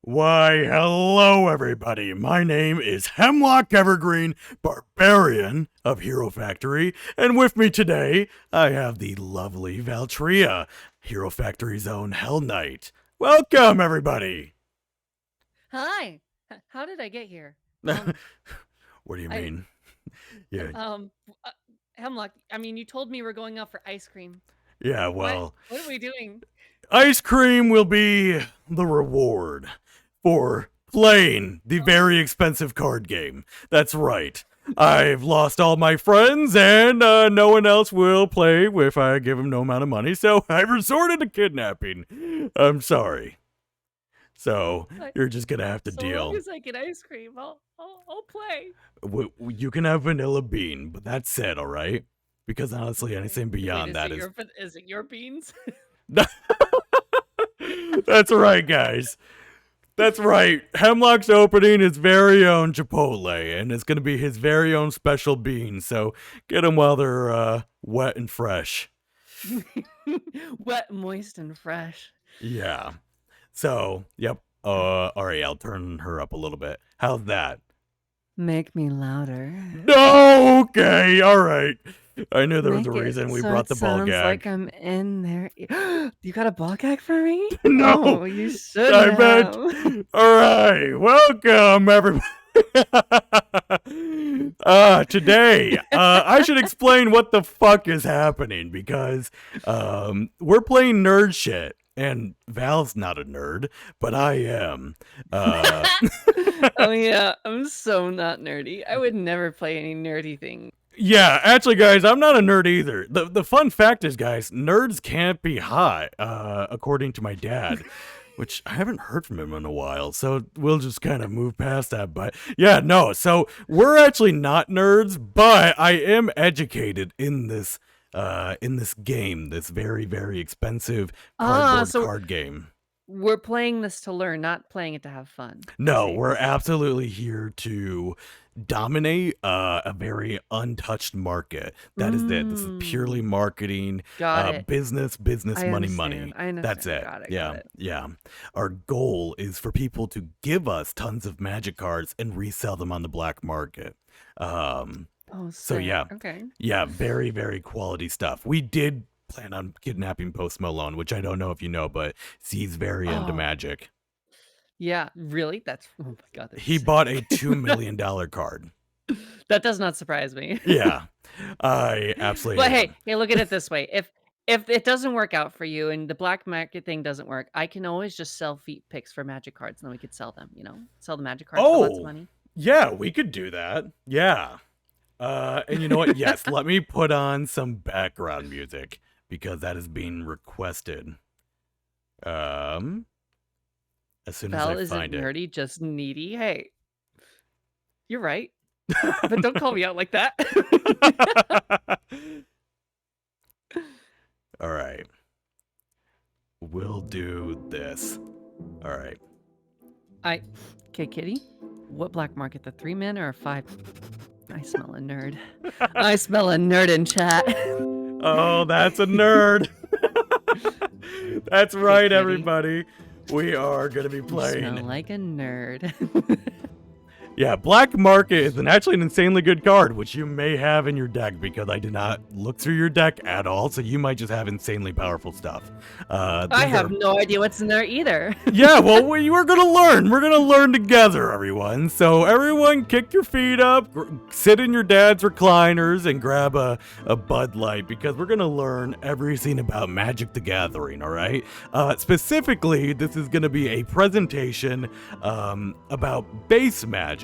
Why, hello, everybody. My name is Hemlock Evergreen, Barbarian of Hero Factory, and with me today, I have the lovely Valtria, Hero Factory's own Hell Knight. Welcome, everybody. Hi. How did I get here? What do you I- mean? Yeah, Hemlock, I mean, you told me we're going out for ice cream. yeah, well, What are we doing? ice cream will be the reward for playing the very expensive card game. That's right. I've lost all my friends, and no one else will play if I give them no amount of money, so I've resorted to kidnapping. I'm sorry. So you're just gonna have to So deal. long as I get ice cream, I'll play. You can have vanilla bean, but that's it, all right? Because honestly, anything beyond that is. Is it your beans? That's right, guys. That's right. Hemlock's opening his very own Chipotle, and it's going to be his very own special beans. So get them while they're wet and fresh. Wet, moist, and fresh. Yeah. So, yep. All right, I'll turn her up a little bit. How's that? Make me louder. Okay, all right. I knew there was a reason we brought the ball sounds gag. like I'm in there. You got a ball gag for me? No, Oh, you should I have. meant. All right, welcome everybody. Today, I should explain what the fuck is happening because we're playing nerd shit. And Val's not a nerd, but I am. Oh yeah, I'm so not nerdy. I would never play any nerdy thing. Yeah, actually, guys, I'm not a nerd either. The fun fact is, guys, nerds can't be hot, according to my dad, which I haven't heard from him in a while, so we'll just kind of move past that. But yeah, no, so we're actually not nerds, but I am educated in this game, this very, very expensive cardboard So card game. we're playing this to learn, not playing it to have fun. No, we're absolutely here to dominate a very untouched market. That is it. This is purely marketing, Got it. business, I money. understand. I understand. That's it. Got it. Yeah, Got it. yeah. Our goal is for people to give us tons of magic cards and resell them on the black market. Oh, So sick. yeah, Okay. yeah, very, very quality stuff. We did plan on kidnapping Post Malone, which I don't know if you know, but he's very into Oh, magic. yeah. Really? That's oh my god. That's He sick. bought a $2 million card. That does not surprise me. Yeah, I absolutely But hate hey, look at it this way. If it doesn't work out for you and the black market thing doesn't work, I can always just sell feet picks for magic cards and then we could sell them, Sell the magic cards for lots of Oh, money. yeah, we could do that. Yeah. And you know what? Yes, let me put on some background music because that is being requested. As soon as Val I isn't find it. nerdy, just needy. Hey, you're right. But don't call me out like that. All right. We'll do this. All right. Okay, Kitty. What black market? The 3 men or a 5? I smell a nerd. I smell a nerd in chat. Oh, that's a nerd. That's right, Kitty. everybody. We are going to be You playing. smell like a nerd. Yeah, Black Market is actually an insanely good card, which you may have in your deck because I did not look through your deck at all, so you might just have insanely powerful stuff. I have no idea what's in there either. Yeah, well, we're going to learn. We're going to learn together, everyone. So everyone kick your feet up, sit in your dad's recliners, and grab a Bud Light because we're going to learn everything about Magic the Gathering, all right? Specifically, this is going to be a presentation about base Magic,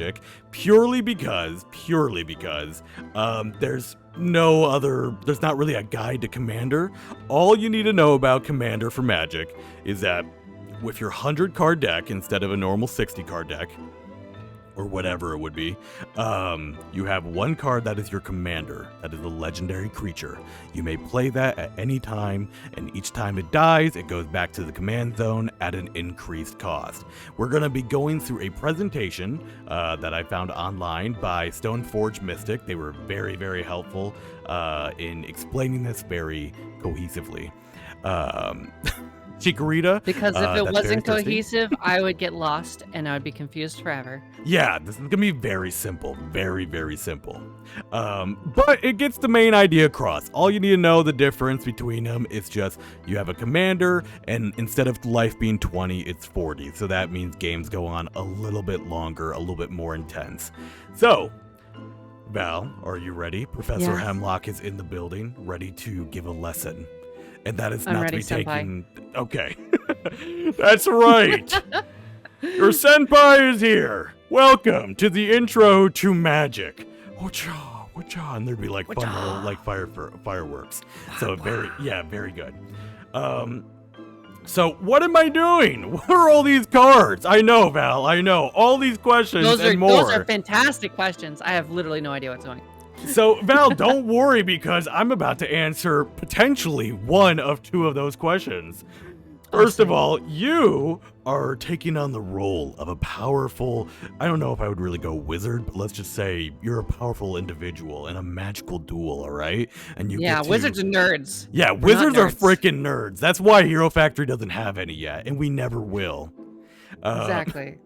purely because there's not really a guide to Commander. All you need to know about Commander for Magic is that with your 100 card deck instead of a normal 60 card deck, or whatever it would be, you have one card that is your commander. That is a legendary creature. You may play that at any time, and each time it dies, it goes back to the command zone at an increased cost. We're going to be going through a presentation that I found online by Stoneforge Mystic. They were very, very helpful in explaining this very cohesively. Chikorita. Because if it that's wasn't very thirsty. cohesive, I would get lost and I would be confused forever. Yeah, this is gonna be very simple, very, very simple. But it gets the main idea across. All you need to know the difference between them is just you have a commander, and instead of life being 20, it's 40. So that means games go on a little bit longer, a little bit more intense. So, Val, are you ready? Professor Yes. Hemlock is in the building, ready to give a lesson. And that is I'm not ready, to be senpai. taken. Okay. That's right. Your senpai is here. Welcome to the intro to magic. Wacha, wacha, and there'd be like fun Wacha. little like fireworks. So very good. So what am I doing? What are all these cards? I know, Val. I know all these questions and more. Those are fantastic questions. I have literally no idea what's going on. So, Val, don't worry because I'm about to answer potentially one of two of those questions. First of all, you are taking on the role of a powerful, I don't know if I would really go wizard, but let's just say you're a powerful individual in a magical duel, all right? And you get to, wizards are nerds. Yeah, We're not wizards are nerds. freaking nerds. That's why Hero Factory doesn't have any yet, and we never will. Exactly.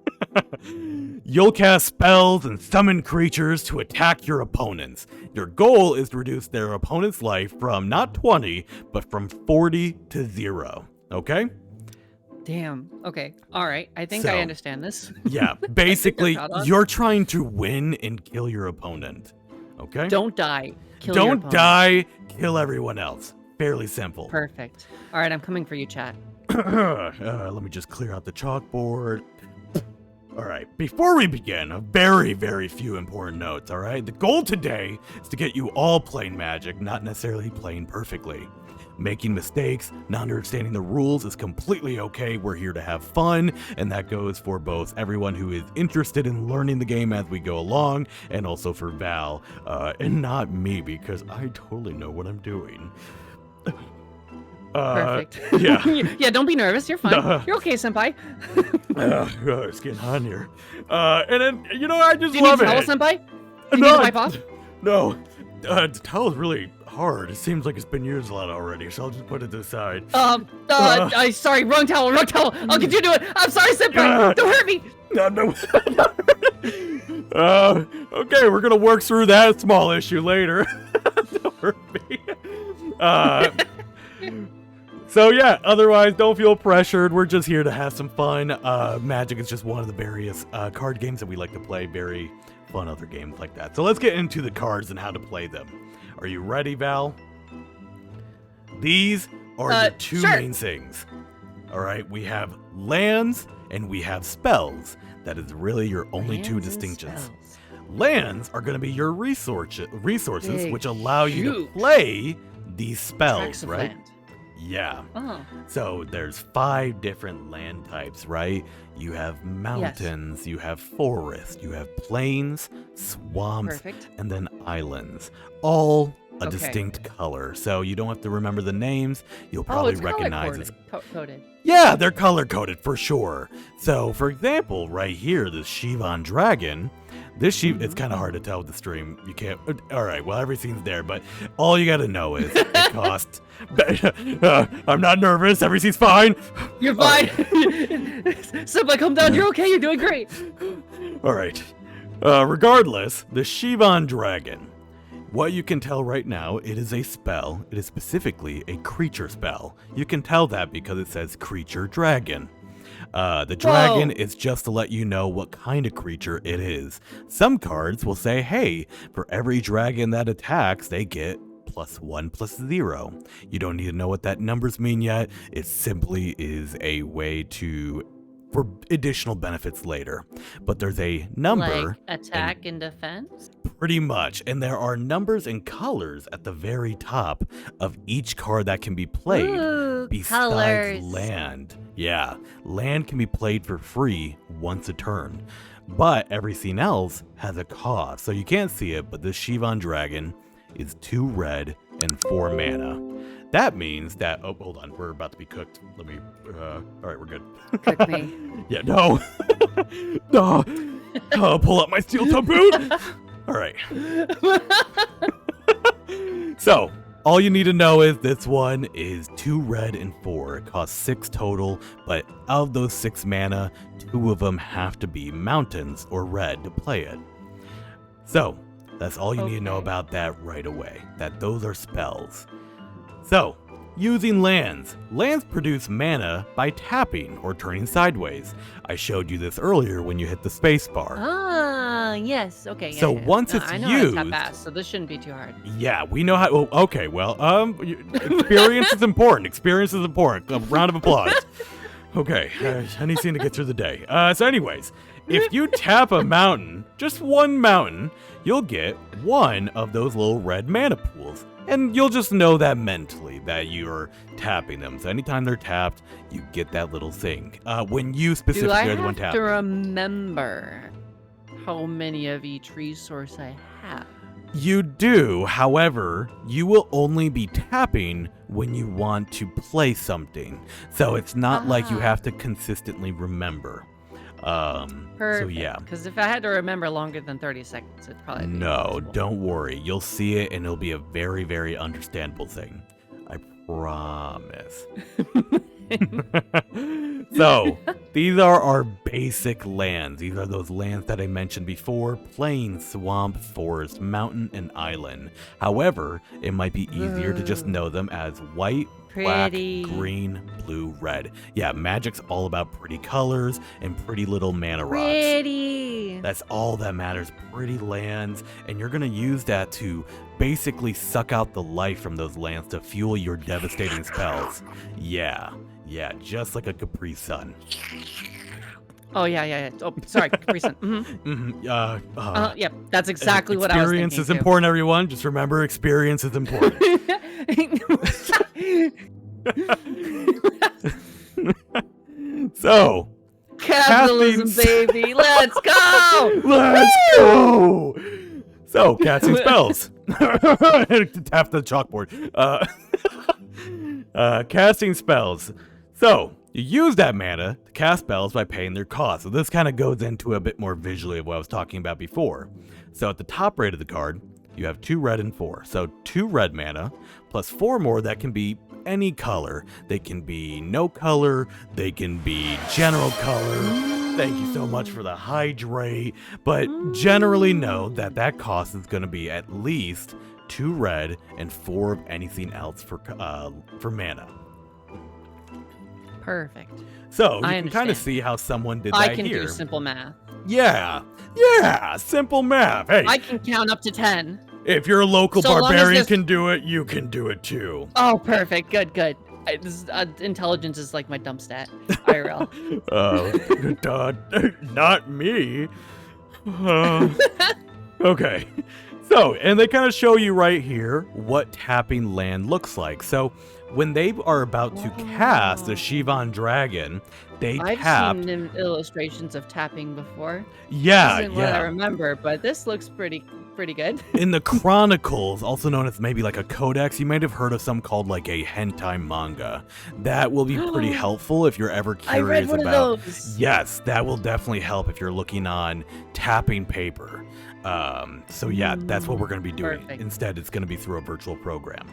You'll cast spells and summon creatures to attack your opponents. Your goal is to reduce their opponent's life from not 20, but from 40 to 0. Okay? Damn. Okay. All right. I think So, I understand this. Yeah, basically, caught on. you're trying to win and kill your opponent. Okay? Don't die. Kill your Don't opponent. die, kill everyone else. Fairly simple. Perfect. All right. I'm coming for you, chat. Let me just clear out the chalkboard. All right, before we begin, a very, very few important notes, all right? The goal today is to get you all playing Magic, not necessarily playing perfectly. Making mistakes, not understanding the rules is completely okay. We're here to have fun, and that goes for both everyone who is interested in learning the game as we go along, and also for Val, and not me, because I totally know what I'm doing. Perfect. Yeah. Yeah, don't be nervous. You're fine. You're okay, senpai. It's getting hot in here. And then, I just Do you love need a it. towel, senpai? Do you need to wipe off? No. The towel's really hard. It seems like it's been used a lot already, so I'll just put it to the side. Sorry, wrong towel. I'll continue it. I'm sorry, senpai. Don't hurt me. No. Okay, we're gonna work through that small issue later. Don't hurt me. So yeah, otherwise don't feel pressured. We're just here to have some fun. Magic is just one of the various card games that we like to play. Very fun other games like that. So let's get into the cards and how to play them. Are you ready, Val? These are the two main things. All right, we have lands and we have spells. That is really your only two distinctions. Lands are going to be your resources, which allow you to play these spells, right? Land. Yeah. Oh. So there's 5 different land types, right? You have mountains, you have forest, you have plains, swamps, and then islands. All a distinct color. So you don't have to remember the names. You'll probably recognize it. Coded. Yeah, they're color coded for sure. So for example, right here, this Shivan dragon. This it's kind of hard to tell with the stream. You can't. All right, well, everything's there, but all you got to know is it costs. I'm not nervous. Everything's fine. You're fine. Senpai, calm down. You're okay. You're doing great. All right. Regardless, the Shivan dragon. What you can tell right now, it is a spell. It is specifically a creature spell. You can tell that because it says creature dragon. The dragon is just to let you know what kind of creature it is. Some cards will say, hey, for every dragon that attacks, they get +1/+0. You don't need to know what that numbers mean yet. It simply is a way for additional benefits later. But there's a number. Like attack and defense? Pretty much. And there are numbers and colors at the very top of each card that can be played besides land. Yeah, land can be played for free once a turn. But everything else has a cost. So you can't see it, but this Shivan dragon is 2 red and 4 mana. That means that, oh, hold on, we're about to be cooked. Let me, all right, we're good. Cook me. Yeah, no. No. Oh, pull up my steel toe boot. All right. So, all you need to know is this one is 2 red and 4. It costs 6 total, but out of those 6 mana, 2 of them have to be mountains or red to play it. So, that's all you need to know about that right away, that those are spells. So, using lands. Lands produce mana by tapping or turning sideways. I showed you this earlier when you hit the space bar. Ah, yes. Okay. Yeah, So once it's I know used, how to tap fast, so this shouldn't be too hard. Yeah, we know how. Oh, okay, well, experience is important. Experience is important. A round of applause. Okay, I need to get through the day. So anyways, if you tap a mountain, just one mountain, you'll get one of those little red mana pools. And you'll just know that mentally, that you're tapping them. So anytime they're tapped, you get that little thing. When you specifically are the one tapping. Do I have to remember how many of each resource I have? You do, however, you will only be tapping when you want to play something. So it's not like you have to consistently remember. So yeah. Because if I had to remember longer than 30 seconds, it'd probably be No, impossible. don't worry. You'll see it and it'll be a very, very understandable thing. I promise. So, these are our basic lands. These are those lands that I mentioned before: plain, swamp, forest, mountain, and island. However, it might be easier to just know them as white, black, green, blue, red. Yeah, Magic's all about pretty colors and pretty little mana rocks. Pretty. That's all that matters, pretty lands, and you're gonna use that to basically suck out the life from those lands to fuel your devastating spells. Yeah, Yeah, just like a Capri Sun. Oh, yeah. Oh, sorry, Capri Sun. Yep, that's exactly what I was thinking. Experience is important, everyone. Just remember, experience is important. So, Capitalism, baby. Let's go. Let's go. So, casting spells. Tap the chalkboard. Casting spells. So, you use that mana to cast spells by paying their cost. So this kind of goes into a bit more visually of what I was talking about before. So at the top right of the card, you have 2 red and 4. So 2 red mana plus 4 more that can be any color. They can be no color. They can be general color. Thank you so much for the hydrate. But generally know that that cost is going to be at least 2 red and 4 of anything else for mana. Perfect. So you can kind of see how someone did that here. I can do simple math. Yeah, simple math. Hey, I can count up to 10. If your local So barbarian can do it, you can do it too. Oh, perfect. Good. Intelligence is like my dump stat. IRL. Not me. Okay. So, and they kind of show you right here what tapping land looks like. So, when they are about to cast the Shivan Dragon, they tap. I've seen illustrations of tapping before. Yeah, This isn't what I remember, but this looks pretty good. In the Chronicles, also known as maybe like a codex, you might have heard of some called like a hentai manga. That will be pretty helpful if you're ever curious I read one about. of those. Yes, that will definitely help if you're looking on tapping paper. So yeah, that's what we're going to be doing. Perfect. Instead, it's going to be through a virtual program.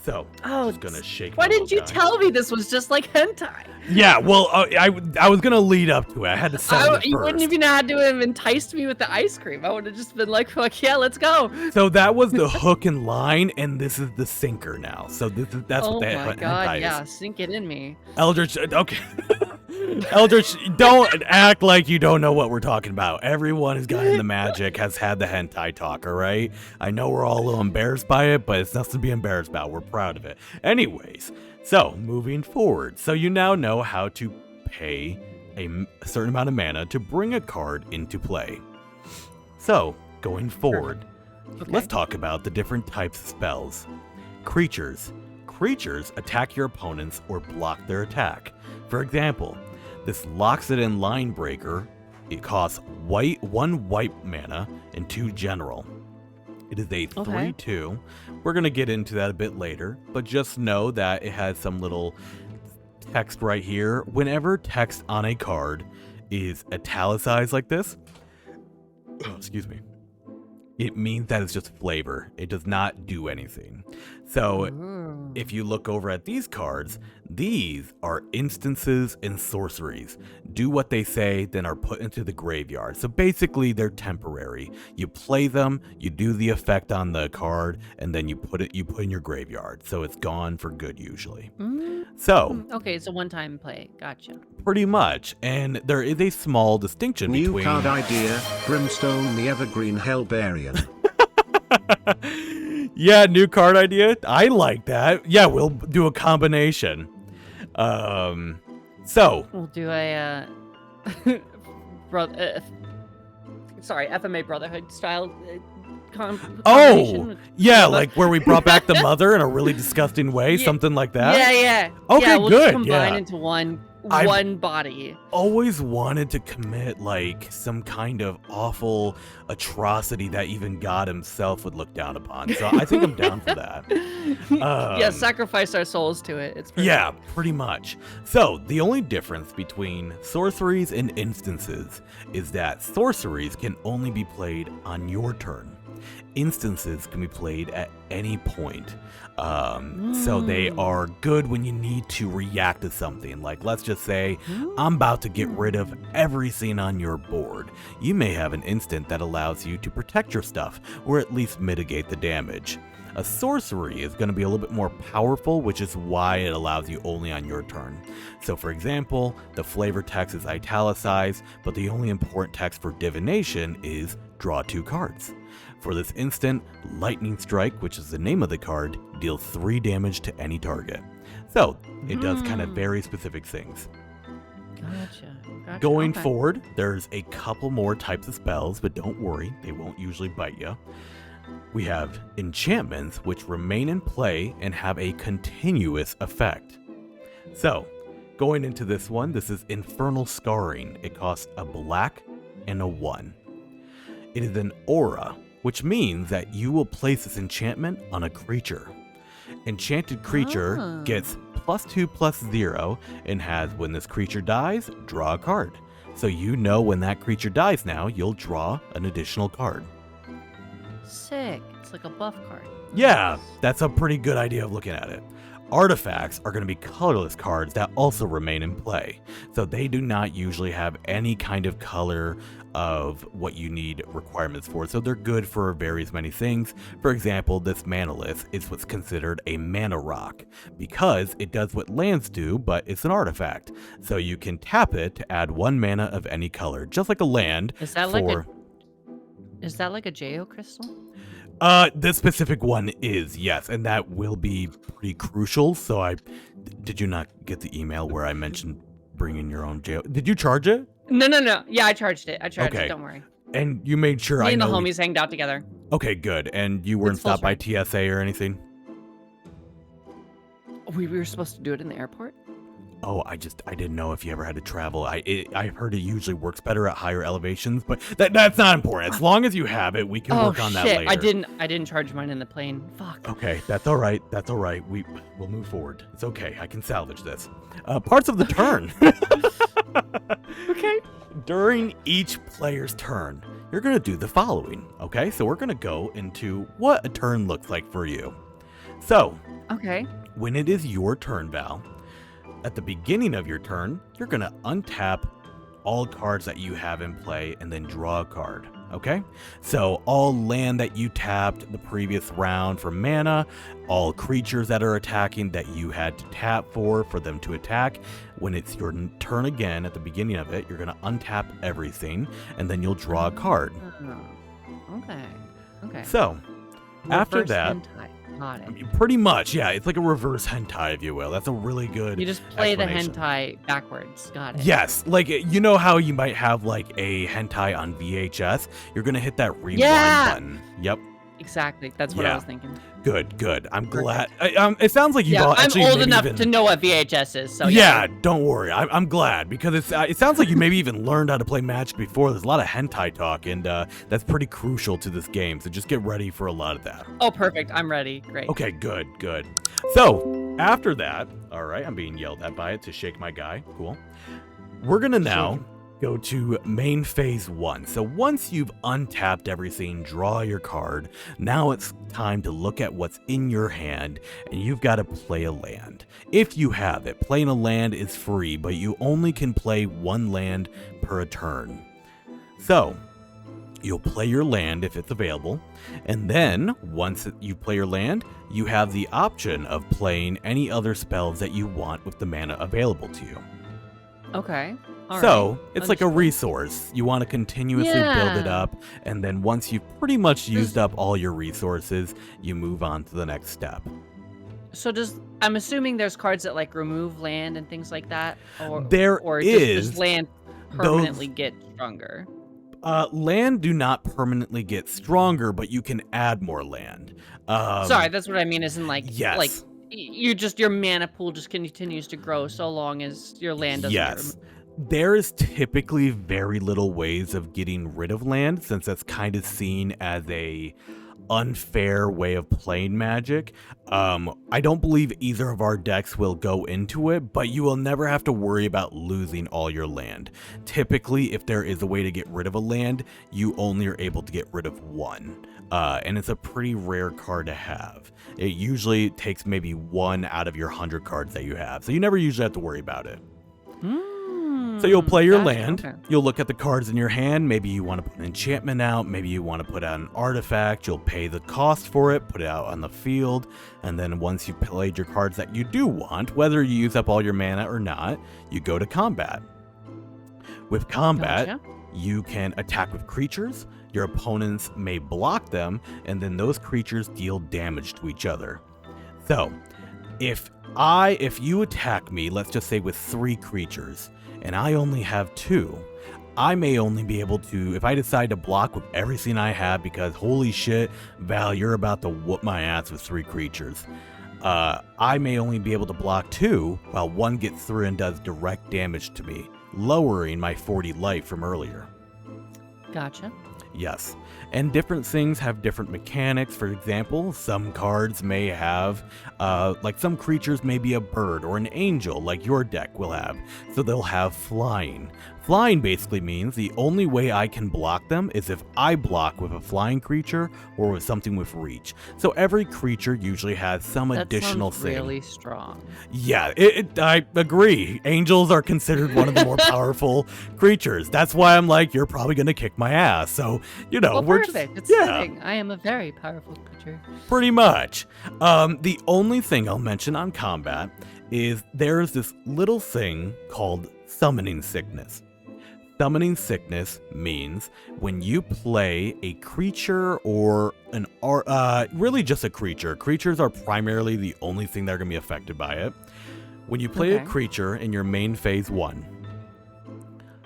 So, I'm just gonna shake. Why didn't you tell me this was just like hentai? Yeah, well, I was gonna lead up to it. I had to sell it first. You wouldn't even had to have enticed me with the ice cream. I would have just been like, fuck yeah, let's go. So that was the hook and line, and this is the sinker now. So that's what that hentai is. Oh my god, yeah, sink it in me. Eldritch, okay. Eldritch, don't act like you don't know what we're talking about. Everyone who's gotten the magic has had the hentai talk, all right? I know we're all a little embarrassed by it, but it's nothing to be embarrassed about. We're proud of it. Anyways, so moving forward. So you now know how to pay a certain amount of mana to bring a card into play. So, going forward, let's talk about the different types of spells. Creatures. Creatures attack your opponents or block their attack. For example, this Locks It In Line Breaker, it costs 1 white mana and 2 general. It is a 3/2. We're going to get into that a bit later, but just know that it has some little text right here. Whenever text on a card is italicized like this, excuse me, it means that it's just flavor. It does not do anything. So if you look over at these cards, these are instances and sorceries. Do what they say, then are put into the graveyard. So basically they're temporary. You play them, you do the effect on the card, and then you put in your graveyard. So it's gone for good usually. So okay, it's a one-time play. Gotcha. Pretty much. And there is a small distinction New between card idea, Brimstone the Evergreen Hellbarian. Yeah, new card idea. I like that. Yeah, we'll do a combination. So We'll do a FMA Brotherhood style combination. Yeah, like where we brought back the mother in a really disgusting way, something like that. Yeah. Okay, yeah, we'll good. Just combine into one body. Always wanted to commit like some kind of awful atrocity that even God himself would look down upon. So I think I'm down for that. Yeah, sacrifice our souls to it. It's perfect. Yeah, pretty much. So the only difference between sorceries and instances is that sorceries can only be played on your turn. Instances can be played at any point. So they are good when you need to react to something. Like, let's just say, I'm about to get rid of everything on your board. You may have an instant that allows you to protect your stuff, or at least mitigate the damage. A sorcery is going to be a little bit more powerful, which is why it allows you only on your turn. So for example, the flavor text is italicized, but the only important text for divination is draw 2 cards. For this instant, Lightning Strike, which is the name of the card, deals 3 damage to any target. So it does kind of very specific things. Gotcha. Going Okay. forward, there's a couple more types of spells, but don't worry, they won't usually bite you. We have enchantments, which remain in play and have a continuous effect. So, going into this one, this is Infernal Scarring. It costs a black and a 1. It is an aura, which means that you will place this enchantment on a creature. Enchanted creature gets +2/+0 and has, when this creature dies, draw a card. So you know when that creature dies now, you'll draw an additional card. Sick. It's like a buff card. Yeah, Nice. that's a pretty good idea of looking at it. Artifacts are going to be colorless cards that also remain in play. So they do not usually have any kind of color of what you need requirements for. So they're good for various many things. For example, this manalith is what's considered a mana rock because it does what lands do, but it's an artifact. So you can tap it to add 1 mana of any color, just like a land. Is that like a Geo crystal? This specific one is, yes, and that will be pretty crucial. So did you not get the email where I mentioned bringing your own jail? Did you charge it? No. Yeah, I charged it. Okay. Don't worry. And you made sure Me I and the know. homies hanged out together. Okay, good. And you weren't It's full stopped by TSA or anything? We were supposed to do it in the airport? Oh, I didn't know if you ever had to travel. I heard it usually works better at higher elevations, but that's not important. As long as you have it, we can work on that later. I didn't charge mine in the plane. Fuck. Okay, that's all right. That's all right. We'll move forward. It's okay. I can salvage this. Parts of the turn. Okay. During each player's turn, you're going to do the following. Okay, so we're going to go into what a turn looks like for you. So, Okay. when it is your turn, Val, at the beginning of your turn, you're going to untap all cards that you have in play and then draw a card. Okay? So all land that you tapped the previous round for mana, all creatures that are attacking that you had to tap for them to attack. When it's your turn again at the beginning of it, you're going to untap everything and then you'll draw a card. Okay. So, after Reverse that, hentai. Got it. pretty much, yeah, it's like a reverse hentai, if you will. That's a really good You just play the explanation. hentai backwards. Got it. Yes, like you know how you might have like a hentai on VHS? You're gonna hit that rewind Yeah! button. Yep, Exactly. That's what I Yeah. was thinking. good. I'm glad. It sounds like you've all I'm actually old maybe enough even... to know what VHS is. So yeah, don't worry. I'm glad because it sounds like you maybe even learned how to play Magic before. There's a lot of hentai talk, and that's pretty crucial to this game. So just get ready for a lot of that. Oh, perfect. I'm ready. Great. Okay, good. So, after that, all right, I'm being yelled at by it to shake my guy. Cool. We're going to now go to main phase 1. So once you've untapped everything, draw your card, now it's time to look at what's in your hand, and you've got to play a land. If you have it, playing a land is free, but you only can play 1 land per turn. So, you'll play your land if it's available, and then once you play your land, you have the option of playing any other spells that you want with the mana available to you. Okay. All So right. it's like a Understood. resource. You want to continuously build it Yeah. up, and then once you've pretty much used up all your resources, you move on to the next step. So I'm assuming there's cards that like remove land and things like that, or There or is does land permanently get stronger? Land do not permanently get stronger, but you can add more land. Sorry, that's what I mean. Isn't like yes. like your mana pool just continues to grow so long as your land doesn't. Yes. There is typically very little ways of getting rid of land, since that's kind of seen as a unfair way of playing Magic. I don't believe either of our decks will go into it, but you will never have to worry about losing all your land. Typically, if there is a way to get rid of a land, you only are able to get rid of 1. And it's a pretty rare card to have. It usually takes maybe 1 out of your 100 cards that you have, so you never usually have to worry about it. So you'll play your land, Okay. you'll look at the cards in your hand, maybe you want to put an enchantment out, maybe you want to put out an artifact, you'll pay the cost for it, put it out on the field, and then once you've played your cards that you do want, whether you use up all your mana or not, you go to combat. With combat, Gotcha. you can attack with creatures, your opponents may block them, and then those creatures deal damage to each other. So, if you attack me, let's just say with 3 creatures, and I only have 2, I may only be able to, if I decide to block with everything I have, because holy shit, Val, you're about to whoop my ass with 3 creatures. I may only be able to block 2, while 1 gets through and does direct damage to me, lowering my 40 life from earlier. Gotcha. Yes. And different things have different mechanics. For example, some cards may have, like some creatures may be a bird or an angel, like your deck will have. So they'll have flying. Flying basically means the only way I can block them is if I block with a flying creature or with something with reach. So every creature usually has some additional thing. Really strong. Yeah, I agree. Angels are considered one of the more powerful creatures. That's why I'm like, you're probably going to kick my ass. So, you know, Well, we're perfect. just, It's yeah, fitting. I am a very powerful creature. pretty much. The only thing I'll mention on combat is there's this little thing called summoning sickness. Summoning sickness means when you play a creature or really just a creature. Creatures are primarily the only thing that are going to be affected by it. When you play a creature in your main phase 1,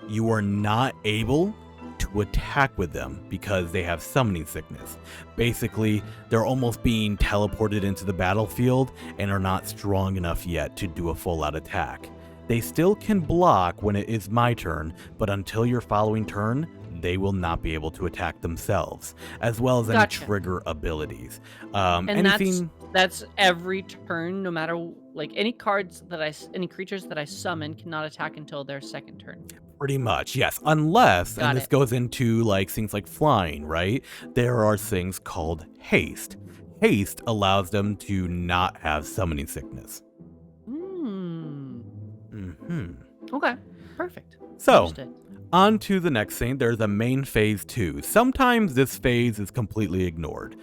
you are not able to attack with them because they have summoning sickness. Basically, they're almost being teleported into the battlefield and are not strong enough yet to do a full-out attack. They still can block when it is my turn, but until your following turn, they will not be able to attack themselves, as well as any trigger abilities. And that's every turn, no matter like any creatures that I summon cannot attack until their second turn. Pretty much, yes. Unless, and this goes into like things like flying, right? There are things called haste. Haste allows them to not have summoning sickness. Okay, perfect. So, Understood. on to the next thing. There's a main phase 2. Sometimes this phase is completely ignored.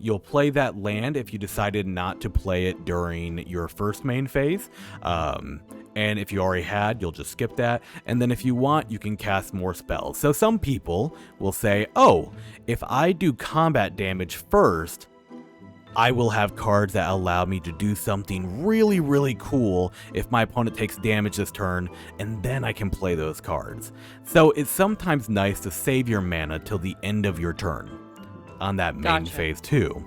You'll play that land if you decided not to play it during your first main phase. And if you already had, you'll just skip that. And then if you want, you can cast more spells. So some people will say, oh, if I do combat damage first, I will have cards that allow me to do something really, really cool if my opponent takes damage this turn, and then I can play those cards. So it's sometimes nice to save your mana till the end of your turn on that main phase 2.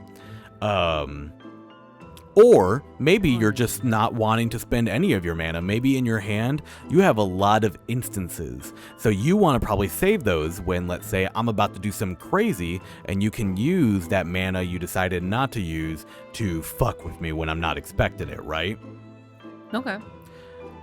Or maybe you're just not wanting to spend any of your mana. Maybe in your hand, you have a lot of instances. So you want to probably save those when, let's say, I'm about to do something crazy, and you can use that mana you decided not to use to fuck with me when I'm not expecting it, right? Okay.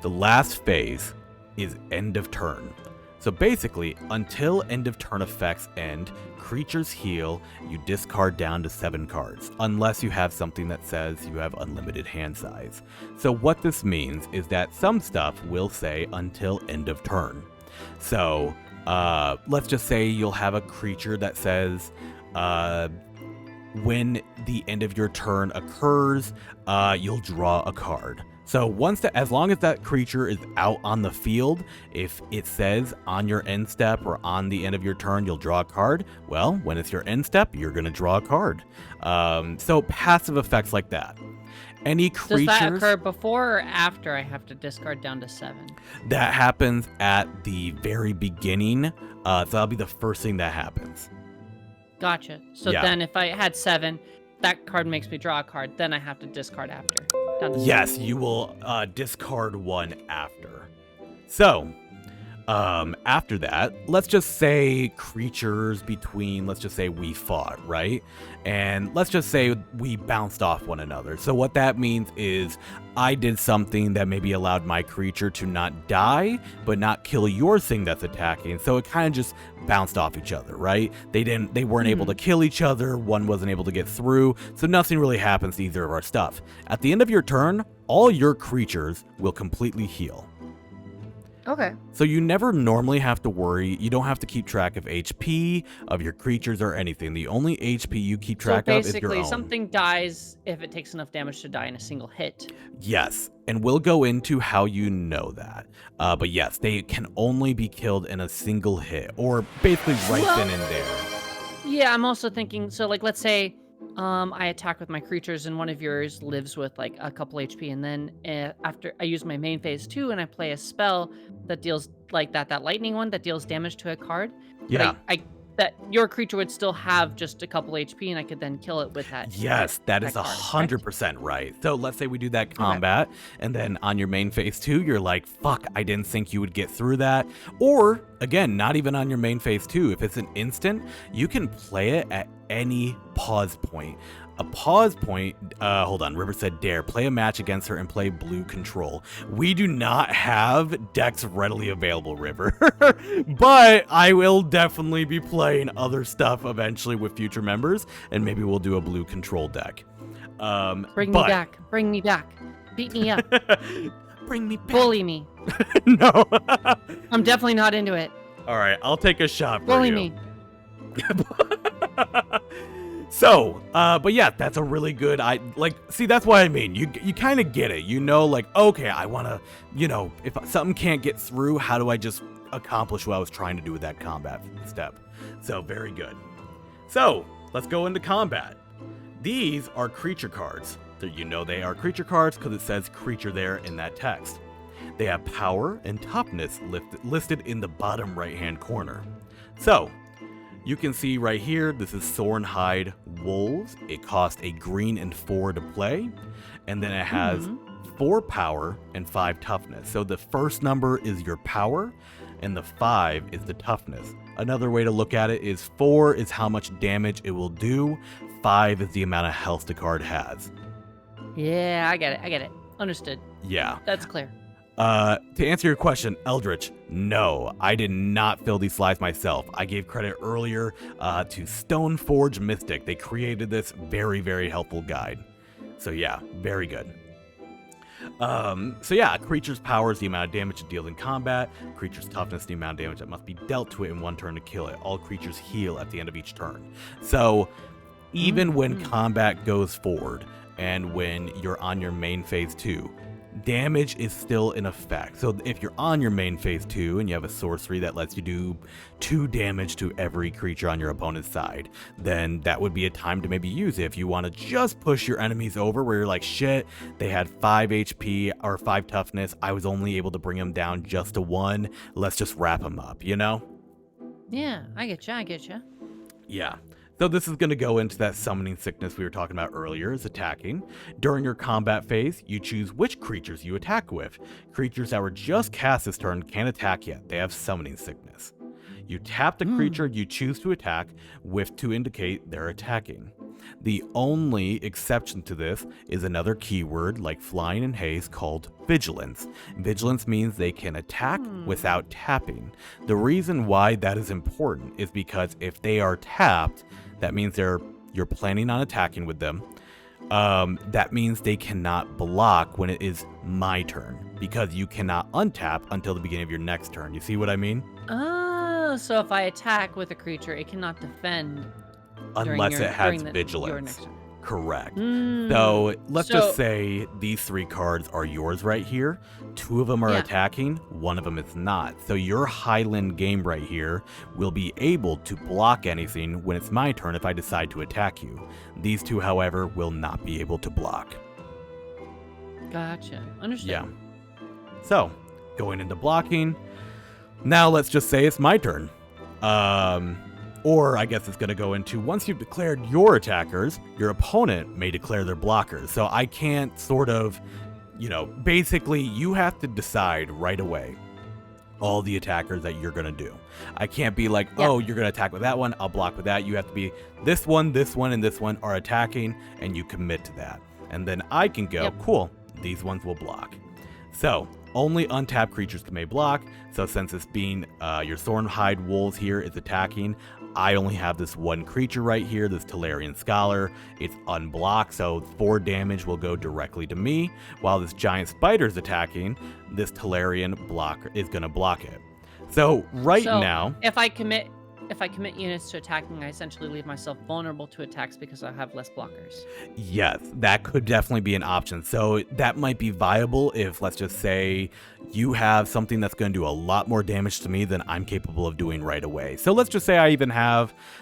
The last phase is end of turn. So basically, until end of turn effects end, creatures heal, you discard down to 7 cards, unless you have something that says you have unlimited hand size. So what this means is that some stuff will say until end of turn. So let's just say you'll have a creature that says when the end of your turn occurs, you'll draw a card. So as long as that creature is out on the field, if it says on your end step or on the end of your turn you'll draw a card, well, when it's your end step, you're going to draw a card. So passive effects like that. Any creatures... Does that occur before or after I have to discard down to 7? That happens at the very beginning, so that'll be the first thing that happens. Gotcha. So then if I had 7, that card makes me draw a card, then I have to discard after. Yes, you will discard 1 after. So, after that, let's just say creatures between, let's just say we fought, right? And let's just say we bounced off one another. So what that means is I did something that maybe allowed my creature to not die, but not kill your thing that's attacking. So it kind of just bounced off each other, right? They weren't able to kill each other. One wasn't able to get through. So nothing really happens to either of our stuff. At the end of your turn, all your creatures will completely heal. Okay. So you never normally have to worry. You don't have to keep track of HP of your creatures or anything. The only HP you keep track of is your own. So basically, something dies if it takes enough damage to die in a single hit. Yes, and we'll go into how you know that. But yes, they can only be killed in a single hit, or basically right then and there. Yeah, I'm also thinking, so like let's say I attack with my creatures, and one of yours lives with like a couple HP. And then after I use my main phase 2, and I play a spell that deals like that lightning one that deals damage to a card. Yeah. But I that your creature would still have just a couple HP, and I could then kill it with that. Yes, that is card, 100% right. So let's say we do that combat, and then on your main phase 2, you're like, fuck, I didn't think you would get through that. Or, again, not even on your main phase 2. If it's an instant, you can play it at any pause point. A pause point, hold on, River said dare, play a match against her and play blue control. We do not have decks readily available, River, but I will definitely be playing other stuff eventually with future members, and maybe we'll do a blue control deck. Bring me back. Bring me back. Beat me up. Bring me back. Bully me. No. I'm definitely not into it. All right, I'll take a shot for Bully you. me. So, but yeah, that's a really good, see, that's what I mean. You kind of get it, you know, like, okay, I want to, you know, if something can't get through, how do I just accomplish what I was trying to do with that combat step? So, very good. So, let's go into combat. These are creature cards. You know they are creature cards because it says creature there in that text. They have power and toughness listed in the bottom right-hand corner. So, you can see right here, this is Thornhide Wolves. It costs a green and 4 to play. And then it has 4 power and 5 toughness. So the first number is your power, and the 5 is the toughness. Another way to look at it is 4 is how much damage it will do. 5 is the amount of health the card has. Yeah, I get it. Understood. Yeah. That's clear. To answer your question, Eldritch, no, I did not fill these slides myself. I gave credit earlier to Stoneforge Mystic. They created this very, very helpful guide. So yeah, very good. So yeah, creature's power is the amount of damage it deals in combat. Creature's toughness, the amount of damage that must be dealt to it in one turn to kill it. All creatures heal at the end of each turn. So even when combat goes forward and when you're on your main phase 2, damage is still in effect. So if you're on your main phase 2 and you have a sorcery that lets you do 2 damage to every creature on your opponent's side, then that would be a time to maybe use it. If you want to just push your enemies over where you're like, shit, they had 5 HP or 5 toughness, I was only able to bring them down just to 1, let's just wrap them up, you know? Yeah, I get you. Yeah. So this is going to go into that summoning sickness we were talking about earlier, is attacking. During your combat phase, you choose which creatures you attack with. Creatures that were just cast this turn can't attack yet. They have summoning sickness. You tap the creature you choose to attack with to indicate they're attacking. The only exception to this is another keyword like flying and haste called vigilance. Vigilance means they can attack without tapping. The reason why that is important is because if they are tapped, that means you're planning on attacking with them. That means they cannot block when it is my turn, because you cannot untap until the beginning of your next turn. You see what I mean? Oh, so if I attack with a creature, it cannot defend Unless it has your vigilance. next turn. Correct. So let's just say these 3 cards are yours right here. 2 of them are attacking, 1 of them is not. So your Highland game right here will be able to block anything when it's my turn if I decide to attack you. These 2, however, will not be able to block. Gotcha. Understood. Yeah. So, going into blocking. Now let's just say it's my turn. Or I guess it's going to go into, once you've declared your attackers, your opponent may declare their blockers. So I can't sort of, you know, basically you have to decide right away all the attackers that you're going to do. I can't be like, oh, you're going to attack with that one, I'll block with that. You have to be this one, and this one are attacking, and you commit to that. And then I can go, cool, these ones will block. So only untapped creatures may block. So since it's being your Thornhide Wolves here is attacking, I only have this one creature right here, this Tolarian Scholar. It's unblocked, so 4 damage will go directly to me. While this giant spider is attacking, this Tolarian blocker is going to block it. So now, if I commit if I commit units to attacking, I essentially leave myself vulnerable to attacks because I have less blockers. Yes, that could definitely be an option. So that might be viable if, let's just say, you have something that's going to do a lot more damage to me than I'm capable of doing right away. So let's just say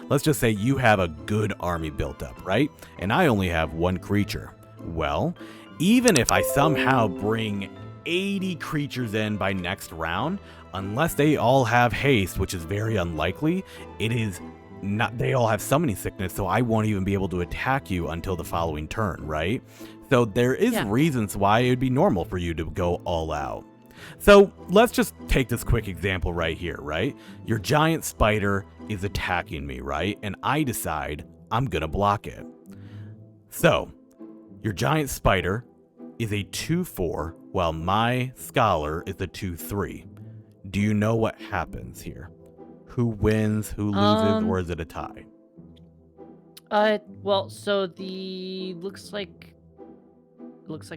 let's just say you have a good army built up, right? And I only have one creature. Well, even if I somehow bring 80 creatures in by next round, unless they all have haste, which is very unlikely, it is not, they all have summoning sickness, so I won't even be able to attack you until the following turn, right? So there is reasons why it would be normal for you to go all out. So let's just take this quick example right here, right? Your giant spider is attacking me, right? And I decide I'm gonna block it. So your giant spider is a 2/4, while my scholar is a 2/3. Do you know what happens here? Who wins, who loses, or is it a tie? Well, so looks like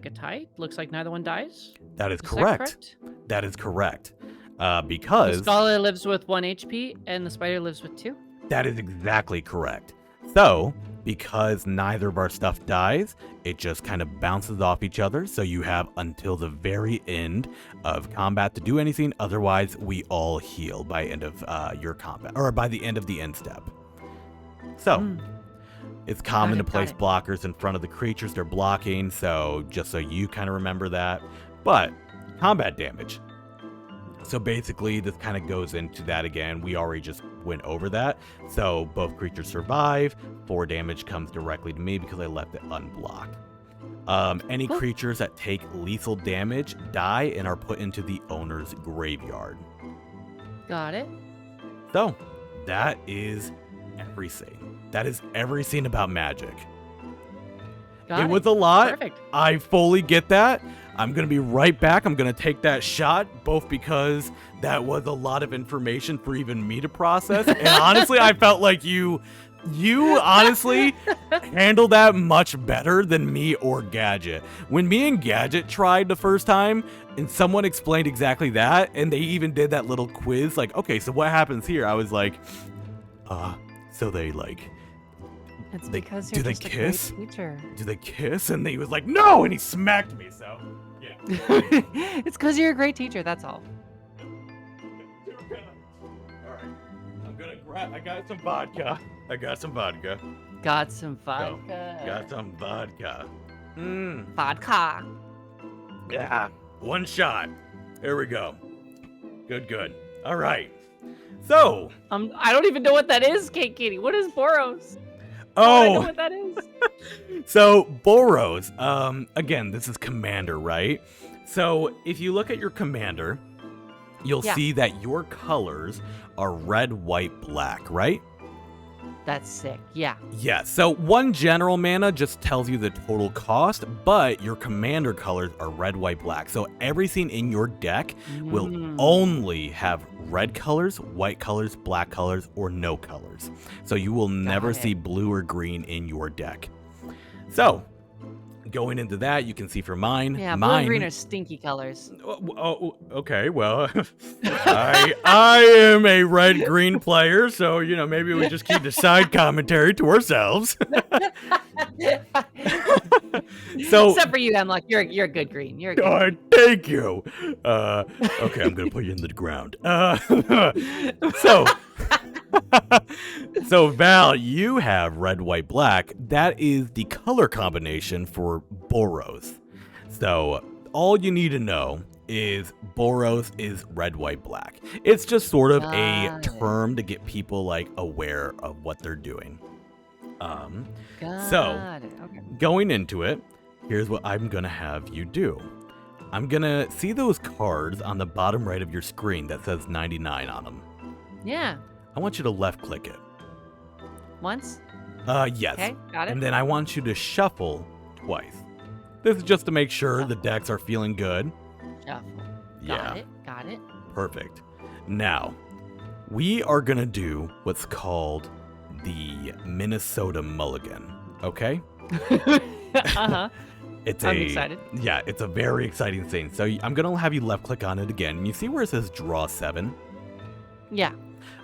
a tie. Looks like neither one dies. That is Is that correct. That is correct. Because the scholar lives with 1 HP and the spider lives with 2. that is exactly correct. So, because neither of our stuff dies, it just kind of bounces off each other. So you have until the very end of combat to do anything. Otherwise, we all heal by end of your combat, or by the end of the end step. So, it's common to place blockers in front of the creatures they're blocking. So just so you kind of remember that. But combat damage. So basically, this kind of goes into that again. We already just went over that. So both creatures survive. 4 damage comes directly to me because I left it unblocked. Any creatures that take lethal damage die and are put into the owner's graveyard. Got it. So that is everything. That is everything about Magic. It was a lot. Perfect. I fully get that. I'm going to be right back. I'm going to take that shot, both because that was a lot of information for even me to process. And honestly, I felt like you honestly handled that much better than me or Gadget. When me and Gadget tried the first time and someone explained exactly that, and they even did that little quiz, like, okay, so what happens here? I was like, so they like... It's because you're just a great teacher. Do they kiss? And he was like, no! And he smacked me, so, yeah. It's because you're a great teacher, that's all. Alright. I'm gonna grab, I got some vodka. Got some vodka. Got some vodka. Vodka. Yeah. One shot. There we go. Good. Alright. So. I don't even know what that is, Kate Kitty. What is Boros? Oh, I know what that is. So Boros, again, this is commander, right? So if you look at your commander, you'll see that your colors are red, white, black, right? That's sick. Yeah. Yeah. So 1 general mana just tells you the total cost, but your commander colors are red, white, black. So everything in your deck will only have red colors, white colors, black colors, or no colors. So you will never see blue or green in your deck. So going into that, you can see for mine. Yeah, blue and green are stinky colors. Oh, okay. Well, I am a red-green player, so, you know, maybe we just keep the side commentary to ourselves. So, except for you, Hemlock. You're a good green. You're a good green. Thank you. Okay, I'm going to put you into the ground. So Val, you have red, white, black. That is the color combination for Boros. So all you need to know is Boros is red, white, black. It's just sort of a term to get people like aware of what they're doing. Going into it, here's what I'm gonna have you do. I'm gonna see those cards on the bottom right of your screen that says 99 on them. Yeah. I want you to left click it. Once? Yes. Okay, got it. And then I want you to shuffle twice. This is just to make sure the decks are feeling good. Shuffle. Yeah. Got it. Perfect. Now, we are gonna do what's called the Minnesota Mulligan, okay? Uh-huh. I'm excited. Yeah, it's a very exciting thing. So I'm gonna have you left click on it again. And you see where it says draw 7? Yeah.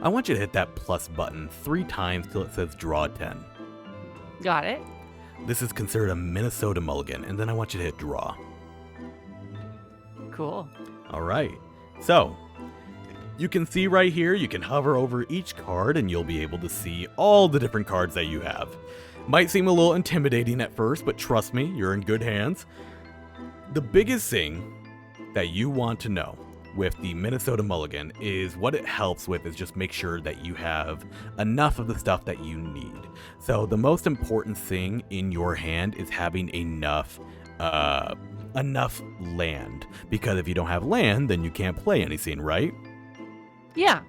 I want you to hit that plus button 3 times till it says draw 10. Got it. This is considered a Minnesota mulligan, and then I want you to hit draw. Cool. All right. So, you can see right here, you can hover over each card and you'll be able to see all the different cards that you have. Might seem a little intimidating at first, but trust me, you're in good hands. The biggest thing that you want to know with the Minnesota mulligan is what it helps with is just make sure that you have enough of the stuff that you need. So the most important thing in your hand is having enough land, because if you don't have land, then you can't play anything, right? Yeah.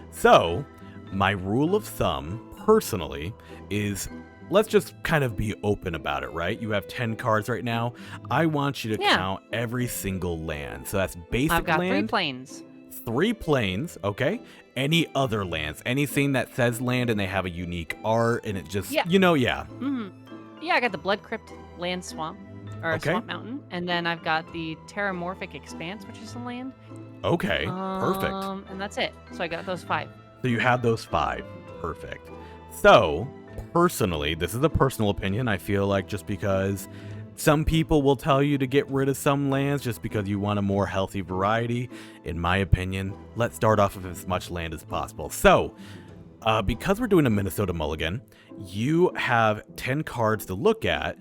So my rule of thumb personally is, let's just kind of be open about it, right? You have 10 cards right now. I want you to count every single land. So that's basic land. I've got 3 plains. 3 plains, okay? Any other lands, anything that says land and they have a unique art and it just, Yeah. Yeah, I got the Blood Crypt Land Swamp, or Okay. Swamp Mountain, and then I've got the Terramorphic Expanse, which is a land. Okay, perfect. And that's it. So I got those 5. So you have those 5. Perfect. So, personally, this is a personal opinion. I feel like just because some people will tell you to get rid of some lands just because you want a more healthy variety, in my opinion, let's start off with as much land as possible. So, because we're doing a Minnesota mulligan, you have 10 cards to look at,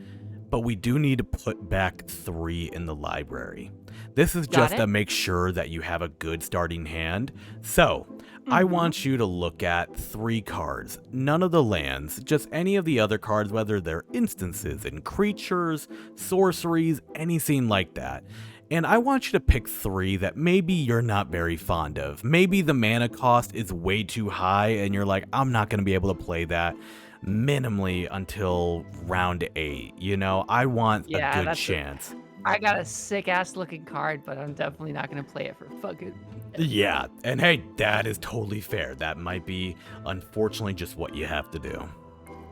but we do need to put back 3 in the library. This is just to make sure that you have a good starting hand. So, I want you to look at 3 cards. None of the lands, just any of the other cards, whether they're instances and creatures, sorceries, anything like that. And I want you to pick 3 that maybe you're not very fond of. Maybe the mana cost is way too high and you're like, I'm not going to be able to play that minimally until round 8. I want a good chance. I got a sick ass looking card, but I'm definitely not gonna play it for fucking. Yeah, and hey, that is totally fair. That might be, unfortunately, just what you have to do.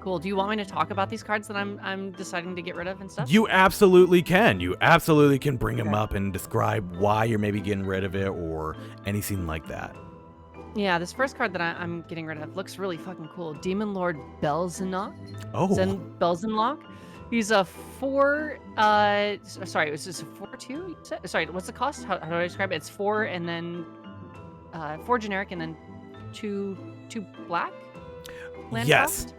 Cool. Do you want me to talk about these cards that I'm deciding to get rid of and stuff? You absolutely can. You absolutely can bring them up and describe why you're maybe getting rid of it or anything like that. Yeah, this first card that I'm getting rid of looks really fucking cool. Demon Lord Belzenok. Oh. Belzenlock. He's a 4. Sorry, was this a 4/2? Sorry, what's the cost? How do I describe it? It's 4 and then 4 generic and then 2 black. Land cost?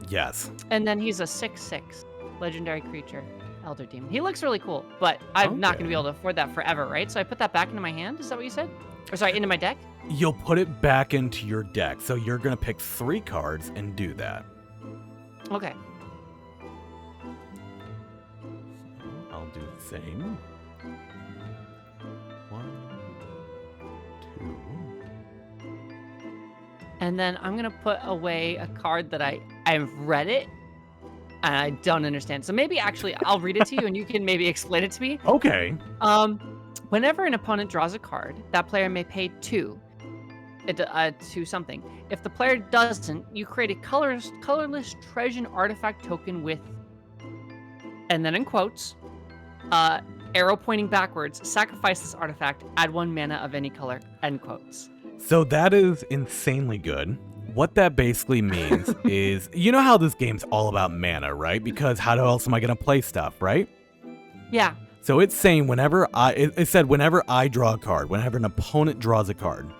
Yes. And then he's a 6/6 legendary creature, Elder Demon. He looks really cool, but I'm not going to be able to afford that forever, right? So I put that back into my hand. Is that what you said? Or sorry, into my deck? You'll put it back into your deck. So you're going to pick 3 cards and do that. Okay. I'll do the same. 1, 2. And then I'm going to put away a card that I've read it and I don't understand. So maybe actually I'll read it to you and you can maybe explain it to me. Okay. Whenever an opponent draws a card, that player may pay 2 to something. If the player doesn't, you create a colorless treasure artifact token with, and then in quotes, arrow pointing backwards, sacrifice this artifact, add 1 mana of any color, end quotes. So that is insanely good. What that basically means is, you know how this game's all about mana, right? Because how else am I going to play stuff, right? Yeah. So it's saying it said whenever I draw a card, whenever an opponent draws a card,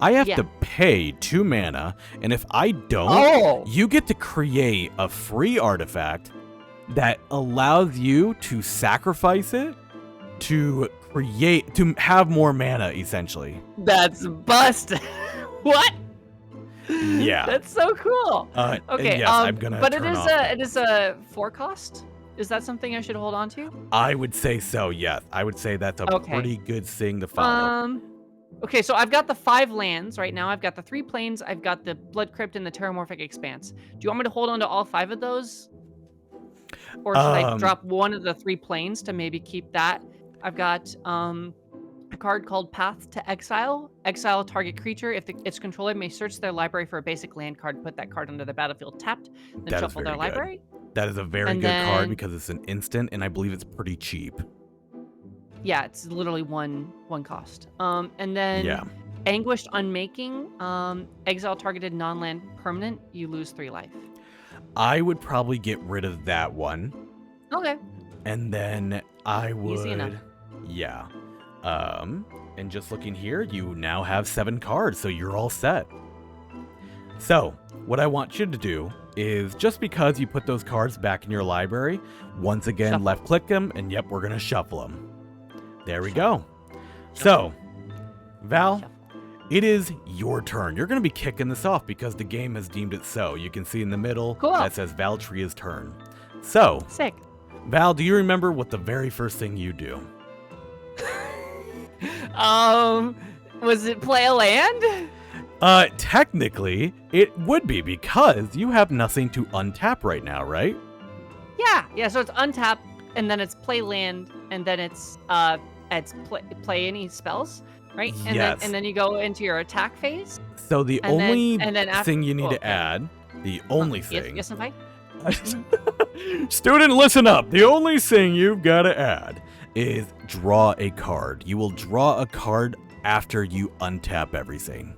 I have to pay 2 mana, and if I don't, you get to create a free artifact that allows you to sacrifice it to have more mana, essentially. That's busted. What? Yeah. That's so cool. Okay. Yes, I'm gonna. But turn it is a 4 cost. Is that something I should hold on to? I would say so. Yes, I would say that's a pretty good thing to follow. Okay, so I've got the 5 lands right now. I've got the 3 plains. I've got the Blood Crypt and the Terramorphic Expanse. Do you want me to hold on to all 5 of those? Or should I drop one of the 3 plains to maybe keep that? I've got a card called Path to Exile. Exile a target creature. If its controller may search their library for a basic land card, put that card onto the battlefield tapped, then shuffle their library. That is a very good card because it's an instant, and I believe it's pretty cheap. Yeah, it's literally one cost. And then Anguished Unmaking, exile targeted non-land permanent, you lose 3 life. I would probably get rid of that one. Okay. And then I would... Easy enough. Yeah. And just looking here, you now have 7 cards, so you're all set. So, what I want you to do is, just because you put those cards back in your library, once again, Shuffle. left-click them, and yep, we're going to shuffle them. There we go. So, Val, Shuffle. it is your turn. You're going to be kicking this off because the game has deemed it so. You can see in the middle Cool. that says Valtria's turn. So, Sick. Val, do you remember what the very first thing you do? Was it play a land? Technically, it would be because you have nothing to untap right now, right? Yeah, so it's untap, and then it's play land, and then it's play any spells, right? And Yes. then you go into your attack phase. So the And then- only and then after- thing you need oh, to okay. add, the only thing... Yes, Senpai? Student, listen up. The only thing you've got to add is draw a card. You will draw a card after you untap everything.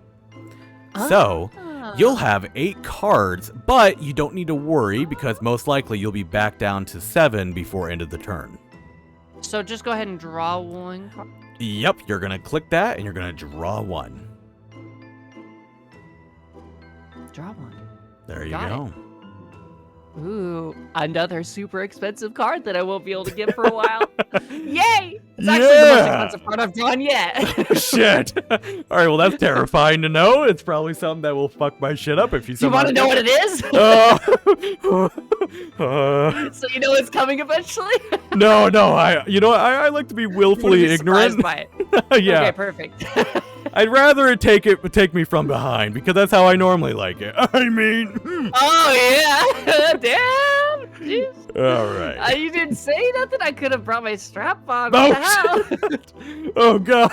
So, you'll have 8 cards, but you don't need to worry because most likely you'll be back down to 7 before end of the turn. So just go ahead and draw 1 card. Yep, you're going to click that and you're going to draw 1. Draw 1. There you Got go. Ooh, another super expensive card that I won't be able to get for a while. Yay! It's actually the most Yeah. expensive card I've drawn yet. Shit. All right, well, that's terrifying to know. It's probably something that will fuck my shit up if you Do you want to know what it is? So you know it's coming eventually? No, I like to be willfully You wanna be ignorant. surprised by it. Yeah, Okay, perfect. I'd rather it take me from behind because that's how I normally like it. I mean, Oh yeah! Damn! Jeez. all right. You didn't say nothing. I could have brought my strap on. Oh, What the hell? Oh god.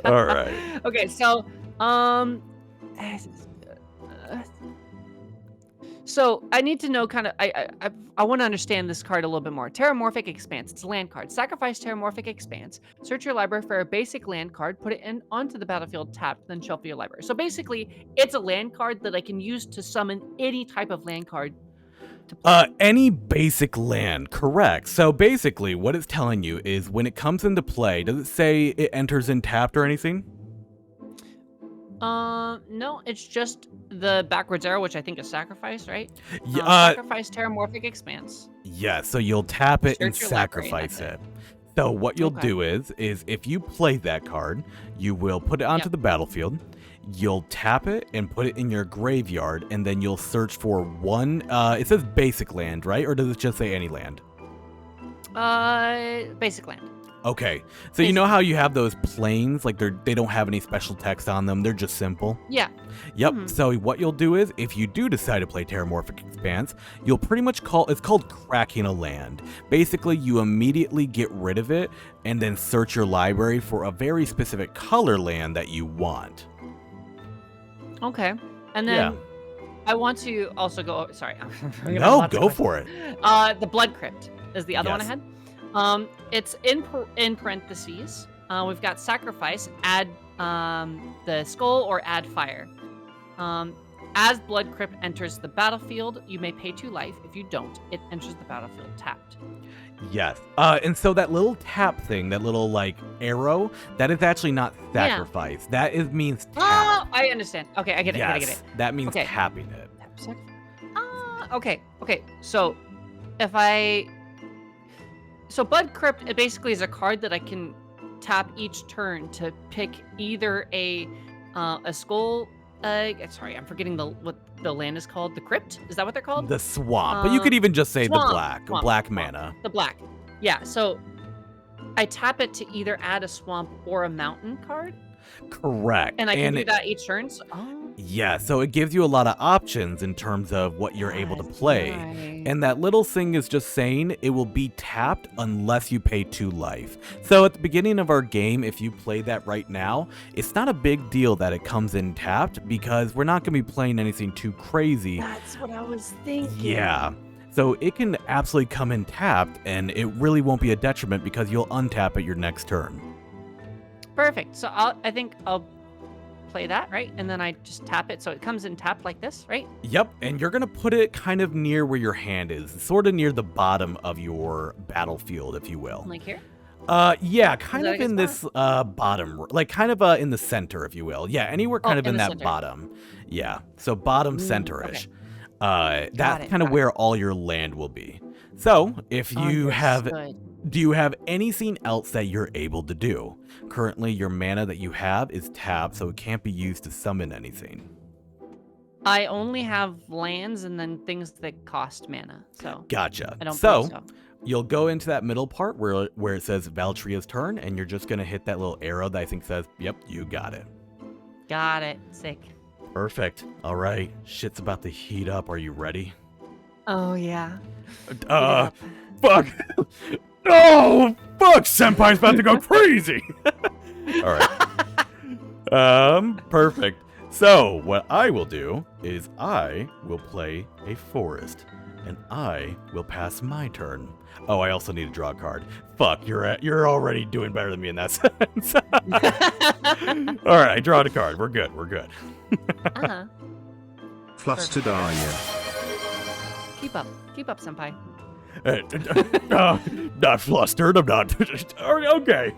All right. Okay, so so I need to know kind of I want to understand this card a little bit more. Terramorphic Expanse. It's a land card. Sacrifice Terramorphic Expanse. Search your library for a basic land card. Put it in onto the battlefield tapped. Then shuffle your library. So basically, it's a land card that I can use to summon any type of land card. Any basic land, correct. So basically, what it's telling you is when it comes into play, does it say it enters in tapped or anything? No, it's just the backwards arrow, which I think is sacrifice, right? Yeah. Sacrifice Terramorphic Expanse. Yeah, so you'll tap it and Search your library, sacrifice that's it. So what you'll Okay. do is if you play that card, you will put it onto Yep. the battlefield. You'll tap it and put it in your graveyard, and then you'll search for one. It says basic land, right? Or does it just say any land? Basic land. Okay, so you know how you have those planes, like they don't have any special text on them. They're just simple. Yeah. Yep. Mhm. So what you'll do is, if you do decide to play Terramorphic Expanse, you'll pretty much it's called cracking a land. Basically, you immediately get rid of it and then search your library for a very specific color land that you want. Okay. And then I want to also go. Sorry. I'm gonna have No, lots of go questions. for it. The Blood Crypt is the other one I Yes. had. It's in parentheses. We've got sacrifice, add the skull, or add fire. As Blood Crypt enters the battlefield, you may pay 2 life. If you don't, it enters the battlefield tapped. Yes. And so that little tap thing, that little like arrow, that is actually not Yeah. sacrifice. That means tap. Oh, I understand. Okay, I get it. Yes, I get it. that means Okay. tapping it. Okay. So so Blood Crypt, it basically is a card that I can tap each turn to pick either a skull. Sorry, I'm forgetting what the land is called. The crypt? Is that what they're called? The swamp. But you could even just say swamp, the black mana. The black. Yeah. So I tap it to either add a swamp or a mountain card, Correct. and I can do that each turn. So, Yeah, so it gives you a lot of options in terms of what you're able to play. Right. And that little thing is just saying it will be tapped unless you pay 2 life. So at the beginning of our game, if you play that right now, it's not a big deal that it comes in tapped because we're not going to be playing anything too crazy. That's what I was thinking. Yeah. So it can absolutely come in tapped and it really won't be a detriment because you'll untap it your next turn. Perfect. So I think I'll play that, right? And then I just tap it. So it comes in tapped like this, right? Yep, and you're gonna put it kind of near where your hand is, sort of near the bottom of your battlefield, if you will. Like here? Yeah, kind that of a good in this bottom, like kind of in the center, if you will. Yeah, anywhere kind of in the that center. bottom. Yeah, so bottom center-ish. That's kind of got it. where all your land will be. So if you have, Understood. do you have anything else that you're able to do? Currently, your mana that you have is tapped, so it can't be used to summon anything. I only have lands and then things that cost mana. So Gotcha. I don't So believe so. you'll go into that middle part where it says Valtria's turn, and you're just gonna hit that little arrow that I think says, "Yep, you got it." Got it. Sick. Perfect. All right, shit's about to heat up. Are you ready? Oh yeah. Fuck. No, fuck. Senpai's about to go crazy. All right. Perfect. So what I will do is I will play a forest, and I will pass my turn. Oh, I also need to draw a card. Fuck, you're already doing better than me in that sense. All right, I draw a card. We're good. We're good. Uh-huh. Flustered are you? Keep up, senpai. Not flustered. I'm not. Okay.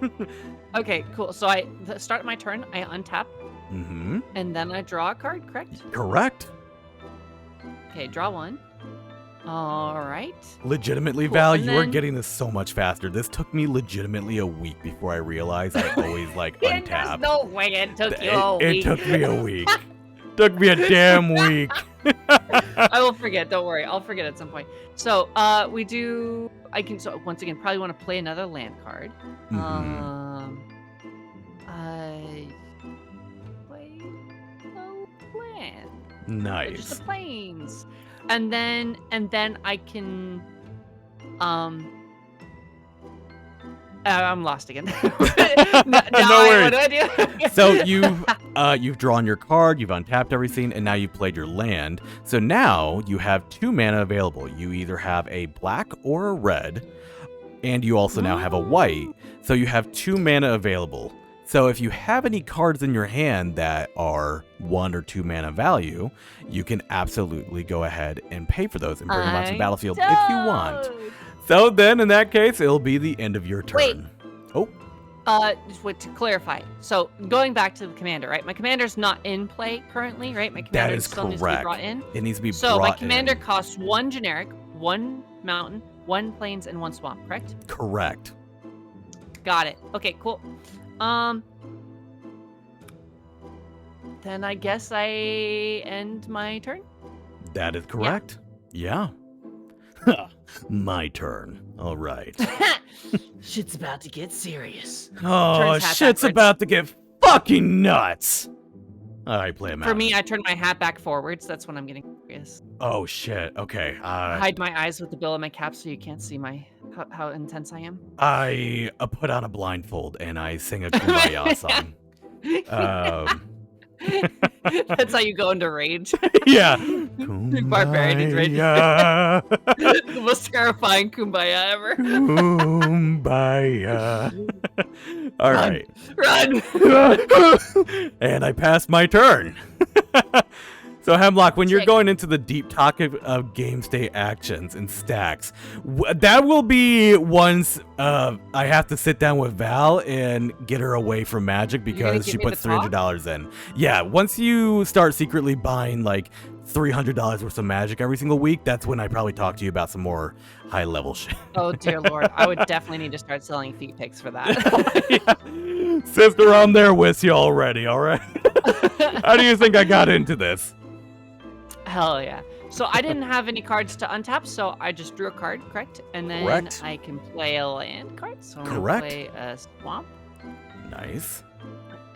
Okay, cool. So I start my turn. I untap, Mm-hmm. and then I draw a card. Correct? Correct. Okay, draw one. All right. Legitimately, Cool, Val, and you are then- getting this so much faster. This took me legitimately a week before I realized I always like And there's untap. no way it took you a It week. took me a week. Took me a damn week. I will forget. Don't worry. I'll forget at some point. So, we do. I can. So once again, probably want to play another land card. Mhm. I play no land. Just Nice. the planes, and then I can. I'm lost again. Now worries. what do I do? So you've drawn your card, you've untapped everything, and now you've played your land. So now you have 2 mana available. You either have a black or a red, and you also now have a white. So you have 2 mana available. So if you have any cards in your hand that are 1 or 2 mana value, you can absolutely go ahead and pay for those and bring them onto the battlefield if you want. So then, in that case, it'll be the end of your turn. Wait. Oh, Just wait to clarify. So going back to the commander, right? My commander's not in play currently, right? My commander is still needs to be correct. brought in. it needs to be So brought my commander in. costs 1 generic, 1 mountain, 1 plains, and 1 swamp. Correct? Correct. Got it. Okay, cool. Then I guess I end my turn. That is correct. Yeah. My turn. All right. Shit's about to get serious. Oh, Turns hat shit's backwards. about to get fucking nuts. All right, play a mountain. For me, I turn my hat back forwards. That's when I'm getting serious. Oh shit. Okay. Hide my eyes with the bill of my cap so you can't see how intense I am. I put on a blindfold and I sing a Kumbaya song. That's how you go into rage. Yeah. Barbarian's rage. Kumbaya. The most terrifying kumbaya ever. Kumbaya. All right. Run! And I passed my turn. So Hemlock, when you're Sick. going into the deep talk of game state actions and stacks, that will be once I have to sit down with Val and get her away from Magic because give she me puts the talk? $300 in. Yeah, once you start secretly buying like $300 worth of Magic every single week, that's when I probably talk to you about some more high level shit. Oh dear lord, I would definitely need to start selling feet pics for that. Yeah. Sister, I'm there with you already, all right? How do you think I got into this? Hell yeah. So I didn't have any cards to untap, so I just drew a card, correct? And then Correct. I can play a land card. So I'm Correct. gonna play a swamp. Nice.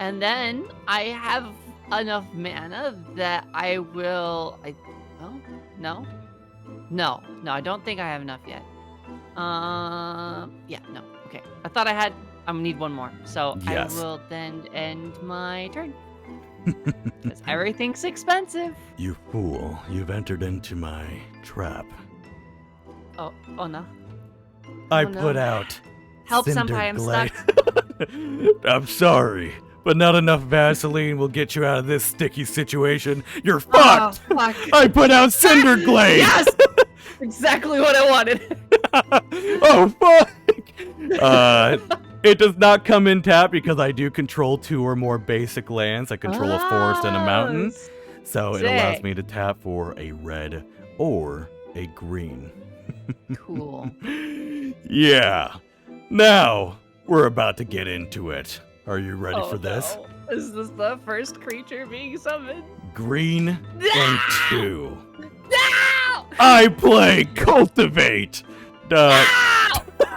And then I have enough mana that I will. No, I don't think I have enough yet. Yeah, no. Okay, I thought I had. I'm gonna need 1 more, so Yes. I will then end my turn. 'Cause everything's expensive. You fool, you've entered into my trap. Oh no. I Oh, no. put out Help, Cinder Senpai, I'm Glade. stuck. I'm sorry, but not enough Vaseline will get you out of this sticky situation. You're fucked! Oh, fuck. I put out Cinder Glade! Yes! Exactly what I wanted. Oh, fuck! It does not come in tap because I do control 2 or more basic lands. I control a forest and a mountain. So it allows sick. me to tap for a red or a green. Cool. Yeah. Now, we're about to get into it. Are you ready Oh, for this? no. Is this the first creature being summoned? Green and 2. No! I play Cultivate. Wait,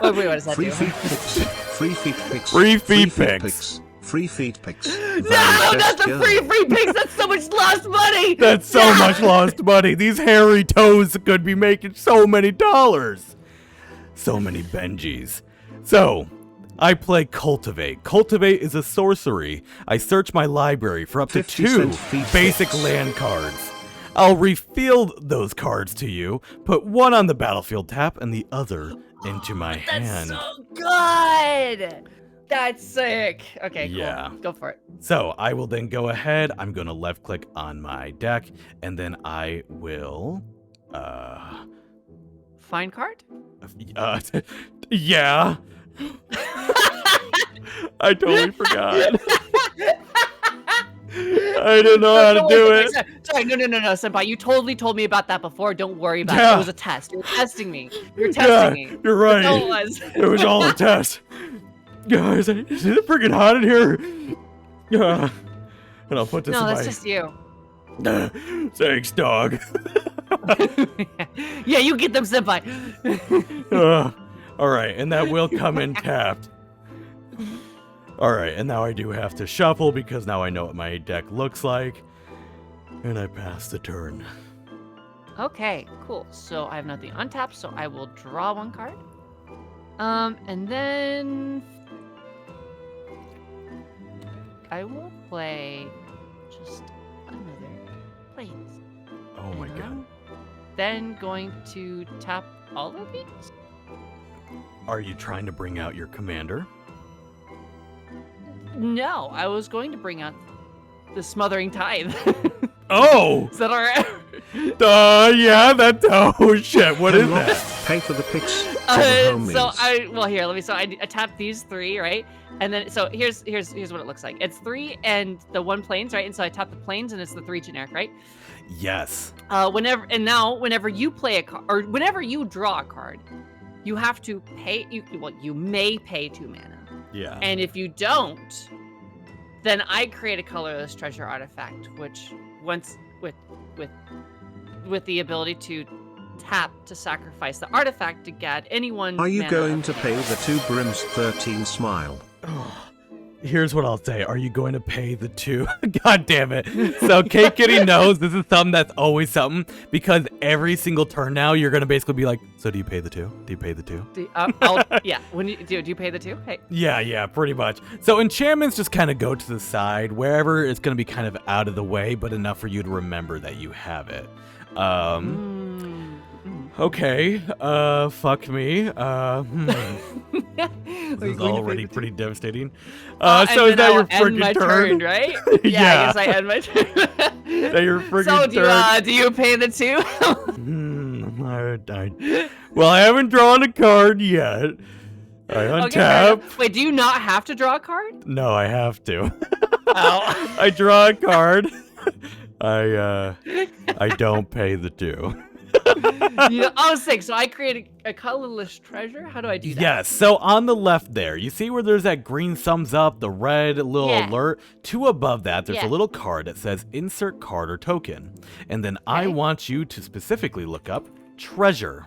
what does that Free do? feet picks. Free feet picks. Free feet picks. Free feet picks. No, not the free picks. That's so much lost money. That's so much lost money. These hairy toes could be making so many dollars. So many Benjis. So, I play Cultivate. Cultivate is a sorcery. I search my library for up to 50 2 cent feet basic picks. land cards. I'll refill those cards to you, put one on the battlefield tap and the other into my hand. That's so good. That's sick. Okay, cool. Yeah. Go for it. So I will then go ahead. I'm going to left click on my deck, and then I will, Find card? yeah. I totally forgot. I didn't know how to do it. Sorry, no, Senpai. You totally told me about that before. Don't worry about it. Yeah. It was a test. You were testing me. You were testing me. You're That's all right. it was. It was all a test. Guys, is it freaking hot in here? Yeah. And I'll put this No, in that's my... just you. Thanks, dog. Yeah, you get them, Senpai. All right, and that will come in tapped. All right, and now I do have to shuffle because now I know what my deck looks like. And I pass the turn. Okay, cool. So I have nothing untapped, so I will draw 1 card. And then I will play just another planes. Oh my And god. I'm then going to tap all of these. Are you trying to bring out your commander? No, I was going to bring out the Smothering Tithe. Oh! Is that alright? Yeah, that. Oh shit! What is that? Pay for the picks. For the homies. Here, let me. So I tap these 3, right? And then so here's what it looks like. It's 3 and the 1 planes, right? And so I tap the planes and it's the 3 generic, right? Yes. Whenever you play a card or whenever you draw a card, you have to pay. You may pay 2 mana. Yeah. And if you don't, then I create a colorless treasure artifact, which once with the ability to tap to sacrifice the artifact to get anyone. Are you mana going of- to pay the 2 brims 13 smile? Here's what I'll say. Are you going to pay the 2? God damn it. So Cake Kitty knows this is something that's always something because every single turn now you're going to basically be like, so do you pay the 2? Do you pay the 2? Yeah. When you do you pay the 2? Hey. Yeah, pretty much. So enchantments just kind of go to the side, wherever it's going to be kind of out of the way, but enough for you to remember that you have it. Okay, fuck me. This is already pretty devastating. So is that your freaking turn? Right? Yeah. I guess I end my turn. Is that your freaking So turn? do you pay the 2? Well, I haven't drawn a card yet. I Okay, fair untap. enough. Wait, do you not have to draw a card? No, I have to. Oh. I draw a card. I don't pay the 2. Sick. So I create a colorless treasure? How do I do that? Yes, so on the left there, you see where there's that green thumbs up, the red little Yeah. alert? 2 above that, there's Yeah. a little card that says insert card or token. And then I Okay. want you to specifically look up treasure.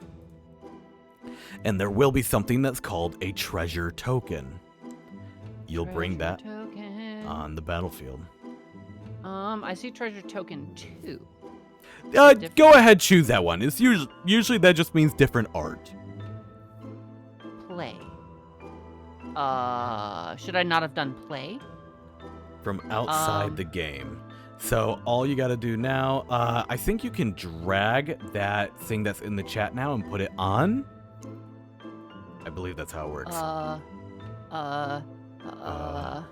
And there will be something that's called a treasure token. You'll bring that Treasure token. on the battlefield. I see treasure token 2. Go ahead, choose that one. It's usually that just means different art. Play. Should I not have done play? From outside the game. So all you got to do now, I think you can drag that thing that's in the chat now and put it on. I believe that's how it works. It's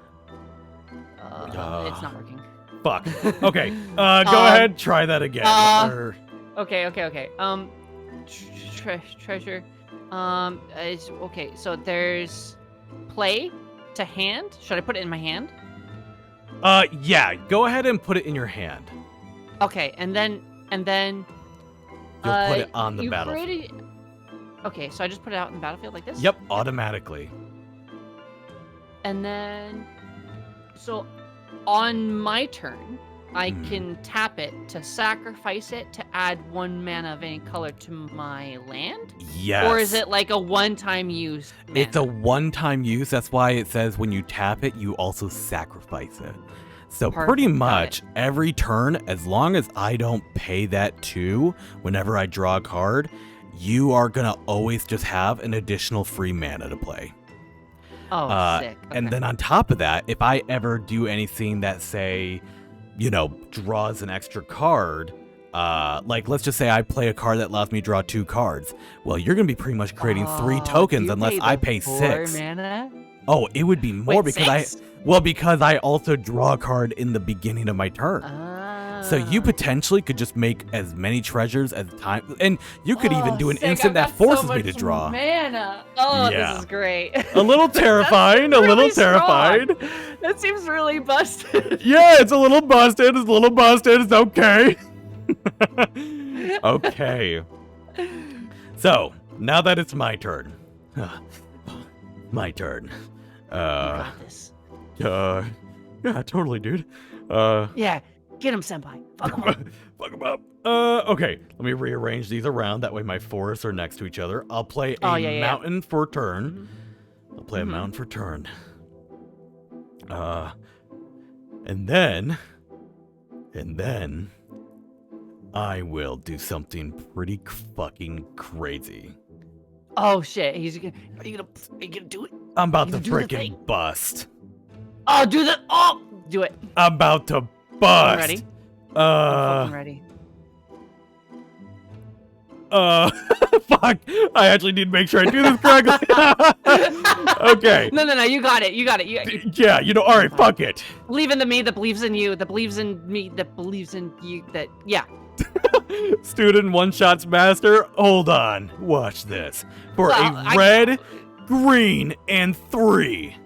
not working. Fuck. Okay. Go ahead. Try that again. Okay. Treasure. Okay. So there's play to hand. Should I put it in my hand? Yeah. Go ahead and put it in your hand. Okay, and then You'll put it on the battlefield. Okay, so I just put it out in the battlefield like this? Yep, automatically. And then, so on my turn, I can tap it to sacrifice it to add 1 mana of any color to my land? Yes. Or is it like a one-time use mana? It's a one-time use. That's why it says when you tap it, you also sacrifice it. So pretty much every turn, as long as I don't pay that 2 whenever I draw a card, you are going to always just have an additional free mana to play. Oh, sick. Okay. And then on top of that, if I ever do anything that, say, draws an extra card, like let's just say I play a card that allows me to draw 2 cards. Well, you're going to be pretty much creating 3 tokens unless I pay 6. Mana? Oh, it would be more. Wait, because 6? because I also draw a card in the beginning of my turn. So you potentially could just make as many treasures as time, and you could even do an sick. instant that forces me to draw. Mana. Oh, Yeah. this is great. A little terrifying, really terrified. That seems really busted. Yeah, it's a little busted. It's okay. Okay. So, now that it's my turn. My turn. You got this. Yeah, totally, dude. Yeah, get him, senpai. Fuck him up. Fuck him up. Okay, let me rearrange these around. That way my forests are next to each other. I'll play a mountain for turn. I'll play a mountain for turn. And then I will do something pretty fucking crazy. Oh shit! Are you gonna do it? I'm about to You do the freaking thing. bust. Oh, do it. I'm about to bust. Ready? I'm fucking ready. Fuck. I actually need to make sure I do this correctly. Okay. No. You got it. You Yeah, all right, fuck it. believe in the me that believes in you, that believes in me, that believes in you. Yeah. Student one-shots master. Hold on. Watch this. For a red, green, and 3,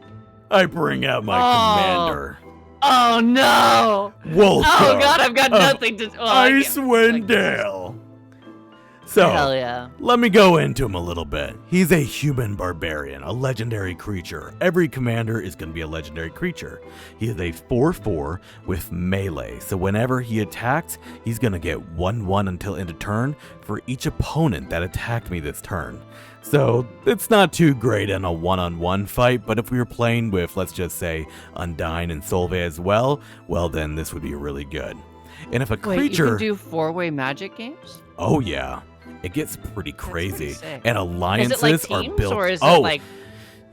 I bring out my commander. Oh no! Welcome. Oh god, I've got nothing to. Icewind Dale. So, hell yeah. let me go into him a little bit. He's a human barbarian, a legendary creature. Every commander is going to be a legendary creature. He is a 4/4 with melee, so whenever he attacks, he's going to get 1/1 until end of turn for each opponent that attacked me this turn. So, it's not too great in a one-on-one fight, but if we were playing with, let's just say, Undyne and Solveig as well then this would be really good. And if a creature... Wait, you can do 4-way magic games? Oh yeah. It gets pretty crazy. sick. And alliances Is it like teams, are built. or is oh, it like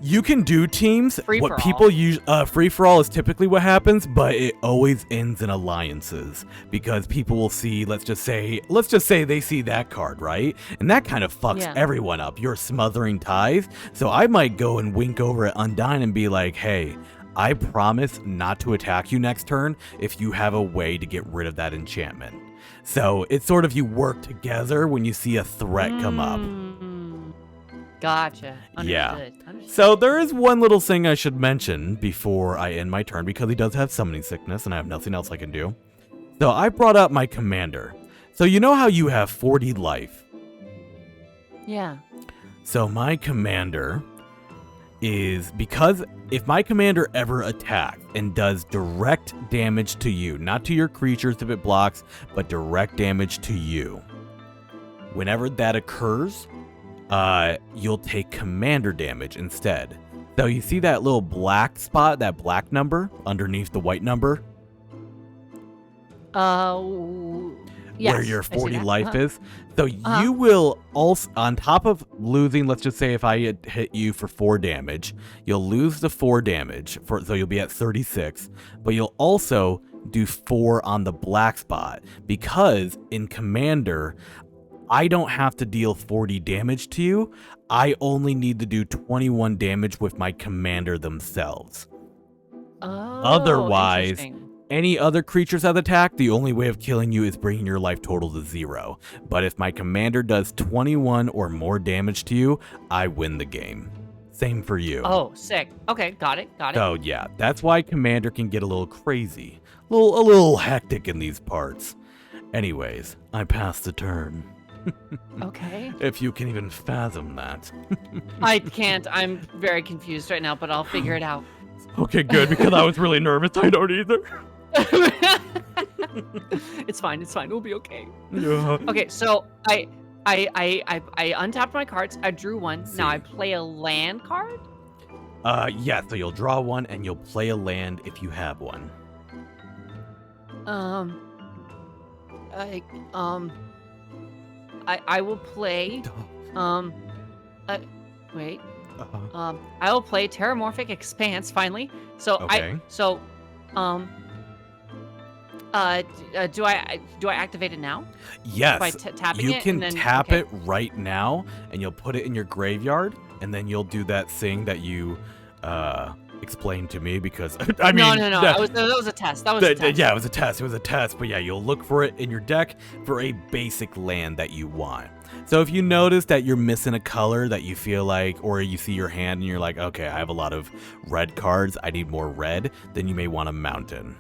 you can do teams. Free What for people all? use free for all is typically what happens, but it always ends in alliances because people will see, let's just say they see that card, right? And that kind of fucks everyone up. You're smothering ties. So I might go and wink over at Undyne and be like, "Hey, I promise not to attack you next turn if you have a way to get rid of that enchantment." So it's sort of you work together when you see a threat come up. Gotcha. Understood. Yeah. Understood. So there is one little thing I should mention before I end my turn because he does have summoning sickness and I have nothing else I can do. So I brought up my commander. So you know how you have 40 life? Yeah. So my commander is, because if my commander ever attacks and does direct damage to you, not to your creatures if it blocks, but direct damage to you, whenever that occurs, you'll take commander damage instead. So you see that little black spot, that black number underneath the white number? Yes, where your 40 that. life is. So you will also, on top of losing, let's just say if I had hit you for 4 damage, you'll lose the 4 damage, so you'll be at 36, but you'll also do 4 on the black spot, because in Commander, I don't have to deal 40 damage to you. I only need to do 21 damage with my commander themselves. Oh, Otherwise, interesting. any other creatures that attack, the only way of killing you is bringing your life total to 0. But if my commander does 21 or more damage to you, I win the game. Same for you. Oh, sick. Okay, got it. So yeah, that's why commander can get a little crazy. A little hectic in these parts. Anyways, I pass the turn. Okay. If you can even fathom that. I can't. I'm very confused right now, but I'll figure it out. Okay, good, because I was really nervous. I don't either. It's fine. We'll be okay. Yeah. Okay, so I untapped my cards. I drew one. Now I play a land card. Yeah, so you'll draw one and you'll play a land if you have one. I will play wait. Uh-huh. I will play Terramorphic Expanse finally. So Okay. do I activate it now? Yes, By tapping you it can and then, tap okay. it right now, and you'll put it in your graveyard, and then you'll do that thing that you explained to me, because I mean, No. That was a test. That was a test. Yeah, it was a test. It was a test. But yeah, you'll look for it in your deck for a basic land that you want. So if you notice that you're missing a color that you feel like, or you see your hand and you're like, okay, I have a lot of red cards, I need more red, then you may want a mountain.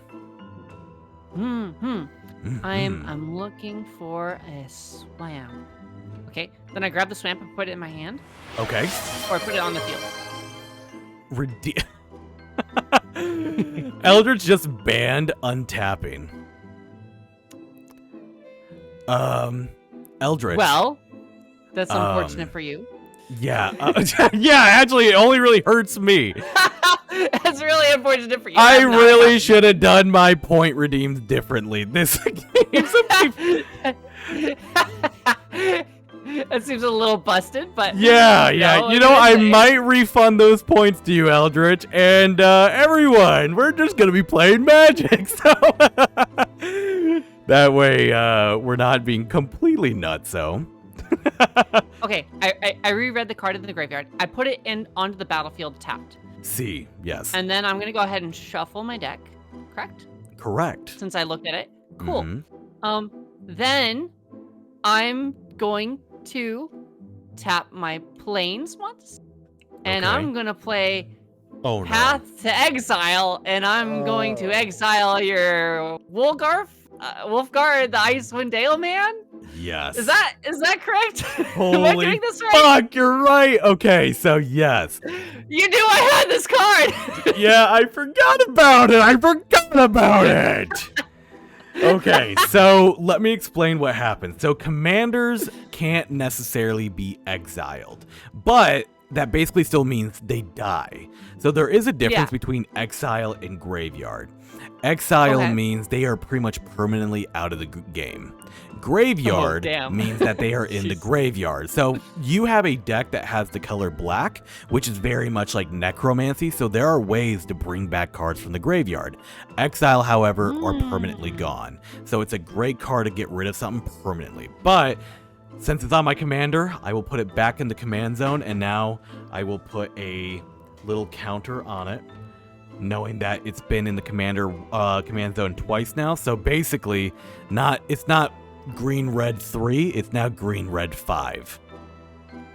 I'm looking for a swamp. Okay, then I grab the swamp and put it in my hand, Okay. or I put it on the field. Eldritch just banned untapping. Eldritch. Well, that's unfortunate for you. Yeah. Yeah, actually, it only really hurts me. That's really unfortunate for you. I I'm not really happy. should have done my point redeemed differently. This game. That seems a little busted, but Yeah. No, You know, I say. might refund those points to you, Eldritch, and everyone. We're just gonna be playing Magic, so that way we're not being completely nutso. Okay, I reread the card in the graveyard. I put it in onto the battlefield tapped, See, yes, and then I'm gonna go ahead and shuffle my deck. Correct? correct. Since I looked at it. Cool. Mhm. Then I'm going to tap my planes once, and Okay. I'm gonna play Oh no. Path to Exile, and I'm going to exile your Wolfgar, the Icewind Dale man. Yes. Is that correct? Am I Holy getting this right? fuck, you're right. Okay, so yes. You knew I had this card. Yeah, I forgot about it. Okay, so let me explain what happens. So commanders can't necessarily be exiled, but that basically still means they die. So there is a difference between exile and graveyard. Exile means they are pretty much permanently out of the game. Graveyard means that they are in the graveyard. So you have a deck that has the color black, which is very much like necromancy, so there are ways to bring back cards from the graveyard. Exile, however, are permanently gone. So it's a great card to get rid of something permanently. But since it's on my commander, I will put it back in the command zone, and now I will put a little counter on it, knowing that it's been in the command zone twice now. So basically, it's not green red 3, it's now green red 5.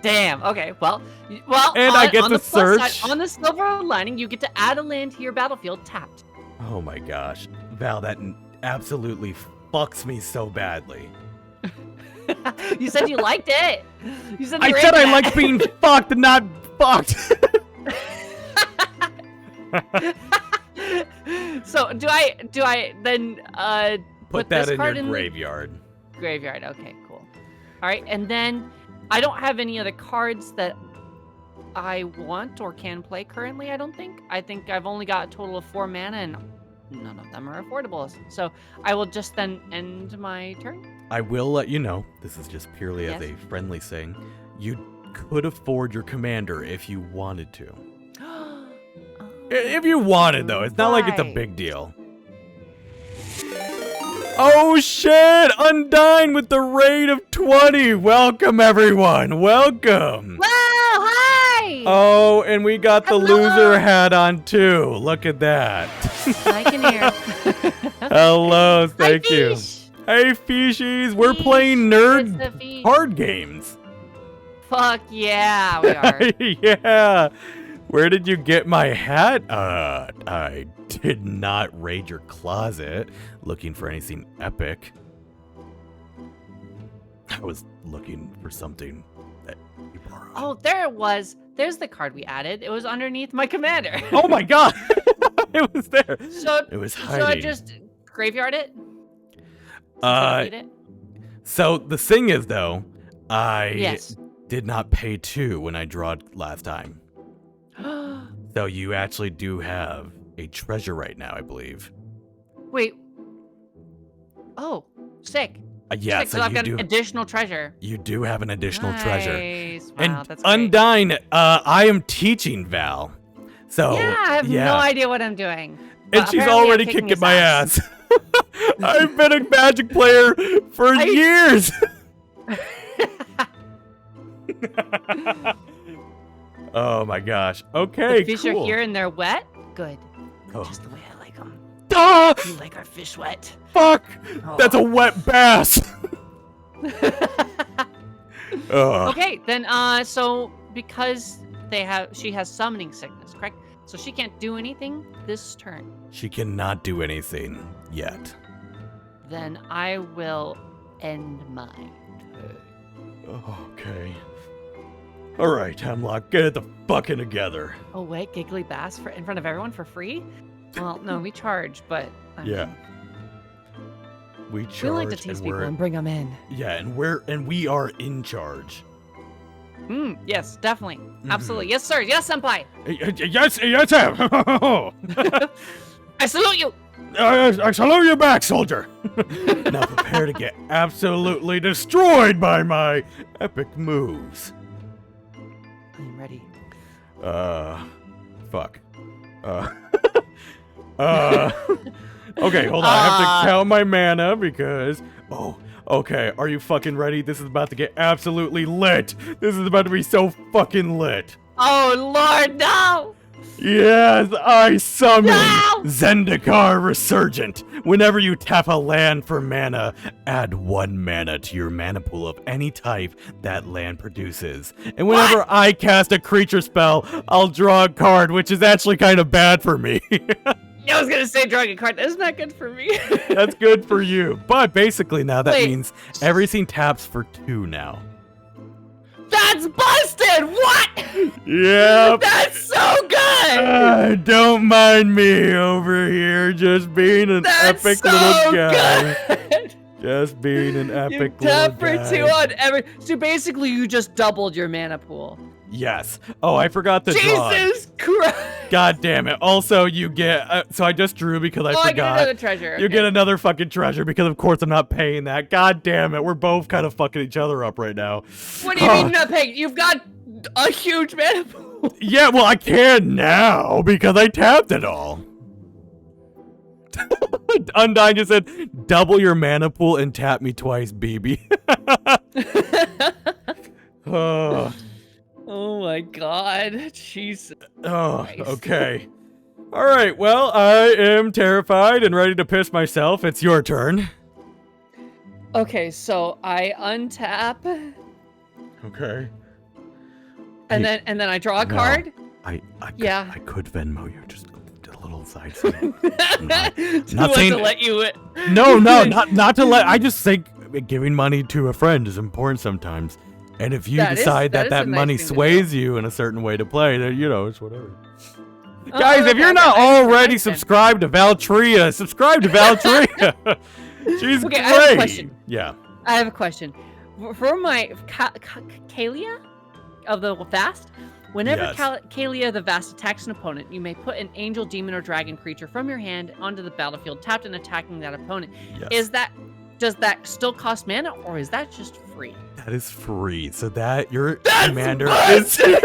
Damn. Okay. Well. And I get on to the plus search. side, on the silver lining, you get to add a land to your battlefield tapped. Oh my gosh, Val, that absolutely fucks me so badly. You said you liked it. You said I said I like being fucked, not fucked. So do I then Put this that in card your in the graveyard. graveyard? Okay, cool. All right, and then I don't have any other cards that I want or can play currently. I don't think. I think I've only got a total of 4 mana, and none of them are affordable. So I will just then end my turn. I will let you know, this is just purely as a friendly thing, you could afford your commander if you wanted to. If you wanted, though. It's not like it's a big deal. Oh shit! Undyne with the rate of 20. Welcome everyone. Welcome. Wow, hi! Oh, and we got the Hello. loser hat on too. Look at that. I can hear. Hello, thank Hi, you. Fish. Hey fishies, we're Fish. playing It's nerd the fish. card games. Fuck yeah, we are. Yeah. Where did you get my hat? I did not raid your closet looking for anything epic. I was looking for something that you borrowed. Oh, there it was. There's the card we added. It was underneath my commander. Oh my god! It was there. So, It was so hiding. I just graveyard it? Since I Uh, don't need it? So the thing is though, I Yes. did not pay 2 when I drawed last time. So you actually do have a treasure right now, I believe. Wait. Oh, sick. Yeah, Sick, so I've you got do. an additional treasure. You do have an additional treasure. Nice. Wow, And that's great. Undyne, I am teaching Val. So Yeah, I have yeah. no idea what I'm doing. And But she's apparently I'm already kicking his my ass. I've been a Magic player for years. Oh my gosh. Okay, The fish cool. are here and they're wet? Good. Oh. Just the way I like them. Ah, You like our fish wet. fuck! Oh. That's a wet bass. Ugh. Okay, then so because she has summoning sickness, correct? So she can't do anything this turn. She cannot do anything yet. Then I will end mine. Okay. All right, Hemlock, get it the fucking together. Oh wait, giggly bass in front of everyone for free? Well, no, we charge, but I Yeah. mean, We charge we like to tease and people we're and bring them in. yeah, and we are in charge. Yes, definitely, absolutely. Yes, sir. Yes, senpai. Yes, yes, sir. I salute you. I salute you back, soldier. Now prepare to get absolutely destroyed by my epic moves. I'm ready. Fuck. Okay, hold on. I have to count my mana because. Oh, okay. Are you fucking ready? This is about to get absolutely lit. This is about to be so fucking lit. Oh Lord, no! Yes, I summon No! Zendikar Resurgent. Whenever you tap a land for mana, add 1 mana to your mana pool of any type that land produces. And whenever I cast a creature spell, I'll draw a card, which is actually kind of bad for me. I was gonna say drawing a card. Isn't that good for me? That's good for you. But basically now that Wait. means everything taps for 2 now. That's busted! What? Yep. That's so good! Don't mind me over here just being an That's epic so little guy. good! Just being an You epic little tap for guy. 2 on every. So basically, you just doubled your mana pool. Yes. Oh, I forgot to draw. Jesus Christ! God damn it. Also, you get... so I just drew because I Oh, I get forgot. another treasure. You okay. get another fucking treasure because, of course, I'm not paying that. God damn it. We're both kind of fucking each other up right now. What do you mean you're not paying? You've got a huge mana pool. Yeah, well, I can now because I tapped it all. Undyne just said, double your mana pool and tap me twice, baby. Oh, Oh my God! Jesus. Christ. Okay. All right, well, I am terrified and ready to piss myself. It's your turn. Okay, so I untap, Okay. and Hey, then I draw a no. card. I could Venmo you just a little side. Not not saying- to let you. No, not to let. I just think giving money to a friend is important sometimes. And if you That is- decide that that is a nice money thing to sways you in a certain way to play, then it's whatever. Oh, Guys, if okay, you're okay, not I understand, already I understand. subscribed to Valtria, subscribe to Valtria. She's Okay, great. I have a question. Yeah. I have a question. For my Kalia of the Vast, whenever Yes. Kalia the Vast attacks an opponent, you may put an angel, demon, or dragon creature from your hand onto the battlefield, tapped and attacking that opponent. Yes. Is that does that still cost mana, or is that just free? That is free. So that your That's commander busted!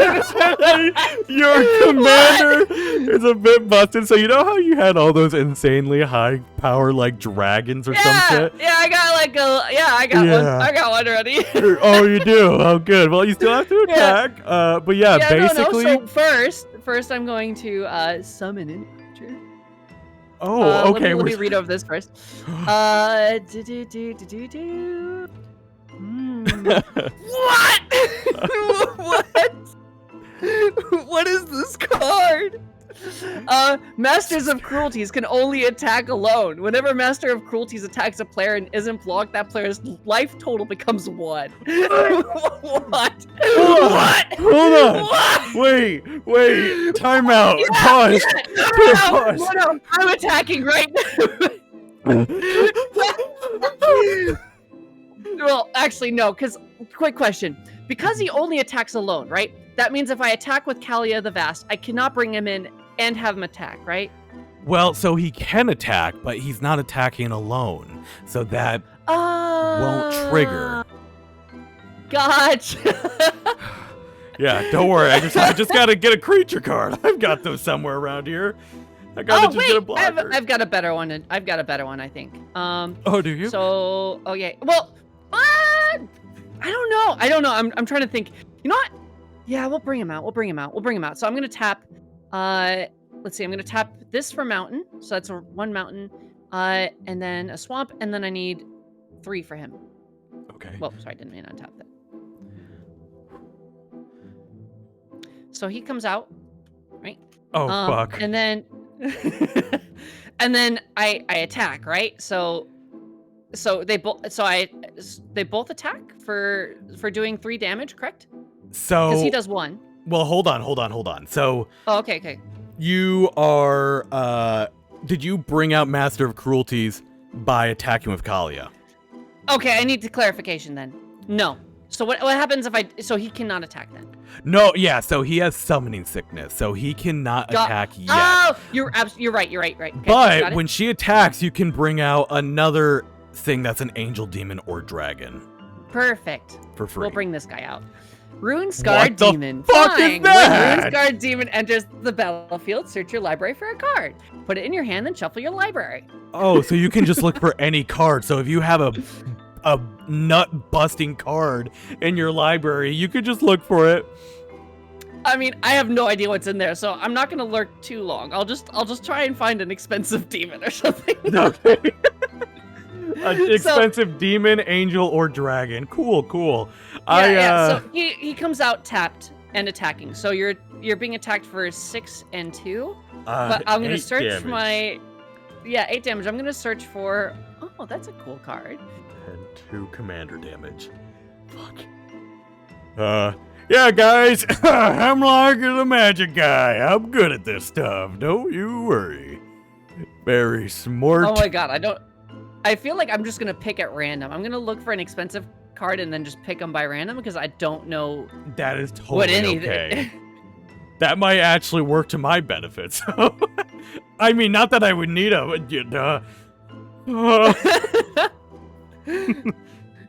your commander is a bit busted. So you know how you had all those insanely high power like dragons or some shit? Yeah, I got like I got one. I got one already. Oh, you do? Oh, good. Well, you still have to attack. But yeah, basically. No. So first I'm going to summon in. Oh, okay. Let me read over this first. What? What? What is this card? Masters of Cruelties can only attack alone. Whenever Master of Cruelties attacks a player and isn't blocked, that player's life total becomes 1. What? What? Hold on. What? Wait. Time out. Pause. Pause. No, I'm attacking right now. Well, actually, no, because, quick question. Because he only attacks alone, right? That means if I attack with Kalia the Vast, I cannot bring him in and have him attack, right? Well, so he can attack, but he's not attacking alone. So that won't trigger. Gotcha. Yeah, don't worry. I just gotta get a creature card. I've got those somewhere around here. I gotta just get a blocker. I've got a better one. I've got a better one, I think. Oh, do you? So, okay. Well, I don't know. I'm trying to think. You know what? Yeah, we'll bring him out. So I'm gonna tap. Let's see. I'm gonna tap this for mountain. So that's one mountain. And then a swamp, and then I need 3 for him. Okay. Well, sorry, I didn't mean to untap that. So he comes out, right? Oh fuck. And then, and then I attack, right? So they both attack for doing 3 damage, correct? So because he does 1. Well, hold on. So. Oh, okay. You are. Did you bring out Master of Cruelties by attacking with Kalia? Okay, I need clarification then. No. So what happens if so he cannot attack then? No, yeah. So he has summoning sickness, so he cannot attack yet. Oh, you're right. Okay, but when she attacks, you can bring out another thing that's an angel, demon, or dragon. Perfect. For free. We'll bring this guy out. Rune Scarred Demon. Fuck is that? When Rune Scarred Demon enters the battlefield, search your library for a card. Put it in your hand and shuffle your library. Oh, so you can just look for any card. So if you have a nut-busting card in your library, you could just look for it. I mean, I have no idea what's in there, so I'm not gonna lurk too long. I'll just try and find an expensive demon or something. Okay. An expensive demon, angel, or dragon. Cool. So he comes out tapped and attacking. So you're being attacked for 6 and 2. But I'm gonna search damage. for my 8 damage. I'm gonna search for. Oh, that's a cool card. And 2 commander damage. Fuck. Yeah, guys, I'm like the magic guy. I'm good at this stuff. Don't you worry. Very smart. Oh my god, I feel like I'm just gonna pick at random. I'm gonna look for an expensive card and then just pick them by random because I don't know. That is totally okay. That might actually work to my benefit. So, I mean, not that I would need a.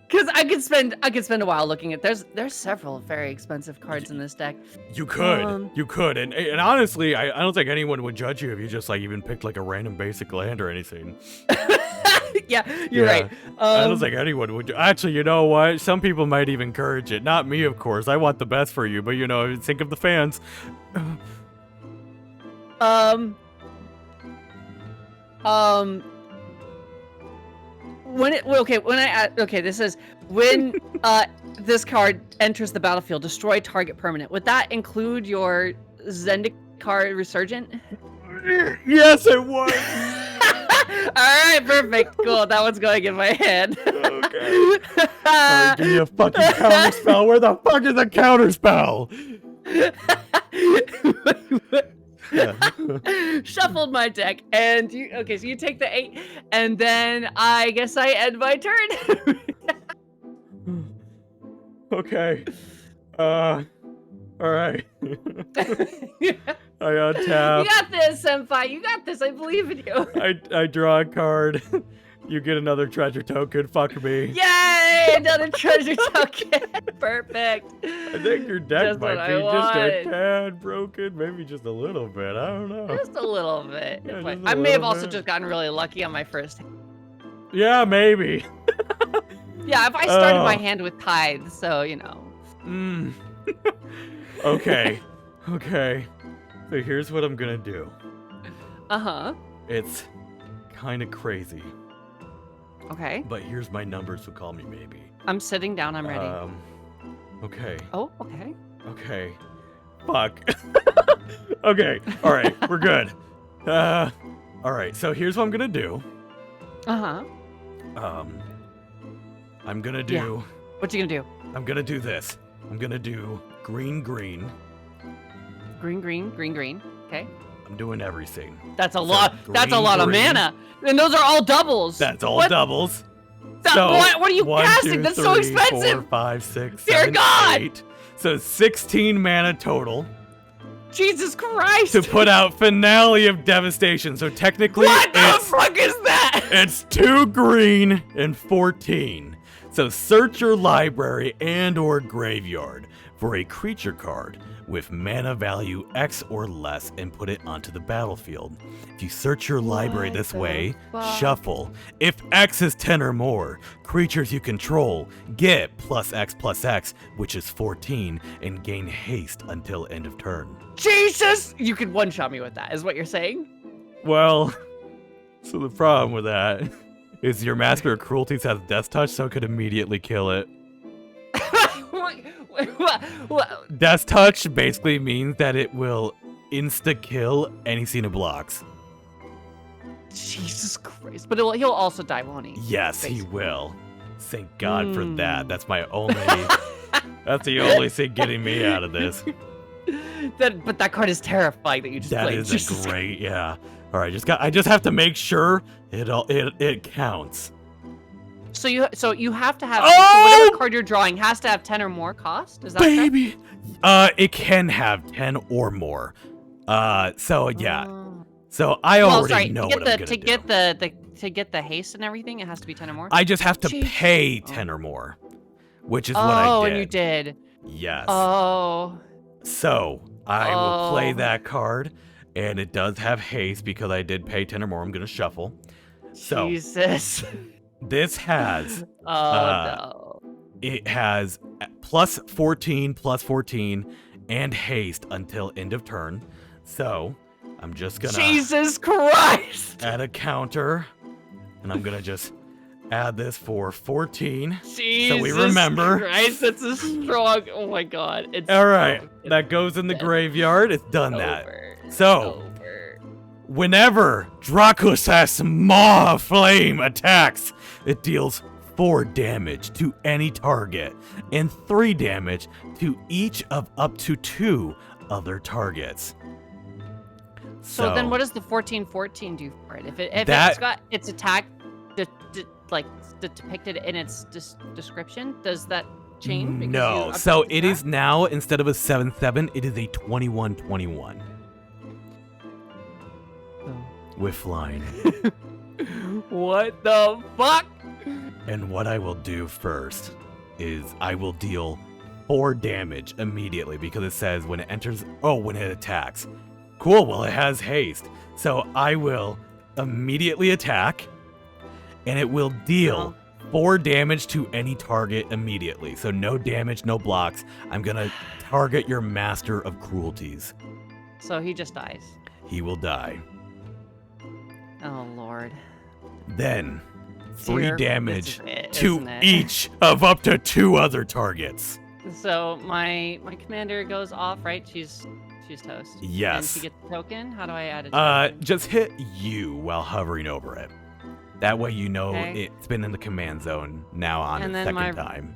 Because I could spend a while looking at. There's several very expensive cards in this deck. You could, and honestly, I don't think anyone would judge you if you just like even picked like a random basic land or anything. Yeah, you're right. I don't think anyone would. Actually, you know what? Some people might even encourage it. Not me, of course. I want the best for you, but you know, think of the fans. This is when this card enters the battlefield, destroy target permanent. Would that include your Zendikar Resurgent? Yes, it would. Alright, perfect. Cool. That one's going in my hand. Okay. Alright, give me a fucking counterspell. Where the fuck is the counterspell? Shuffled my deck, and so you take the 8, and then I guess I end my turn. Okay. Alright. I untap. You got this, Senpai. You got this. I believe in you. I draw a card. You get another treasure token. Fuck me. Yay! Another treasure token. Perfect. I think your deck Just what might I be just a wanted. tad broken, maybe just a little bit. I don't know. Just a little bit. Yeah, But just a I may have little also bit. just gotten really lucky on my first. Yeah, maybe. Yeah, if I started my Oh. hand with tithes, so you know. Mm. Okay. Okay. So here's what I'm gonna do. Uh-huh. It's kind of crazy, Okay. but here's my numbers, so call me maybe. I'm sitting down, I'm ready. Okay. Oh, okay. Okay. Fuck. Okay. All right. We're good. All right. So here's what I'm gonna do. Uh-huh. I'm gonna do. What you gonna do? I'm gonna do this. I'm gonna do green, green. Green, green, green, green. Okay. I'm doing everything. That's a So, lot. That's a green, lot of green. mana. And those are all doubles. That's all What? doubles. So, what are you 1, casting? 2, That's so 3, 4, expensive. 5, 6, Dear 7, God. 8. So 16 mana total Jesus Christ. to put out Finale of Devastation. So technically, What the it's fuck is that? It's 2 green and 14. So search your library and or graveyard for a creature card with mana value X or less and put it onto the battlefield. If you search your library What this the way, fuck? shuffle. If X is 10 or more, creatures you control get +X, which is 14, and gain haste until end of turn. Jesus! You could one-shot me with that, is what you're saying? Well, so the problem with that is your Master of Cruelties has Death Touch, so it could immediately kill it. What? Death Touch basically means that it will insta-kill any scene of blocks. Jesus Christ. But he'll also die, won't he? Yes, he Basically. will. Thank God for that. Hmm. That's my only... That's the only thing getting me out of this. But that card is terrifying that you just That played. is Jesus a great... Yeah. Alright, I just have to make sure it counts. So you have to have Oh! so whatever card you're drawing has to have 10 or more cost. Is that correct? Baby! It can have 10 or more. So yeah. Oh. So I Well, already sorry, know to what get I'm the gonna do. to get the haste and everything, it has to be 10 or more. I just have to Jeez. pay Oh. 10 or more, which is what I Oh, did. and you did. Yes. Oh. So I will play Oh. that card, and it does have haste because I did pay 10 or more. I'm gonna shuffle. So Jesus. this has Oh no. it has +14, and haste until end of turn. So I'm just gonna Jesus Christ. add a counter, and I'm gonna just add this for 14. Jesus we remember. Christ, that's a strong. Oh my God. It's All right, it's that goes in the dead. graveyard. It's done that. over. So- Over. Whenever Dracosa's Maw Flame attacks, it deals 4 damage to any target and 3 damage to each of up to 2 other targets. So then, what does the 14/14 do for it? If it's That- got its attack, depicted in its description, does that change? Because you No. upped So its it is attack? now, instead of a 7/7, it is a 21/21 with flying. What the fuck? And what I will do first is I will deal 4 damage immediately because it says when it enters, when it attacks. Cool, well it has haste. So I will immediately attack and it will deal 4 damage to any target immediately. So no damage, no blocks. I'm gonna target your Master of Cruelties. So he just dies. He will die. Oh Lord. Then 3 Dear, damage this is it, to isn't it? each of up to 2 other targets. So my commander goes off, right? She's toast. Yes. And she gets a token. How do I add a token? Just hit U while hovering over it. That way you know Okay. it's been in the command zone now on And its then second time.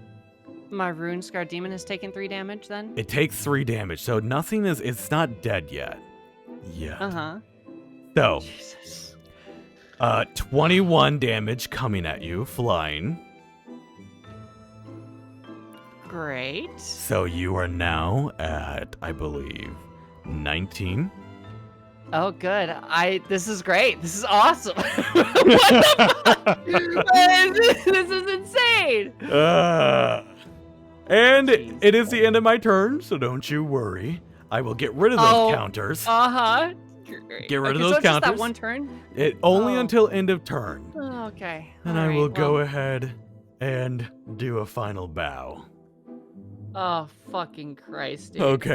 My Rune Scar Demon has taken 3 damage then? It takes 3 damage, so it's not dead yet. Yeah. Uh-huh. So, Jesus. 21 damage coming at you, flying. Great. So you are now at, I believe, 19. Oh, good. This is great. This is awesome. What the fuck? This is insane. And Jeez. it is the end of my turn, so don't you worry. I will get rid of those counters. Uh-huh. Get rid of so those it's just counters. that one turn? Only until end of turn. Okay. And I will go ahead and do a final bow. Oh, fucking Christ, dude. Okay.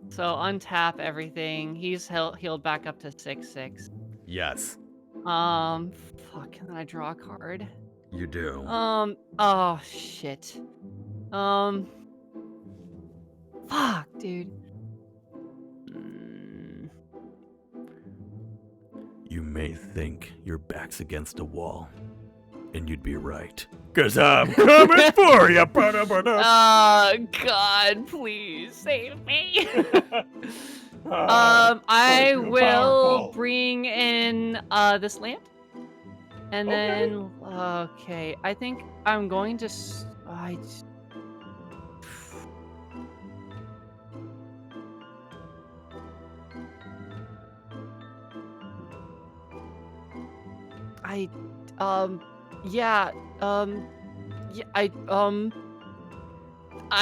So untap everything. He's healed back up to 6/6. Yes. Fuck, can I draw a card? You do. Oh, shit. Fuck, dude. You may think your back's against a wall, and you'd be right. 'Cause I'm coming for you. Oh, God, please save me. I will bring in this lamp. And then, okay, I think I'm going to... I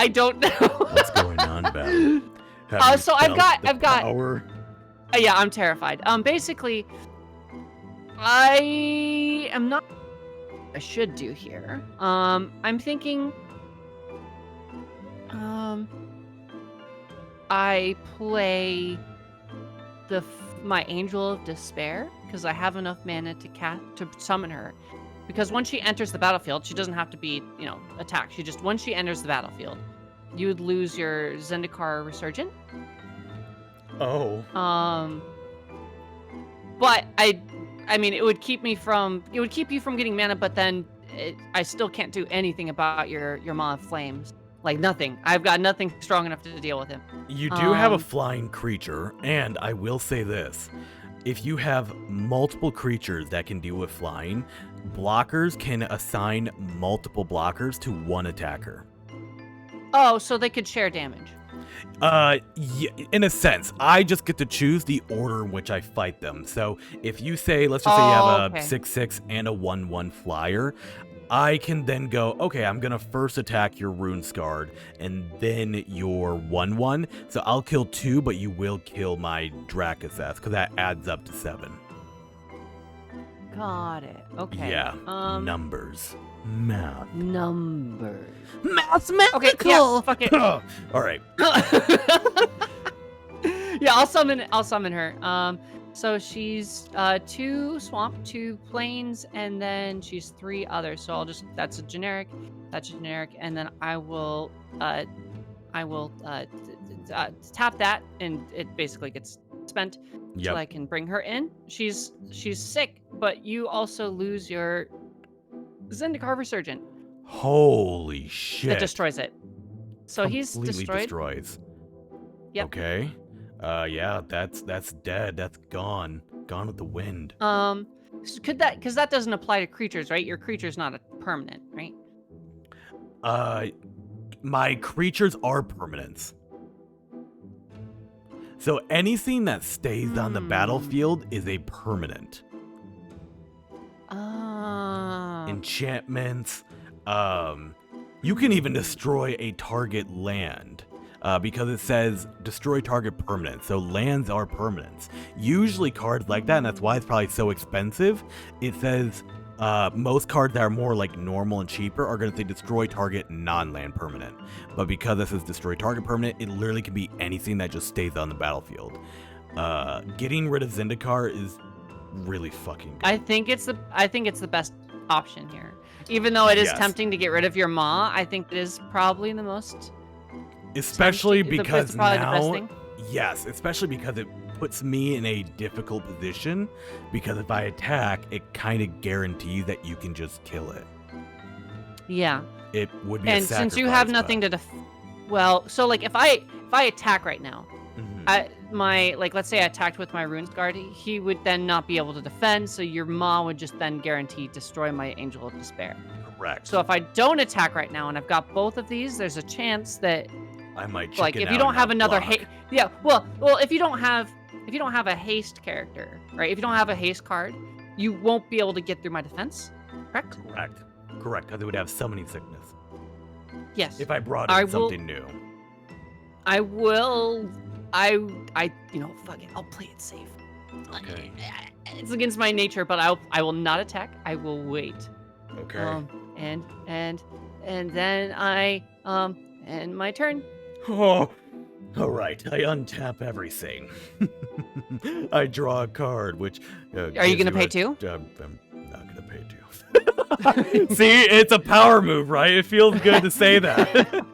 don't know. What's going on, Belle? So I've got power? Yeah, I'm terrified. Basically, I am not... I should do here. I'm thinking... I play my Angel of Despair, because I have enough mana to summon her. Because once she enters the battlefield, she doesn't have to be, attacked. Once she enters the battlefield, you would lose your Zendikar Resurgent. Oh. But I mean, it would keep you from getting mana, but then I still can't do anything about your Maw of Flames. Like, nothing. I've got nothing strong enough to deal with him. You do have a flying creature, and I will say this. If you have multiple creatures that can deal with flying, blockers can assign multiple blockers to one attacker. Oh, so they could share damage. Yeah, in a sense. I just get to choose the order in which I fight them. So if you say, let's just say you have a 6/6 and a 1/1 flyer, I can then go, okay, I'm going to first attack your Rune Scarred and then your 1/1. So I'll kill 2, but you will kill my Dracasseth because that adds up to 7. Got it. Okay. Yeah. Numbers. Math. Numbers. Mathematical. Okay, yeah, fuck it. All right. Yeah, I'll summon her. So she's 2 swamp, 2 plains, and then she's 3 others. So that's a generic, and then I will tap that, and it basically gets spent. Yep. So I can bring her in. She's sick, but you also lose your Zendikar Resurgent. Holy shit. That destroys it. So he's Completely destroyed. destroys. Yep. Okay. Yeah, that's dead. That's gone. Gone with the wind. Could that, because that doesn't apply to creatures, right? Your creature's not a permanent, right? My creatures are permanents. So anything that stays on the battlefield is a permanent. Enchantments. You can even destroy a target land. Because it says destroy target permanent, so lands are permanents. Usually cards like that, and that's why it's probably so expensive, it says most cards that are more like normal and cheaper are going to say destroy target non-land permanent. But because this is destroy target permanent, it literally can be anything that just stays on the battlefield. Getting rid of Zendikar is really fucking good. I think it's the best option here. Even though it is tempting to get rid of your Maw, I think it is probably the most... Especially because now, yes, especially because it puts me in a difficult position, because if I attack, it kind of guarantees that you can just kill it. Yeah. It would be and a sacrifice, since you have nothing to well, so like if I attack right now, let's say I attacked with my Rune Guard, he would then not be able to defend, so your Maw would just then guarantee destroy my Angel of Despair. Correct. So if I don't attack right now and I've got both of these, there's a chance that I might if you don't have another well, if you don't have if you don't have a haste character, right? If you don't have a haste card, you won't be able to get through my defense. Correct? Correct, because it would have summoning sickness. Yes. If I brought in something new. I will. Fuck it. I'll play it safe. Okay. It's against my nature, but I will not attack. I will wait. Okay. And then I end my turn. Oh, all right. I untap everything. I draw a card, which. Are you gonna pay 2? I'm not gonna pay 2. See, it's a power move, right? It feels good to say that.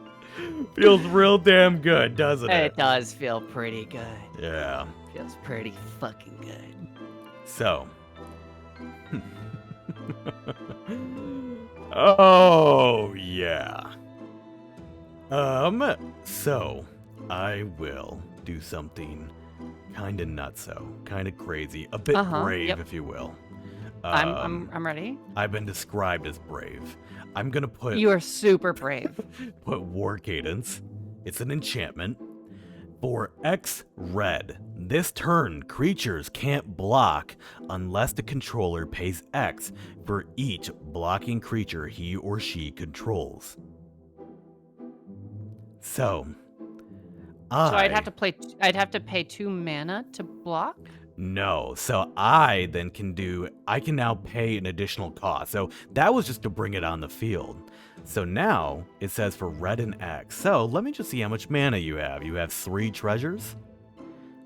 Feels real damn good, doesn't it? It does feel pretty good. Yeah. Feels pretty fucking good. So. Oh, yeah. So I will do something kind of nutso, kind of crazy, a bit brave, if you will. I'm ready. I've been described as brave. I'm gonna put. You are super brave. Put War Cadence. It's an enchantment. For X red, this turn, creatures can't block unless the controller pays X for each blocking creature he or she controls. So I'd have to pay 2 mana to block? No. So I can now pay an additional cost. So that was just to bring it on the field. So now it says for red and X. So let me just see how much mana you have. You have 3 treasures.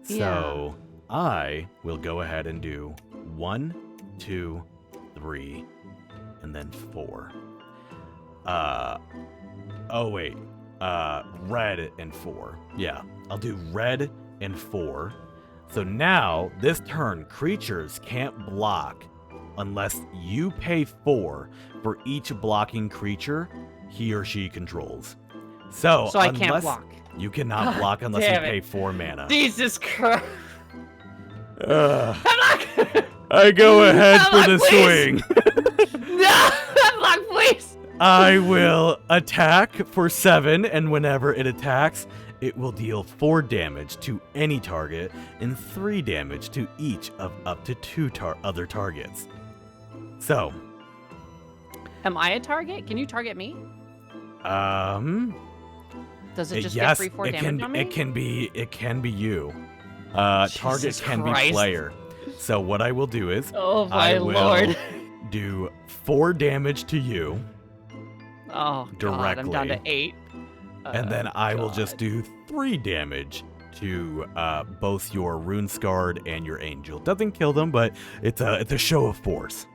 So I will go ahead and do 1, 2, 3, and then 4. Red and 4. Yeah, I'll do red and 4. So now, this turn, creatures can't block unless you pay 4 for each blocking creature he or she controls. So I can't block. You cannot block unless you pay 4 mana. Jesus Christ. I go ahead for the swing. No, block, please. I will attack for 7, and whenever it attacks, it will deal 4 damage to any target and 3 damage to each of up to 2 other targets. So. Am I a target? Can you target me? Does it just yes, get 3-4 damage on me? It can be you. Target can be player. So what I will do is I will do 4 damage to you. Oh, God, I'm down to 8. And then I will just do 3 damage to both your Rune Scarred and your Angel. Doesn't kill them, but it's a show of force.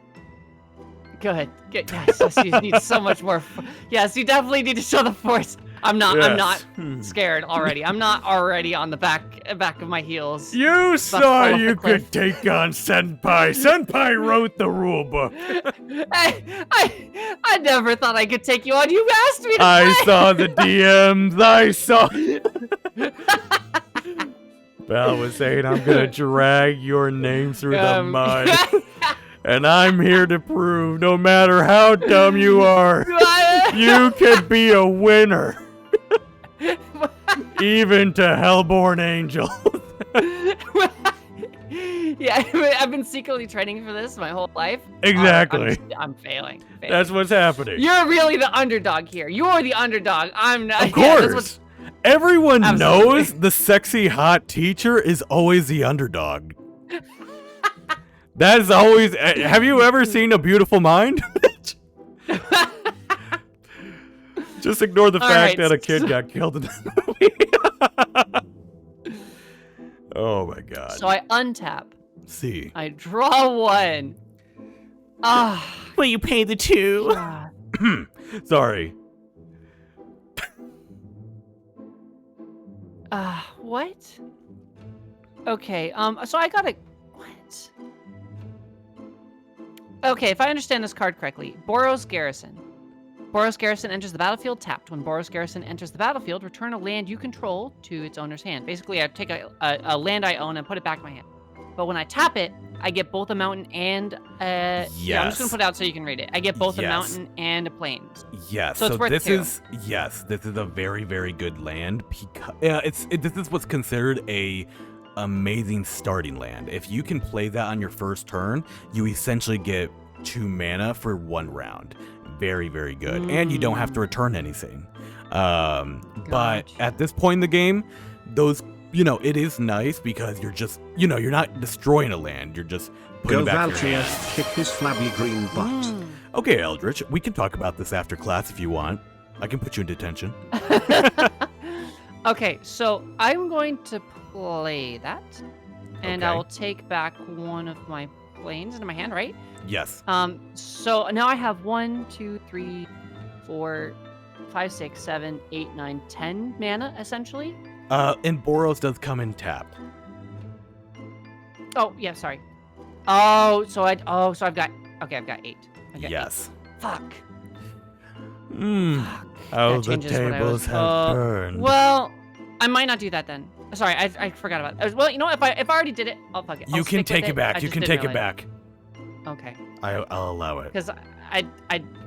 Good. Yes, you need so much more. Yes, you definitely need to show the force. I'm not scared already. I'm not already on the back of my heels. You saw you could take on Senpai. Senpai wrote the rule book. I never thought I could take you on. You asked me to play. I saw the DMs. I saw. Belle was saying, I'm going to drag your name through the mud. And I'm here to prove, no matter how dumb you are, you could be a winner. Even to Hellborn Angel. Yeah, I've been secretly training for this my whole life. Exactly. I'm failing. That's what's happening. You're really the underdog here. You're the underdog. I'm not. Of course. Everyone knows the sexy, hot teacher is always the underdog. That is always. Have you ever seen A Beautiful Mind? Just ignore the fact that a kid got killed in the movie. Oh my God. So I untap. See. I draw 1. But you pay the 2. Sorry. What? Okay. So I gotta. What? Okay, if I understand this card correctly, Boros Garrison. Boros Garrison enters the battlefield tapped. When Boros Garrison enters the battlefield, return a land you control to its owner's hand. Basically, I take a land I own and put it back in my hand. But when I tap it, I get both a mountain and yes. Yeah, I'm just gonna put it out so you can read it. I get both a mountain and a plain. Yes. So it's worth this 2. This is a very, very good land because this is what's considered a amazing starting land. If you can play that on your first turn, you essentially get 2 mana for 1 round. Very, very good. And you don't have to return anything. But at this point in the game, those, it is nice because you're just, you're not destroying a land. You're just putting Go it back to your hand. Valtier, kick his flabby green butt. Okay, Eldritch, we can talk about this after class if you want. I can put you in detention. Okay, so I'm going to play that, and I Okay. will take back one of my planes into my hand, right? Yes. So now I have 1, 2, 3, 4, 5, 6, 7, 8, 9, 10 mana, essentially. And Boros does come in tapped. Oh, yeah, sorry. So I've got 8. I've got 8. Yes. Fuck. How That the changes what I was- tables have turned. Well, I might not do that then. Sorry, I forgot about it. Well, you know what? If I already did it, I'll fuck it. You I'll can stick take with it back. I You just can didn't take it realize. back. Okay. I'll allow it. Because I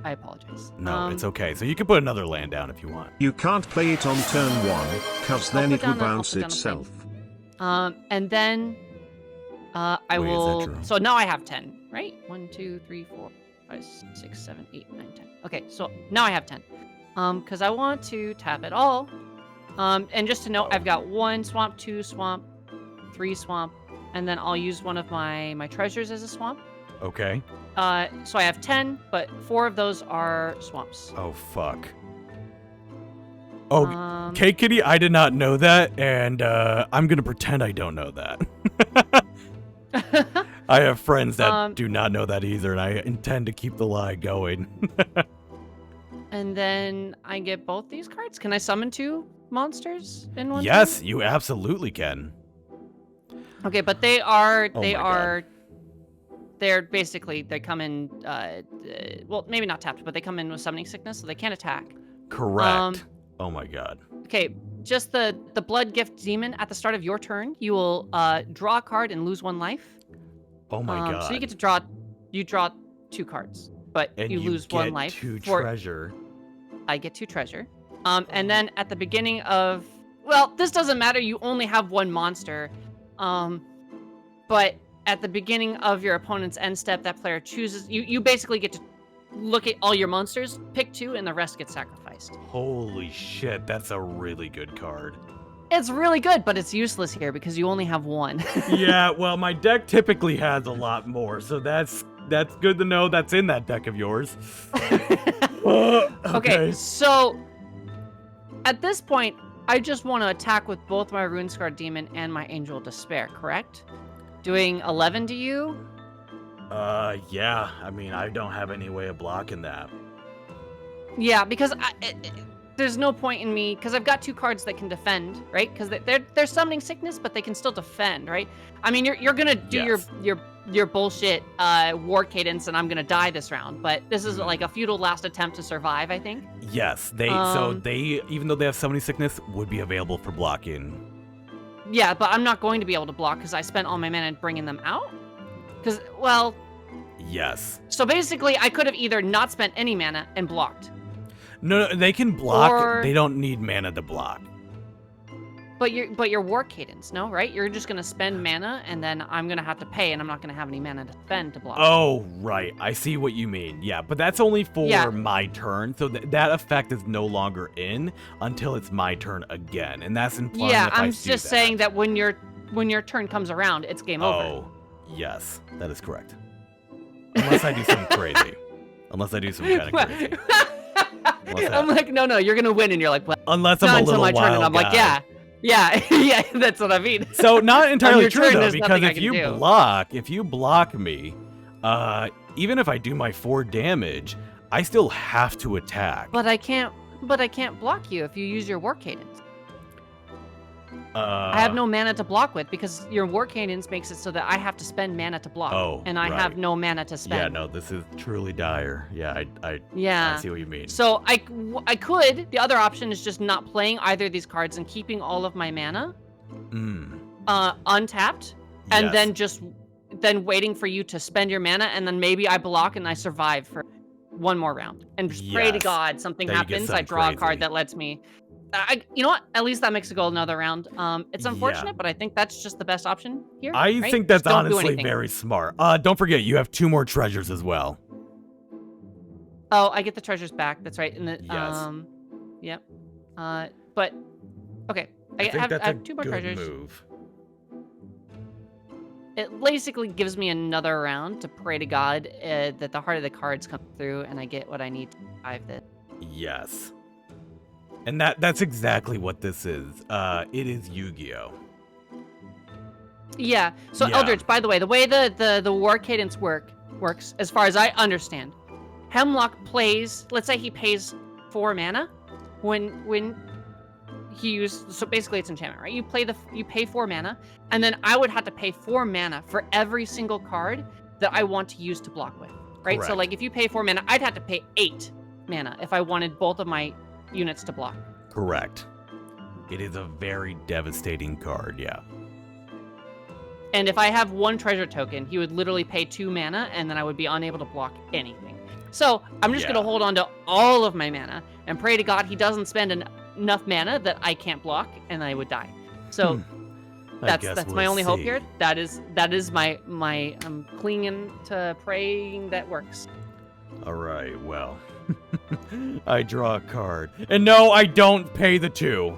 apologize. No, it's okay. So you can put another land down if you want. You can't play it on turn 1, cause I'll then put it will down a- I'll bounce put down a itself. And then I Wait, is that will. true? So now I have 10, right? 1, 2, 3, 4, 5, 6, 7, 8, 9, 10. Okay, so now I have 10. Because I want to tap it all. And just to note, I've got 1 swamp, 2 swamp, 3 swamp, and then I'll use one of my treasures as a swamp. Okay. So I have 10, but 4 of those are swamps. Oh, fuck. Oh, Um, okay, Kitty, I did not know that, and I'm going to pretend I don't know that. I have friends that do not know that either, and I intend to keep the lie going. and then I get both these cards. Can I summon 2 monsters in one? Yes, turn? you absolutely can. Okay, but they are Oh my God. they're basically they come in well, maybe not tapped, but they come in with summoning sickness, so they can't attack. Correct. Oh my god. Okay, just the blood gift demon at the start of your turn, you will draw a card and lose 1 life. Oh my god. So you get to draw 2 cards, but and you lose 1 get life. 2 for- treasure. I get 2 treasure. And then at the beginning of, well, this doesn't matter. You only have 1 monster. But at the beginning of your opponent's end step, that player chooses. You basically get to look at all your monsters, pick 2, and the rest get sacrificed. Holy shit, that's a really good card. It's really good, but it's useless here because you only have 1. Yeah, well, my deck typically has a lot more, so that's good to know that's in that deck of yours. Okay, so at this point, I just want to attack with both my Runescar Demon and my Angel of Despair, correct? Doing 11 to you? Yeah, I mean, I don't have any way of blocking that. Yeah, because there's no point in me, because I've got 2 cards that can defend, right? Because they're summoning sickness, but they can still defend, right? I mean, you're gonna do Yes. your bullshit war cadence, and I'm gonna die this round. But this is like a futile last attempt to survive, I think. Yes, they even though they have summoning sickness, would be available for blocking. Yeah, but I'm not going to be able to block because I spent all my mana bringing them out. Because, well, Yes. so basically, I could have either not spent any mana and blocked. No, they can block. Or- They don't need mana to block. But your war cadence, no, right? You're just gonna spend mana, and then I'm gonna have to pay, and I'm not gonna have any mana to spend to block. Oh, right. I see what you mean. Yeah, but that's only for Yeah. my turn, so that effect is no longer in until it's my turn again, and that's implying yeah, if I I'm do just that. saying that when your turn comes around, it's game over. Oh, yes, that is correct. Unless I do something crazy. Unless I do some kind of crazy. What's I'm that? like, no, you're gonna win, and you're like, well, Unless I'm not a until little my turn, and wild I'm like, guy. yeah, that's what I mean. So not entirely your true turn, though, there's because nothing I if can you do. if you block me, even if I do my 4 damage, I still have to attack. But I can't block you if you use your war cadence. I have no mana to block with because your war cadence makes it so that I have to spend mana to block. Oh, and I right. have no mana to spend. Yeah, no, this is truly dire. Yeah, I Yeah. see what you mean. So I could. The other option is just not playing either of these cards and keeping all of my mana untapped, and Yes. then waiting for you to spend your mana, and then maybe I block and I survive for one more round, and just pray to Yes. God something That you get happens. I something draw a crazy. card that lets me. You know what? At least that makes it go another round. It's unfortunate, Yeah. but I think that's just the best option here. I right? think that's Just don't do honestly anything. very smart. Don't forget, you have 2 more treasures as well. Oh, I get the treasures back. That's right. And the Yes. Yep. But okay, I think that's have a 2 more good treasures. move. It basically gives me another round to pray to God that the heart of the cards come through and I get what I need to survive this. Yes. And that's exactly what this is. It is Yu-Gi-Oh. Yeah. So Yeah. Eldritch, by the way, the way the war cadence works, as far as I understand, Hemlock plays. Let's say he pays 4 mana when he used. So basically, it's enchantment, right? You pay 4 mana, and then I would have to pay 4 mana for every single card that I want to use to block with, right? So Correct. like if you pay 4 mana, I'd have to pay 8 mana if I wanted both of my units to block. Correct. It is a very devastating card, yeah. And if I have 1 treasure token, he would literally pay 2 mana, and then I would be unable to block anything. So I'm just Yeah. gonna hold on to all of my mana and pray to God he doesn't spend enough mana that I can't block, and I would die. So I guess that's we'll my only hope see. here. That is my I'm clinging to praying that works. All right, well. I draw a card. And no, I don't pay the 2.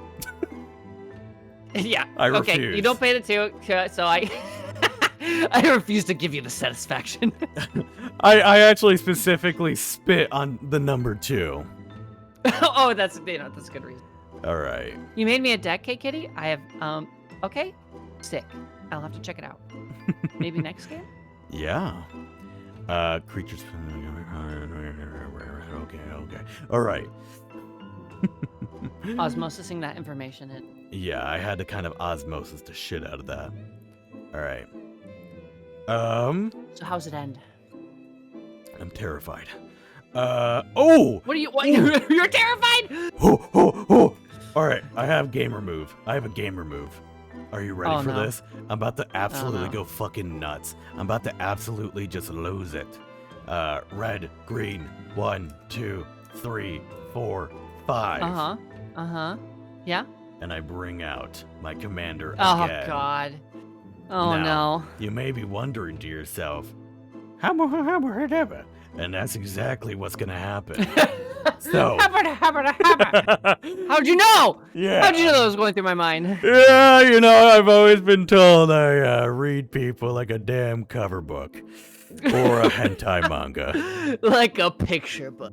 Yeah. I okay. refuse. You don't pay the 2, so I I refuse to give you the satisfaction. I actually specifically spit on the number 2. Oh, that's a good reason. All right. You made me a deck, K Kitty. I have okay, sick. I'll have to check it out. Maybe next game. Yeah. Creatures. Okay. All right. Osmosising that information in. Yeah, I had to kind of osmosis the shit out of that. All right. So how's it end? I'm terrified. Oh! What are you? What? You're terrified? Oh! All right, I have gamer move. I have a gamer move. Are you ready Oh, for no. this? I'm about to absolutely no. go fucking nuts. I'm about to absolutely just lose it. Red, green, 1, 2, 3, 4, 5. Yeah. And I bring out my commander Oh again. God. Oh Now, no. You may be wondering to yourself, and that's exactly what's gonna happen. So, How'd you know? yeah. How'd you know that was going through my mind? Yeah, you know, I've always been told I read people like a damn cover book or a hentai manga. Like a picture book.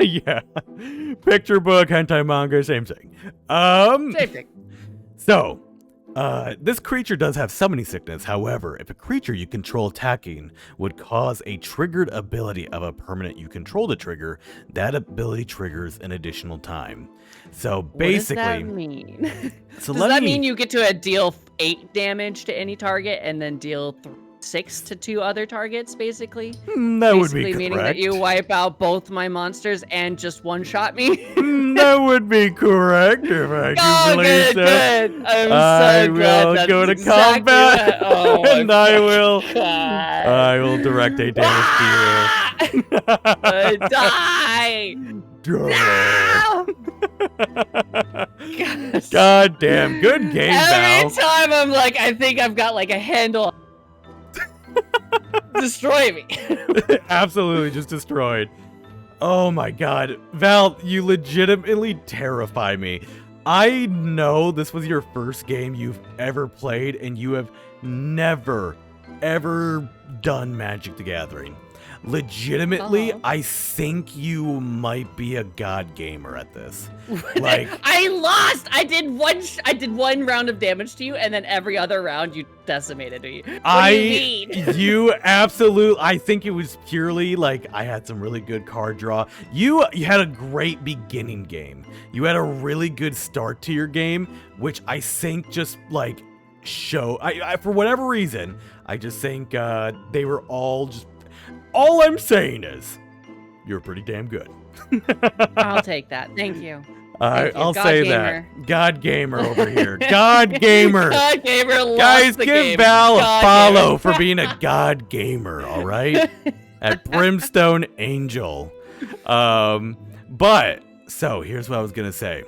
Yeah, picture book, hentai manga, same thing. Same thing. So, this creature does have summoning sickness. However, if a creature you control attacking would cause a triggered ability of a permanent you control to trigger, that ability triggers an additional time. So basically, what does that mean? so Does that mean you get to deal 8 damage to any target and then deal 6 to 2 other targets, basically? that would be Basically correct. meaning that you wipe out both my monsters and just one-shot me? That would be correct if I Oh, do believe good, so. good. I'm I so glad will that's go to exactly combat, what- oh, my and I will, God. I will direct a damage to you. Die! No! God damn, good game, Every Val. time I'm like, I think I've got like a handle. Destroy me. Absolutely just destroyed. Oh my god. Val, you legitimately terrify me. I know this was your first game you've ever played, and you have never, ever done Magic the Gathering. Legitimately, I think you might be a god gamer at this. Like, I lost. I did one round of damage to you, and then every other round you decimated me. What do you mean? You absolutely. I think it was purely like I had some really good card draw. You had a great beginning game. You had a really good start to your game, which I think just like I for whatever reason, I just think they were all just. All I'm saying is, you're pretty damn good. I'll take that. Thank you. I'll God say gamer. that. God gamer over here. God gamer. God gamer lost Guys, the give game. Val a God follow gamer. for being a god gamer, all right? At Brimstone Angel. But, so here's what I was going to say.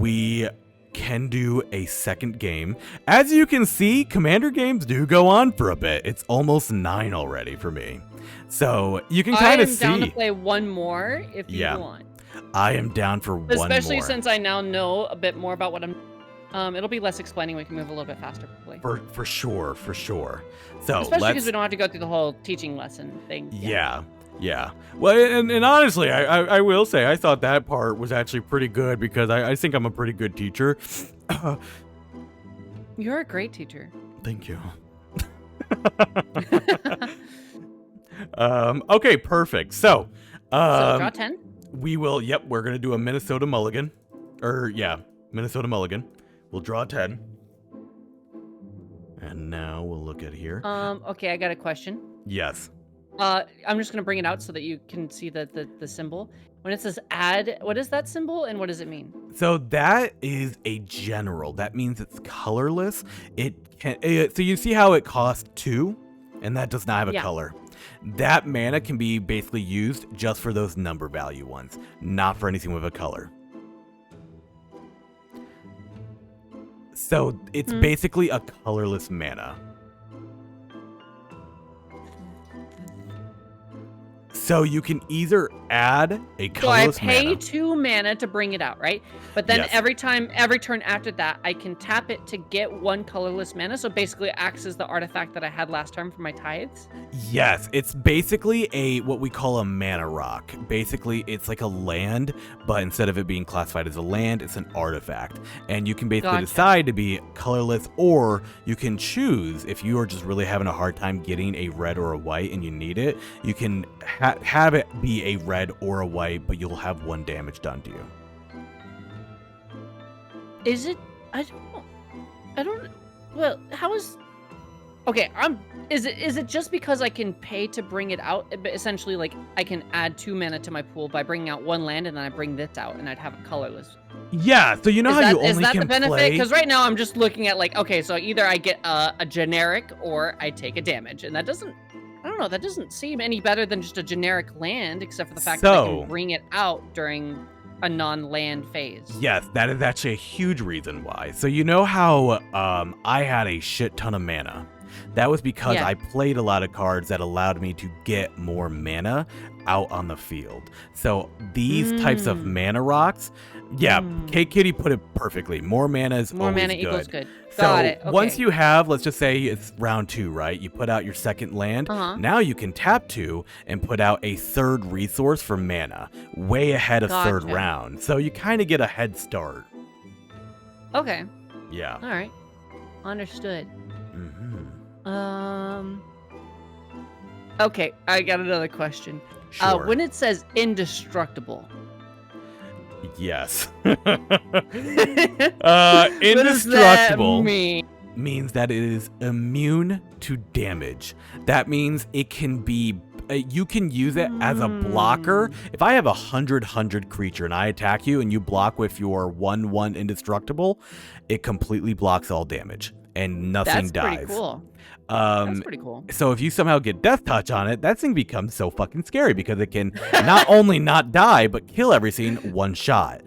we can do a second game. As you can see, Commander games do go on for a bit. It's almost 9 already for me. So you can kind of see. I am down to play one more if you want. I am down for one more. Especially since I now know a bit more about what I'm... it'll be less explaining. We can move a little bit faster, probably. For sure. So especially because we don't have to go through the whole teaching lesson thing. Yeah. Well, and honestly, I will say I thought that part was actually pretty good because I think I'm a pretty good teacher. You're a great teacher. Thank you. Okay, perfect. So draw 10? We will, we're going to do a Minnesota mulligan. Minnesota mulligan. We'll draw 10. And now we'll look at here. Okay, I got a question. Yes. I'm just going to bring it out so that you can see the symbol. When it says add, what is that symbol and what does it mean? So that is a general. That means it's colorless. It can. So you see how it costs 2, and that does not have a color. That mana can be basically used just for those number value ones, not for anything with a color. So it's basically a colorless mana. So you can either add a colorless mana. So I pay 2 mana to bring it out, right? But then every turn after that, I can tap it to get 1 colorless mana. So basically it acts as the artifact that I had last time for my tithes. Yes, it's basically what we call a mana rock. Basically, it's like a land, but instead of it being classified as a land, it's an artifact. And you can basically decide to be colorless, or you can choose, if you are just really having a hard time getting a red or a white and you need it, you can have it be a red or a white, but you'll have 1 damage done to you. Is it? I don't. Well, how is? Okay, Is it just because I can pay to bring it out? But essentially, like I can add 2 mana to my pool by bringing out 1 land, and then I bring this out, and I'd have it colorless. Yeah. So you know how you only can play. Is that the benefit? Because right now I'm just looking at like, okay, so either I get a generic or I take a damage, and that doesn't. I don't know. That doesn't seem any better than just a generic land, except for the fact that I can bring it out during a non-land phase. Yes, that is actually a huge reason why. So you know how I had a shit ton of mana? That was because I played a lot of cards that allowed me to get more mana out on the field. So these types of mana rocks, Kate Kitty put it perfectly. More mana is always good. Equals good. Got it. Okay. Once you have, let's just say it's round 2, right? You put out your second land. Now you can tap 2 and put out a 3rd resource for mana, way ahead of 3rd round. So you kind of get a head start. Okay. Yeah. All right. Understood. Okay, I got another question. Sure. When it says indestructible. Yes. Indestructible means that it is immune to damage. That means it can be you can use it as a blocker. If I have a 100 creature and I attack you and you block with your 1/1 indestructible, it completely blocks all damage and nothing dies. That's pretty cool. That's pretty cool. So if you somehow get Death Touch on it, that thing becomes so fucking scary because it can not only not die, but kill everything 1 shot.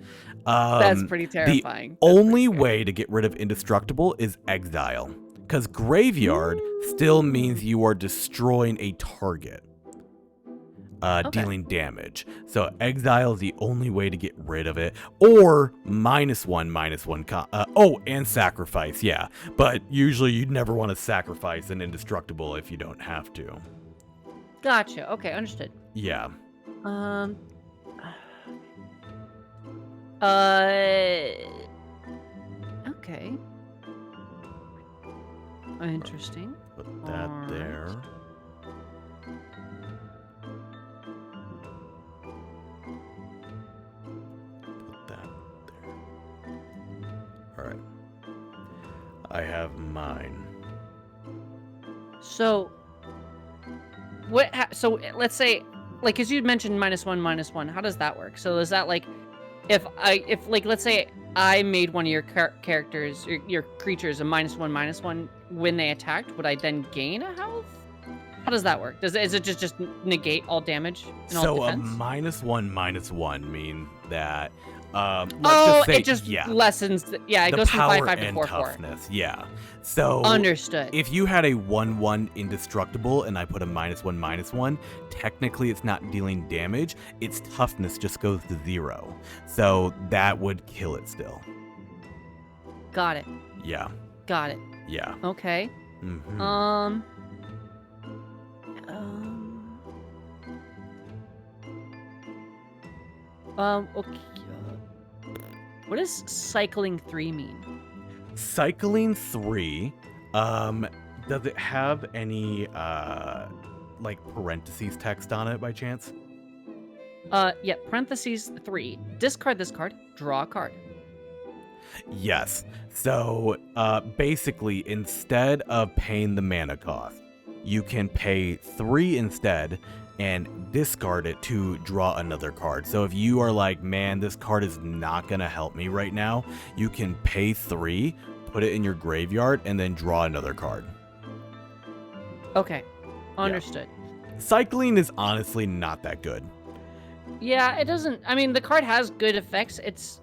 That's pretty terrifying. The only way to get rid of Indestructible is Exile, because Graveyard still means you are destroying a target, dealing damage. So Exile is the only way to get rid of it, or -1/-1. And Sacrifice, but usually you'd never want to sacrifice an Indestructible if you don't have to. Gotcha. Okay, understood. Yeah. Okay. Interesting. Put that there. Alright. I have mine. So, so let's say, like, as you mentioned, -1/-1. How does that work? So is that like, if let's say I made one of your characters, your creatures, a -1/-1 when they attacked, would I then gain a health? How does that work? Is it just negate all damage and all defense? So a -1/-1 means that Let's Oh, just say, it just yeah, lessens. Yeah, it the goes from power 5/5 to and 4/4. toughness. Yeah. So Understood. if you had a 1/1 indestructible and I put a -1/-1, technically it's not dealing damage. Its toughness just goes to 0. So that would kill it still. Got it. Yeah. Got it. Yeah. Okay. Mm-hmm. Okay. What does cycling 3 mean? Cycling 3, does it have any, like, parentheses text on it by chance? Yeah, parentheses 3. Discard this card, draw a card. Yes. So, basically, instead of paying the mana cost, you can pay 3 instead and discard it to draw another card. So if you are like, man, this card is not going to help me right now, you can pay 3, put it in your graveyard, and then draw another card. Okay, understood. Cycling is honestly not that good. Yeah, it doesn't. I mean, the card has good effects. It's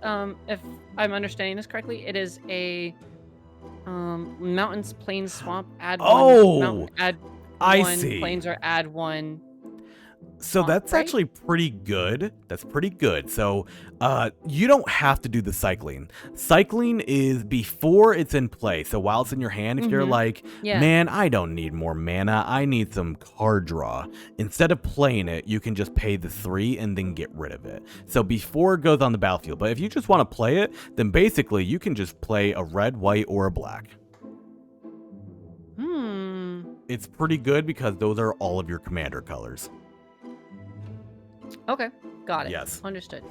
if I'm understanding this correctly, it is a mountains, plains, swamp. Add Oh, one. Mountain, add I one. see. Plains or add one. So that's right? actually pretty good. That's pretty good. So you don't have to do the cycling. Cycling is before it's in play. So while it's in your hand, if you're like, Yeah. man, I don't need more mana, I need some card draw. Instead of playing it, you can just pay the 3 and then get rid of it. So before it goes on the battlefield. But if you just want to play it, then basically you can just play a red, white, or a black. It's pretty good because those are all of your commander colors. Okay, got it. Yes. Understood.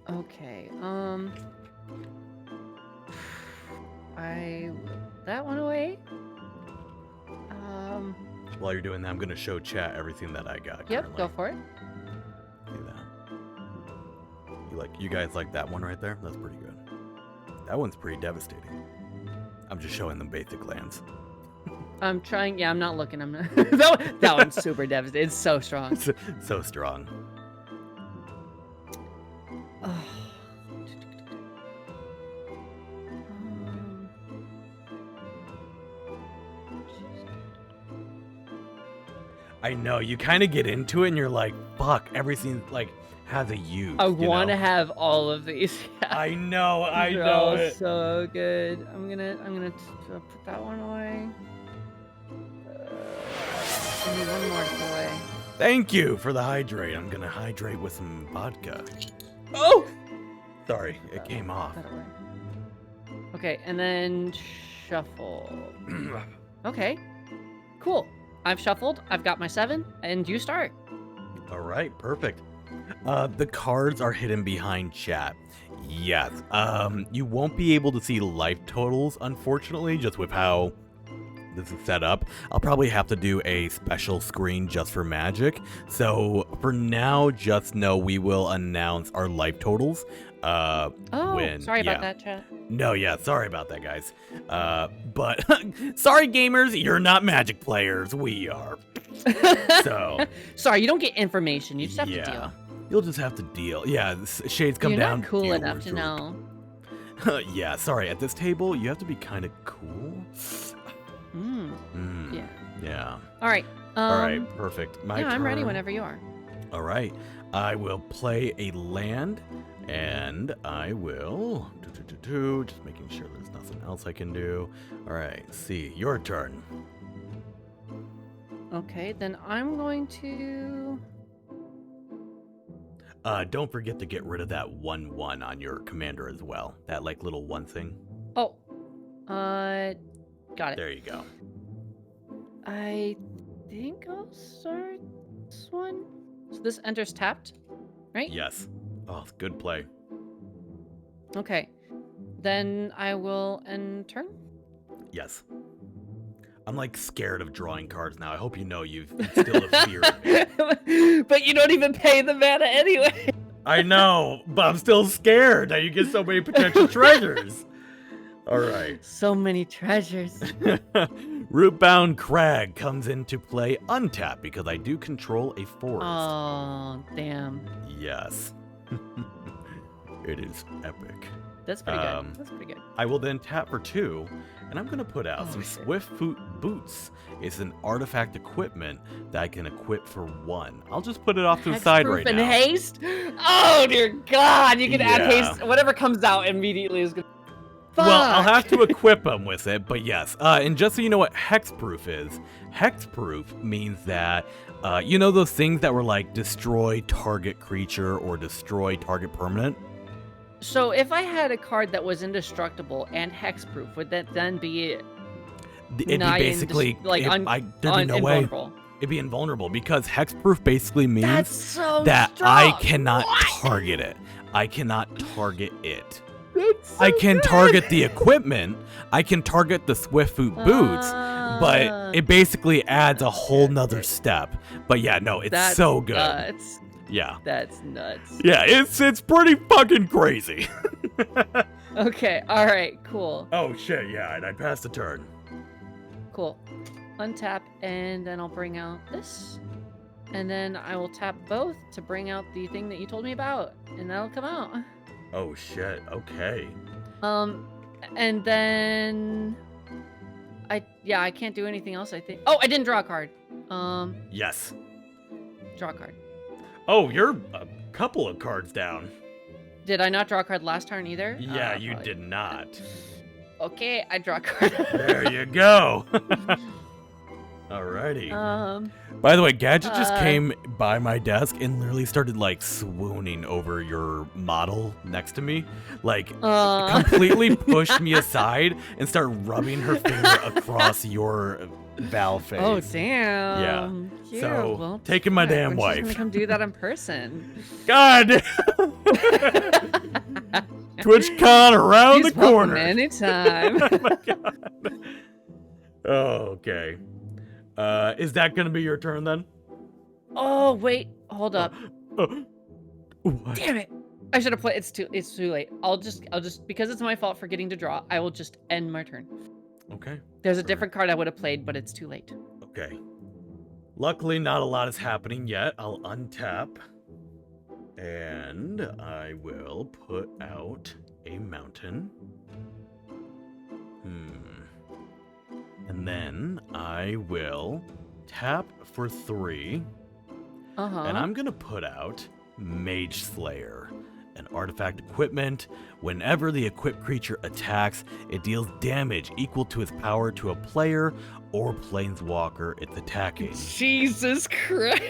Okay, I that one away. While you're doing that, I'm going to show chat everything that I got. Yep, currently. go for it. See that? You guys like that one right there? That's pretty good. That one's pretty devastating. I'm just showing them basic lands. I'm trying. Yeah, I'm not looking. I'm not. that one's super devastating. It's so strong. So strong. I know, you kind of get into it and you're like, fuck, everything like has a use. I want to have all of these. Yeah. I know They're all it. so good. I'm gonna put that one away. I need one more to put away. Thank you for the hydrate. I'm gonna hydrate with some vodka. Oh! Sorry, it came off. That away. Okay, and then shuffle. Okay, cool. I've shuffled. I've got my 7, and you start. All right, perfect. The cards are hidden behind chat. Yes. You won't be able to see life totals, unfortunately, just with how this is set up. I'll probably have to do a special screen just for Magic. So for now, just know we will announce our life totals. Sorry about that, chat. No, yeah, sorry about that, guys. But sorry, gamers, you're not Magic players. We are. So sorry, you don't get information. You just have to deal. You'll just have to deal. Yeah, shades come You're down. not cool deal enough with to it. know. Yeah, sorry. At this table, you have to be kind of cool. Yeah. Yeah. All right. All right. Perfect. My I'm ready turn. whenever you are. All right. I will play a land, and I will just making sure there's nothing else I can do. All right. See, your turn. Okay, then I'm going to. Don't forget to get rid of that 1/1 on your commander as well. That like little one thing. Oh, got it. There you go. I think I'll start this one. So this enters tapped, right? Yes. Oh, good play. Okay. Then I will end turn. Yes. I'm like scared of drawing cards now. I hope you know you've instilled a fear in me. But you don't even pay the mana anyway. I know, but I'm still scared that you get so many potential treasures. All right. So many treasures. Rootbound Crag comes into play untapped because I do control a forest. Oh, damn. Yes. It is epic. That's pretty good. That's pretty good. I will then tap for 2, and I'm going to put out some shit. Swift Foot Boots. It's an artifact equipment that I can equip for 1. I'll just put it off to the side right and now. haste? Oh, dear God. You can add Yeah. haste. Whatever comes out immediately is good. Well, I'll have to equip them with it, but yes. And just so you know what hexproof is, hexproof means that, you know those things that were like destroy target creature or destroy target permanent? So if I had a card that was indestructible and hexproof, would that then be It'd be nigh basically, like there'd be no way. invulnerable? It'd be invulnerable because hexproof basically means That's so that strong. I cannot What? target it. I cannot target it. That's so I can good. target the equipment. I can target the Swift Foot Boots, but it basically adds a whole nother step. But yeah, no, it's That's so good. Nuts. Yeah. That's nuts. Yeah, it's pretty fucking crazy. Okay, all right, cool. Oh shit, yeah, and I passed the turn. Cool. Untap, and then I'll bring out this. And then I will tap both to bring out the thing that you told me about, and that'll come out. Oh shit, okay. And then I can't do anything else, I think. Oh, I didn't draw a card. Yes. Draw a card. Oh, you're a couple of cards down. Did I not draw a card last turn either? Yeah, you Probably. did not. Okay, I draw a card. There you go. Alrighty. By the way, Gadget just came by my desk and literally started like swooning over your model next to me. Like completely pushed me aside and started rubbing her finger across your Val face. Oh, damn. Yeah. Cute. So, Well, taking my fuck, damn when she's wife. gonna come do that in person. God! TwitchCon around She's the corner. welcome anytime. Oh my god. Oh, okay. Is that gonna be your turn then? Oh, wait. Hold up. What? Damn it. I should have played. It's too late. I'll just because it's my fault for getting to draw, I will just end my turn. Okay. There's a different card I would have played, but it's too late. Okay. Luckily, not a lot is happening yet. I'll untap. And I will put out a mountain. And then I will tap for 3. And I'm going to put out Mage Slayer, an artifact equipment. Whenever the equipped creature attacks, it deals damage equal to its power to a player or planeswalker it's attacking. Jesus Christ.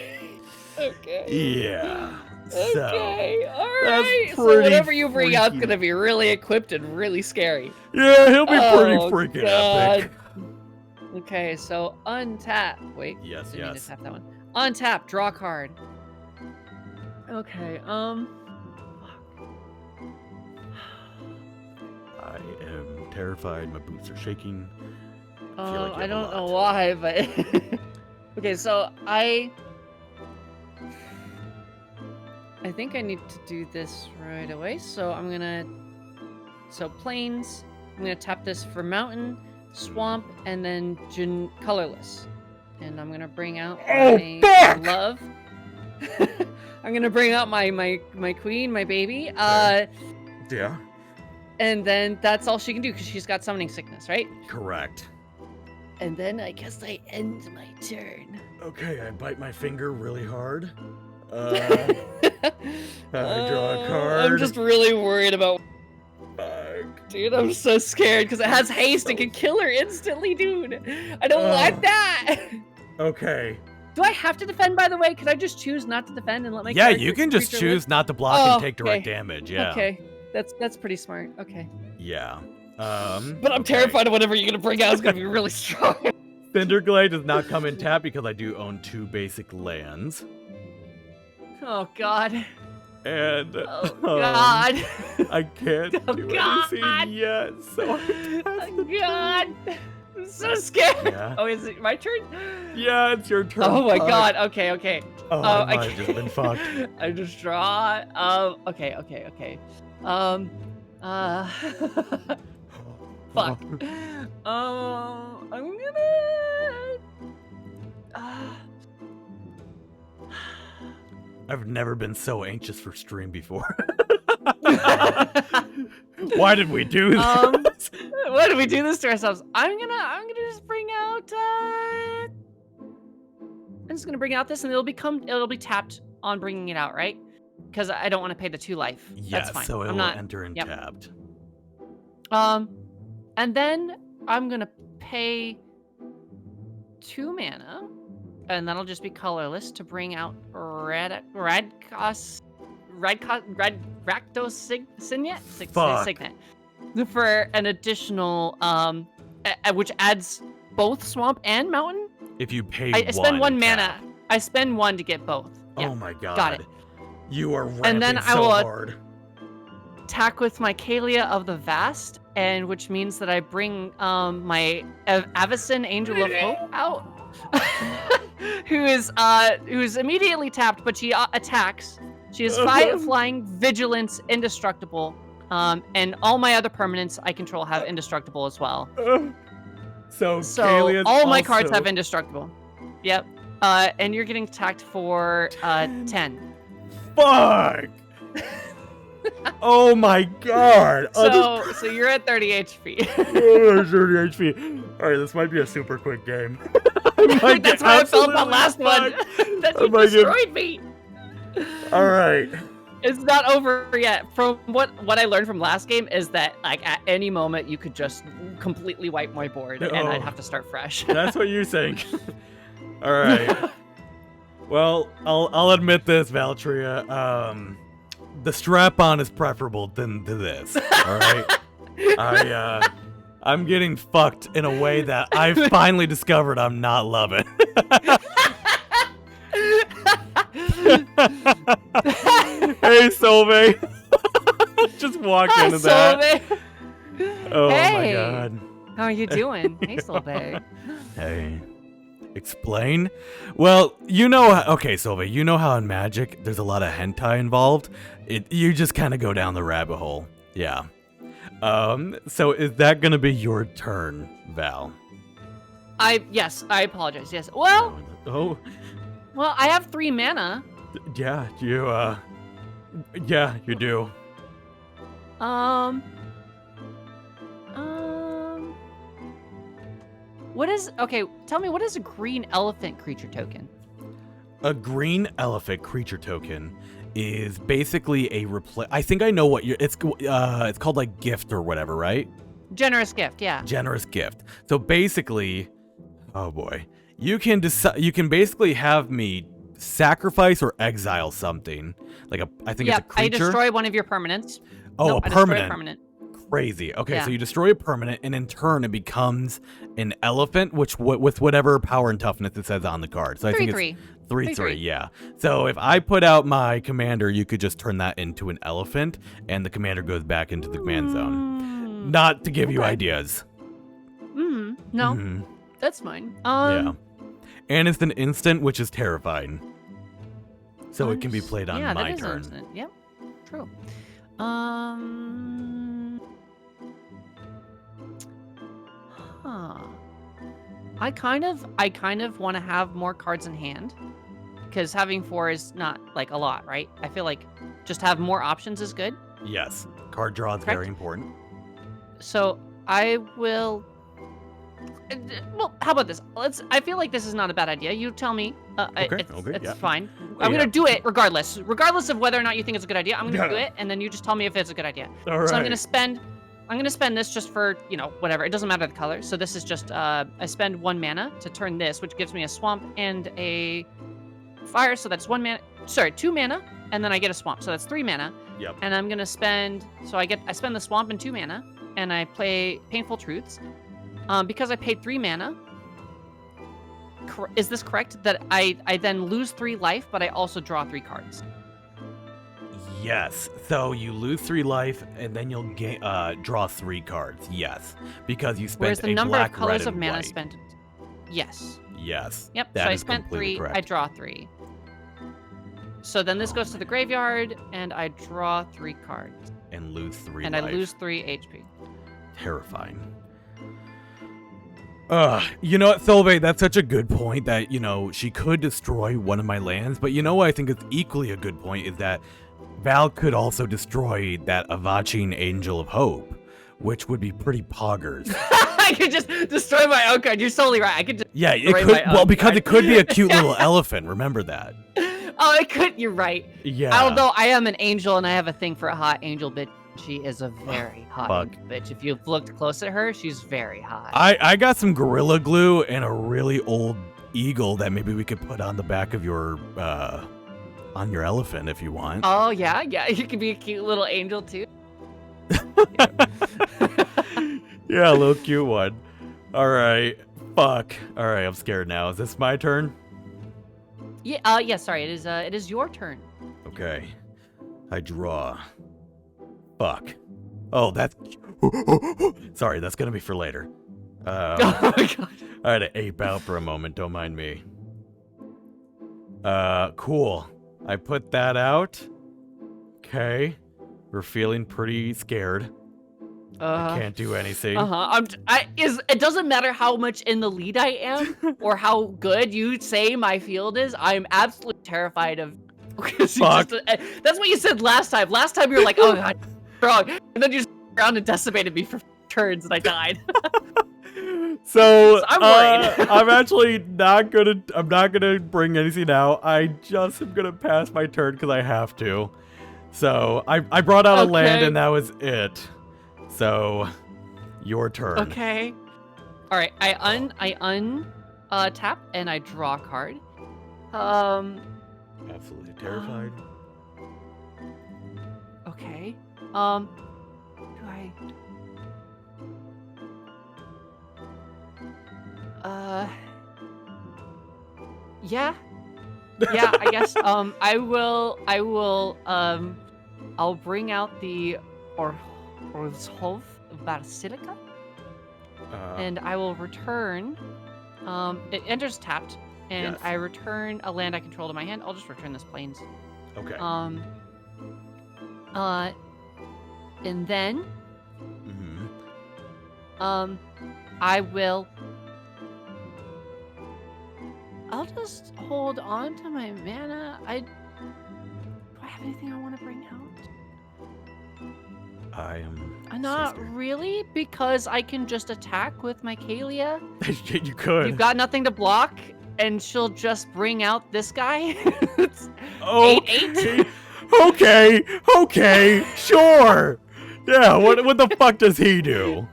Okay. Yeah. So, Okay, all that's right. So pretty whatever you bring out's freaky. gonna be really equipped and really scary. yeah, he'll be pretty Oh, freaking God. epic. Okay, so untap. Wait. Yes, Didn't mean yes. to tap that one. Untap. Draw a card. Okay. I am terrified. My boots are shaking. feel like you I have a don't know lot. why, but okay. So I think I need to do this right away. So I'm gonna plains. I'm gonna tap this for mountain, swamp, and then colorless. And I'm gonna bring out my love. I'm gonna bring out my queen, my baby. Yeah. And then that's all she can do because she's got summoning sickness, right? Correct. And then I guess I end my turn. Okay, I bite my finger really hard. I draw a card. I'm just really worried about. Fuck. Dude, I'm so scared because it has haste and can kill her instantly, dude. I don't like that. Okay. Do I have to defend, by the way? Could I just choose not to defend and let my Yeah, character you can just creature choose live? not to block Oh, and take direct okay. damage. Yeah. Okay, that's pretty smart. Okay. Yeah. But I'm okay. terrified of whatever you're gonna bring out is gonna be really strong. Cinderglade does not come in tap because I do own 2 basic lands. Oh God. And Oh God. I can't Oh, do God. anything yet. So Oh God. I'm so scared. Yeah. Oh, is it my turn? yeah, it's your turn. Oh my Fuck. God. Okay. Okay. Oh, I might have just been fucked. I just draw. Okay. Okay. Okay. Fuck. I'm gonna. I've never been so anxious for stream before. Why did we do this? Why did we do this to ourselves? I'm gonna just bring out. I'm just gonna bring out this, and it'll be tapped on bringing it out, right? Because I don't want to pay the 2 life. Yeah, That's fine. so it I'm will not. enter in Yep. tabbed. And then I'm gonna pay 2 mana, and that'll just be colorless to bring out Fuck. Signet for an additional which adds both swamp and mountain. If you pay I spend 1 tap. mana. I spend 1 to get both. Oh Yeah. my god. Got it. You are ramping And then I so will hard. attack with my Kalia of the Vast, and which means that I bring my Avacyn Angel of Hope out, who is immediately tapped, but she attacks. She has 5 flying, vigilance, indestructible, and all my other permanents I control have indestructible as well. So So all my cards also- have indestructible. Yep. And you're getting attacked for 10. Fuck! Oh my god! So you're at 30 HP. 30 HP. Alright, this might be a super quick game. That's why I felt that last one. That you destroyed me. Alright. It's not over yet. From what I learned from last game is that like at any moment you could just completely wipe my board and I'd have to start fresh. That's what you're saying. Alright. Well, I'll admit this, Valtria. The strap-on is preferable to this. Alright? I'm getting fucked in a way that I've finally discovered I'm not loving. Hey, Solveig. Just walk into that. Oh Hey. my god. How are you doing? Hey, Solveig. Hey. Explain? Well, you know, okay, Solveig, you know how in Magic there's a lot of hentai involved? You just kind of go down the rabbit hole. Yeah. So is that gonna be your turn, Val? Yes, I apologize. Yes. Well, Oh, I have 3 mana. yeah, you do. Tell me, what is a green elephant creature token? A green elephant creature token is basically a I think I know what it's called, like gift or whatever, right? Generous gift, yeah. Generous gift. So basically, oh boy, you can decide. You can basically have me sacrifice or exile something. Like I think it's a creature. I destroy one of your permanents. Oh, Nope, a I destroy permanent. permanent. Crazy. Okay, Yeah. so you destroy a permanent, and in turn, it becomes an elephant, which with whatever power and toughness it says on the card. So I think it's 3/3. 3/3. Yeah. So if I put out my commander, you could just turn that into an elephant, and the commander goes back into the command zone. Not to give you okay. ideas. No, Mhm. that's fine. Yeah. And it's an instant, which is terrifying. So it can be played on yeah, my that is turn. instant. Yep. True. Huh. I kind of want to have more cards in hand, because having 4 is not like a lot, right? I feel like just have more options is good. Yes. Card draw is very important. So I will. Well, how about this? I feel like this is not a bad idea. You tell me. Okay, It's yeah. fine. I'm gonna do it regardless of whether or not you think it's a good idea. I'm gonna do it, and then you just tell me if it's a good idea. All right. So I'm gonna spend this just for, whatever. It doesn't matter the color. So this is just I spend 1 mana to turn this, which gives me a swamp and a fire. So that's 1 mana. Sorry, 2 mana, and then I get a swamp. So that's 3 mana. Yep. And I'm gonna spend. So I spend the swamp and 2 mana, and I play Painful Truths. Because I paid 3 mana. Is this correct? That I then lose 3 life, but I also draw 3 cards. Yes. So you lose 3 life, and then you'll draw 3 cards. Yes, because you spent Whereas the a number black, of colors red, of and mana white. spent. Yes. Yes. Yep. That So I is spent completely 3. correct. I draw 3. So then this goes to the graveyard, and I draw 3 cards, And lose 3 and life. I lose 3 HP. Terrifying. You know what, Thilbe, that's such a good point that, she could destroy one of my lands, but you know what I think is equally a good point is that Val could also destroy that Avachin Angel of Hope, which would be pretty poggers. I could just destroy my own card. You're totally right. I could just Yeah, it destroy could, my own well, because card. it could be a cute little elephant, remember that. Oh, it could. You're right. Yeah. Although I am an angel and I have a thing for a hot angel bitch. She is a very hot Fuck. angel bitch. If you've looked close at her, she's very hot. I got some Gorilla Glue and a really old eagle that maybe we could put on the back of your, on your elephant if you want. Oh, yeah. You could be a cute little angel, too. Yeah, a little cute one. Alright. Fuck. Alright, I'm scared now. Is this my turn? Yeah, sorry. It is your turn. Okay. I draw. Fuck. Oh, that's... Sorry, that's gonna be for later. Oh, my God. I had to ape out for a moment, don't mind me. Cool. I put that out. Okay. We're feeling pretty scared. I can't do anything. It doesn't matter how much in the lead I am or how good you say my field is. I'm absolutely terrified of. Fuck. That's what you said last time. Last time you were like, "Oh God, strong," and then you just around and decimated me for turns, and I died. So I'm worried. I'm actually not gonna. I'm not gonna bring anything out. I just am gonna pass my turn because I have to. So I brought out a land, and that was it. So, your turn. Okay. All right. I tap and I draw a card. Absolutely terrified. Okay. Do I? Yeah. Yeah, I guess. I will. I'll bring out the Orzhov Basilica, and I will return. It enters tapped, and Yes. I return a land I control to my hand. I'll just return this plains. Okay. And then, Mm-hmm. I'll just hold on to my mana. Do I have anything I want to bring out? I am. Not really, because I can just attack with my Kalia. You could. You've got nothing to block, and she'll just bring out this guy. It's Okay. 8/8. Okay. Sure. Yeah. What the fuck does he do?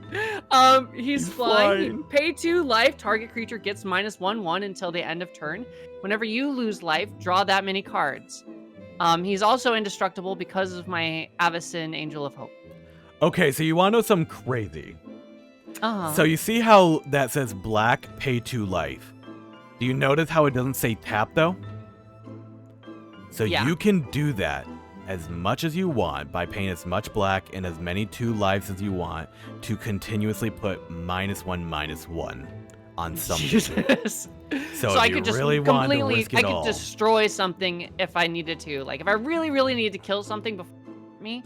He's He's flying. flying. Pay 2 life. Target creature gets -1/1 until the end of turn. Whenever you lose life, draw that many cards. He's also indestructible because of my Avacyn Angel of Hope. Okay, so you want to know something crazy? Uh-huh. So you see how that says black, pay 2 life? Do you notice how it doesn't say tap though? So Yeah. you can do that as much as you want by paying as much black and as many 2 lives as you want to continuously put -1/-1 on something. Jesus. So I if could you just really wanted to completely, risk I it could all, destroy something if I needed to. Like if I really, really needed to kill something before me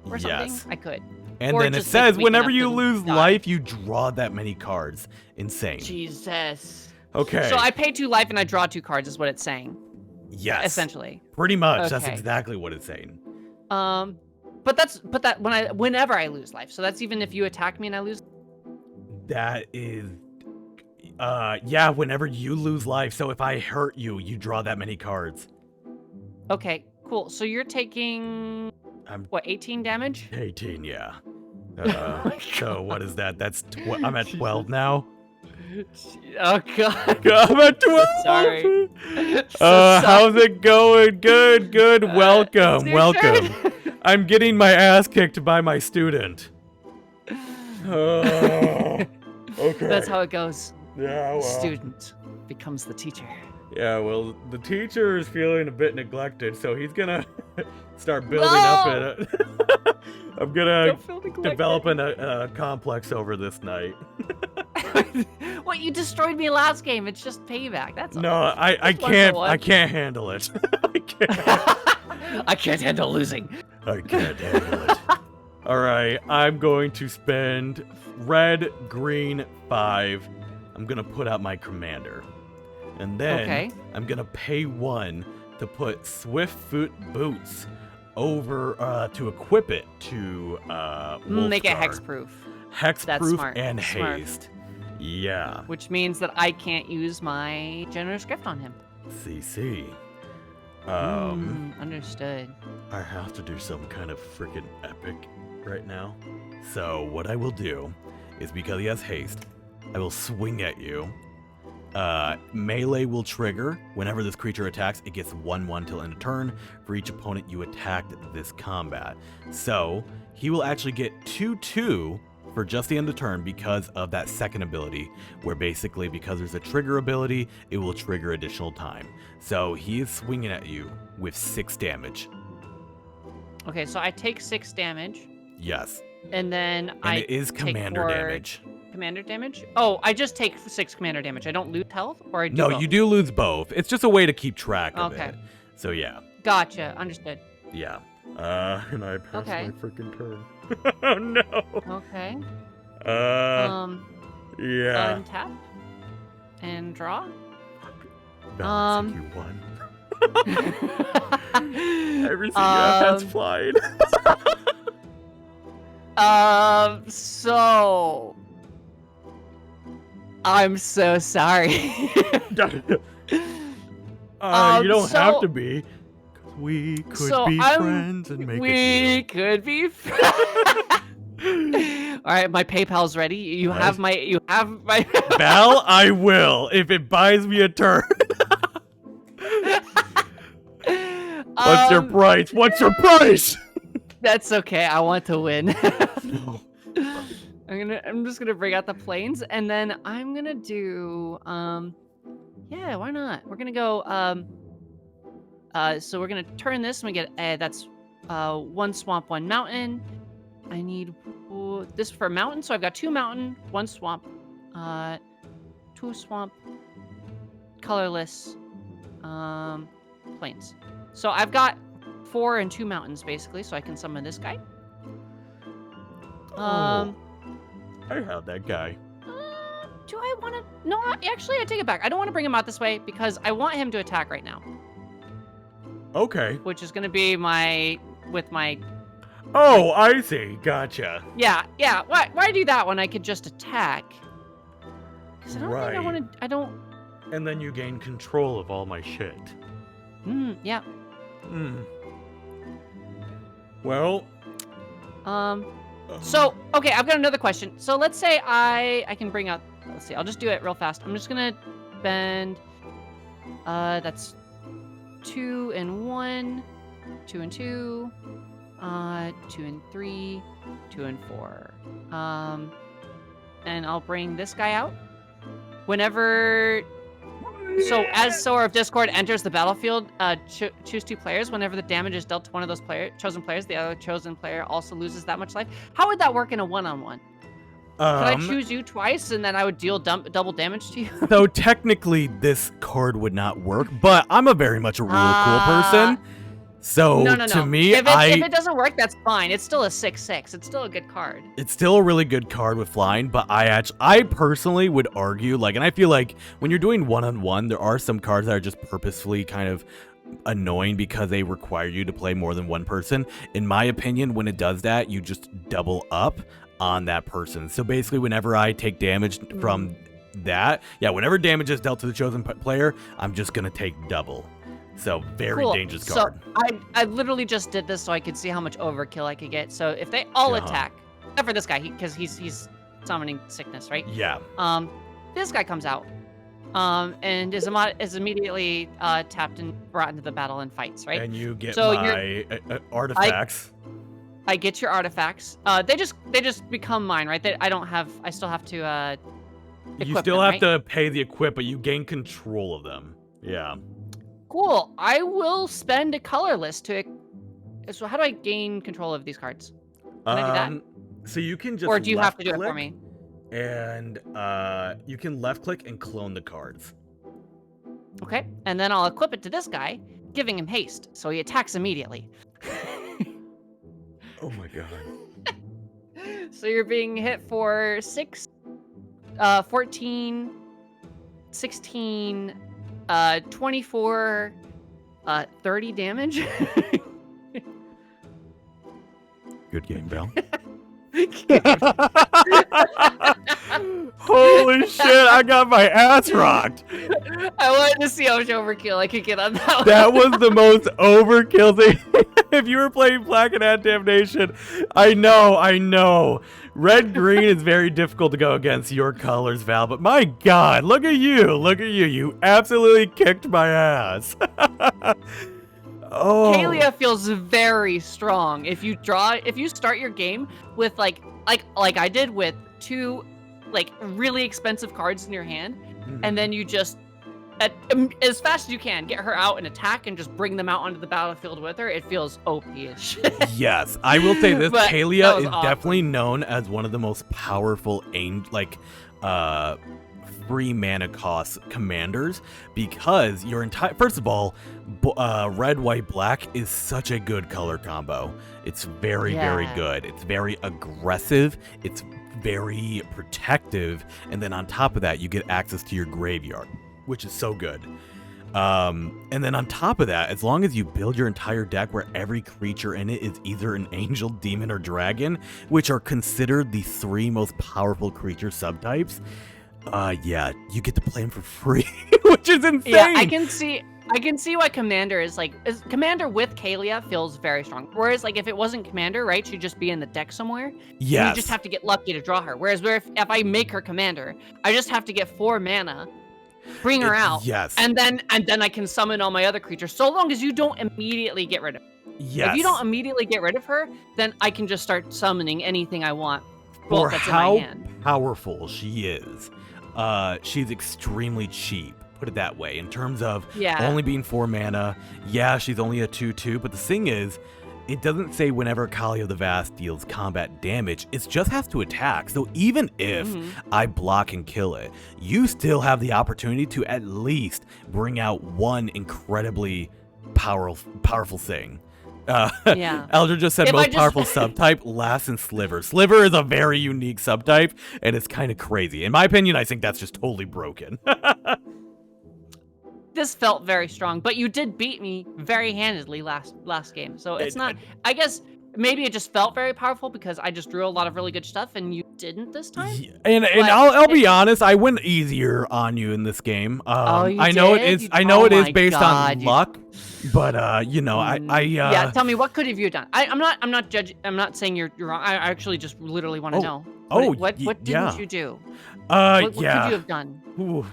or something, yes. I could. And or then it just make says weak whenever enough you to lose die. life, you draw that many cards. Insane. Jesus. Okay. So I pay 2 life and I draw 2 cards is what it's saying. Yes. Essentially. Pretty much. That's Okay. exactly what it's saying. But that whenever I lose life. So that's even if you attack me and I lose. That is, yeah, whenever you lose life. So if I hurt you, you draw that many cards. Okay, cool. So you're taking I'm- what, 18 damage? 18, yeah. my So what is that? That's I'm at 12 now. Oh god. I'm at 12. Sorry. How's it going? Good. Welcome. It's your turn. I'm getting my ass kicked by my student. Okay. That's how it goes. Yeah, well. The student becomes the teacher. Yeah, well, the teacher is feeling a bit neglected, so he's gonna start building up in it. I'm gonna Don't feel neglected. develop a complex over this night. What, you destroyed me last game. It's just payback. That's all. No, I Just one can't. for one. I can't handle it. I can't. I can't handle losing. I can't handle it. All right, I'm going to spend red, green, 5. I'm going to put out my commander. And then Okay. I'm going to pay 1 to put Swift Foot Boots over to equip it to Make it Wolfgar. hexproof. Hexproof That's smart. and Smart. haste. Yeah. Which means that I can't use my generous gift on him. CC. Understood. I have to do some kind of freaking epic right now. So what I will do is, because he has haste, I will swing at you. Melee will trigger. Whenever this creature attacks, it gets 1/1 till end of turn for each opponent you attacked this combat. So he will actually get 2/2 for just the end of turn because of that second ability, where basically because there's a trigger ability, it will trigger additional time. So he is swinging at you with 6 damage. Okay, so I take 6 damage, Yes. and then And it is commander damage. Commander damage? Oh, I just take 6 commander damage. I don't lose health, or I do No, both? you do lose both. It's just a way to keep track of Okay. it. So yeah. Gotcha. Understood. Yeah. And I passed Okay. my freaking turn. Oh no. Okay. Yeah. Untap and draw. Balance you won. Everything you have has flied. So I'm so sorry. You don't have to be. 'Cause we could be friends and make We it could be All right, my PayPal's ready. You have my Val, I will if it buys me a turn. What's your price? What's your price? That's okay. I want to win. No. I'm just gonna bring out the planes, and then I'm gonna do yeah, why not? We're gonna go so we're gonna turn this and we get that's 1 swamp, 1 mountain. I need this for mountain, so I've got 2 mountain, 1 swamp, 2 swamp, colorless, plains. So I've got 4 and 2 mountains basically, so I can summon this guy. I have that guy. Do I want to? No, actually, I take it back. I don't want to bring him out this way because I want him to attack right now, Okay. which is going to be with my. Oh, I see. Gotcha. Yeah. Why do that when I could just attack? Because I don't think I Right. want to. I don't. And then you gain control of all my shit. Yeah. Well. So okay, I've got another question. So let's say I can bring out. Let's see. I'll just do it real fast. I'm just gonna bend. That's 2 and 1, 2 and 2, 2 and 3, 2 and 4. And I'll bring this guy out. Whenever. So as Sower of Discord enters the battlefield, choose 2 players. Whenever the damage is dealt to one of those chosen players, the other chosen player also loses that much life. How would that work in a one-on-one? Could I choose you twice and then I would deal double damage to you? So technically, this card would not work, but I'm a very much a rule cool person. So No. to me, if it doesn't work, that's fine. It's still a 6/6. It's still a good card. It's still a really good card with flying, but I personally would argue, and I feel like when you're doing one-on-one, there are some cards that are just purposefully kind of annoying because they require you to play more than one person. In my opinion, when it does that, you just double up on that person. So basically, whenever I take damage from that, whenever damage is dealt to the chosen player, I'm just gonna take double. So very dangerous card. So I literally just did this so I could see how much overkill I could get. So if they all attack, except for this guy, because he's summoning sickness, right? Yeah. This guy comes out, and is immediately tapped and brought into the battle and fights, right? And you get So my artifacts. I get your artifacts. They just become mine, right? I still have to You still have to pay the equip, but you gain control of them. Yeah. Cool. I will spend a colorless to. So how do I gain control of these cards? Can I do that? So you can just. Or do you have to do it for me? And you can left click and clone the cards. Okay, and then I'll equip it to this guy, giving him haste, so he attacks immediately. Oh my god. So you're being hit for 14, 16, 24, 30 damage. Good game, Val. Holy shit, I got my ass rocked. I wanted to see how much overkill I could get on that one. That was the most overkill thing. If you were playing Black and Damnation, I know. Red-green is very difficult to go against your colors, Val, but my god, look at you. You absolutely kicked my ass. Oh. Kalia feels very strong. If you start your game with like I did with 2 like really expensive cards in your hand, and then you just as fast as you can get her out and attack and just bring them out onto the battlefield with her, it feels OP-ish. Yes, I will say this: But Kalia is awesome. definitely known as one of the most powerful free mana cost commanders, because your entire first of all, red, white, black is such a good color combo. It's very good. It's very aggressive. It's very protective, and then on top of that, you get access to your graveyard, which is so good. And then on top of that, as long as you build your entire deck where every creature in it is either an angel, demon, or dragon, which are considered the 3 most powerful creature subtypes, yeah, you get to play them for free, which is insane. Yeah, I can see why Commander is Commander with Kalia feels very strong. Whereas like if it wasn't Commander, right, she'd just be in the deck somewhere. Yes. You just have to get lucky to draw her. Whereas if I make her Commander, I just have to get 4 mana, bring her out, yes, and then I can summon all my other creatures. So long as you don't immediately get rid of her. Yes. If you don't immediately get rid of her, then I can just start summoning anything I want. For that's how in my hand. powerful she is, she's extremely cheap. Put it that way. In terms of only being 4 mana, yeah, she's only a 2/2. But the thing is, it doesn't say whenever Kalia the Vast deals combat damage, it just has to attack. So even if I block and kill it, you still have the opportunity to at least bring out one incredibly powerful thing. Eldra just said most powerful subtype, Lass and Sliver. Sliver is a very unique subtype, and it's kind of crazy. In my opinion, I think that's just totally broken. This felt very strong, but you did beat me very handedly last game. So it's not. I guess maybe it just felt very powerful because I just drew a lot of really good stuff, and you didn't this time. Yeah, and I'll be honest, I went easier on you in this game. I know it is. I know it is based on luck, but you know, yeah. Tell me, what could have you done? I'm not judging. I'm not saying you're wrong. I actually just literally want to know. What didn't you do? What could you have done? Ooh,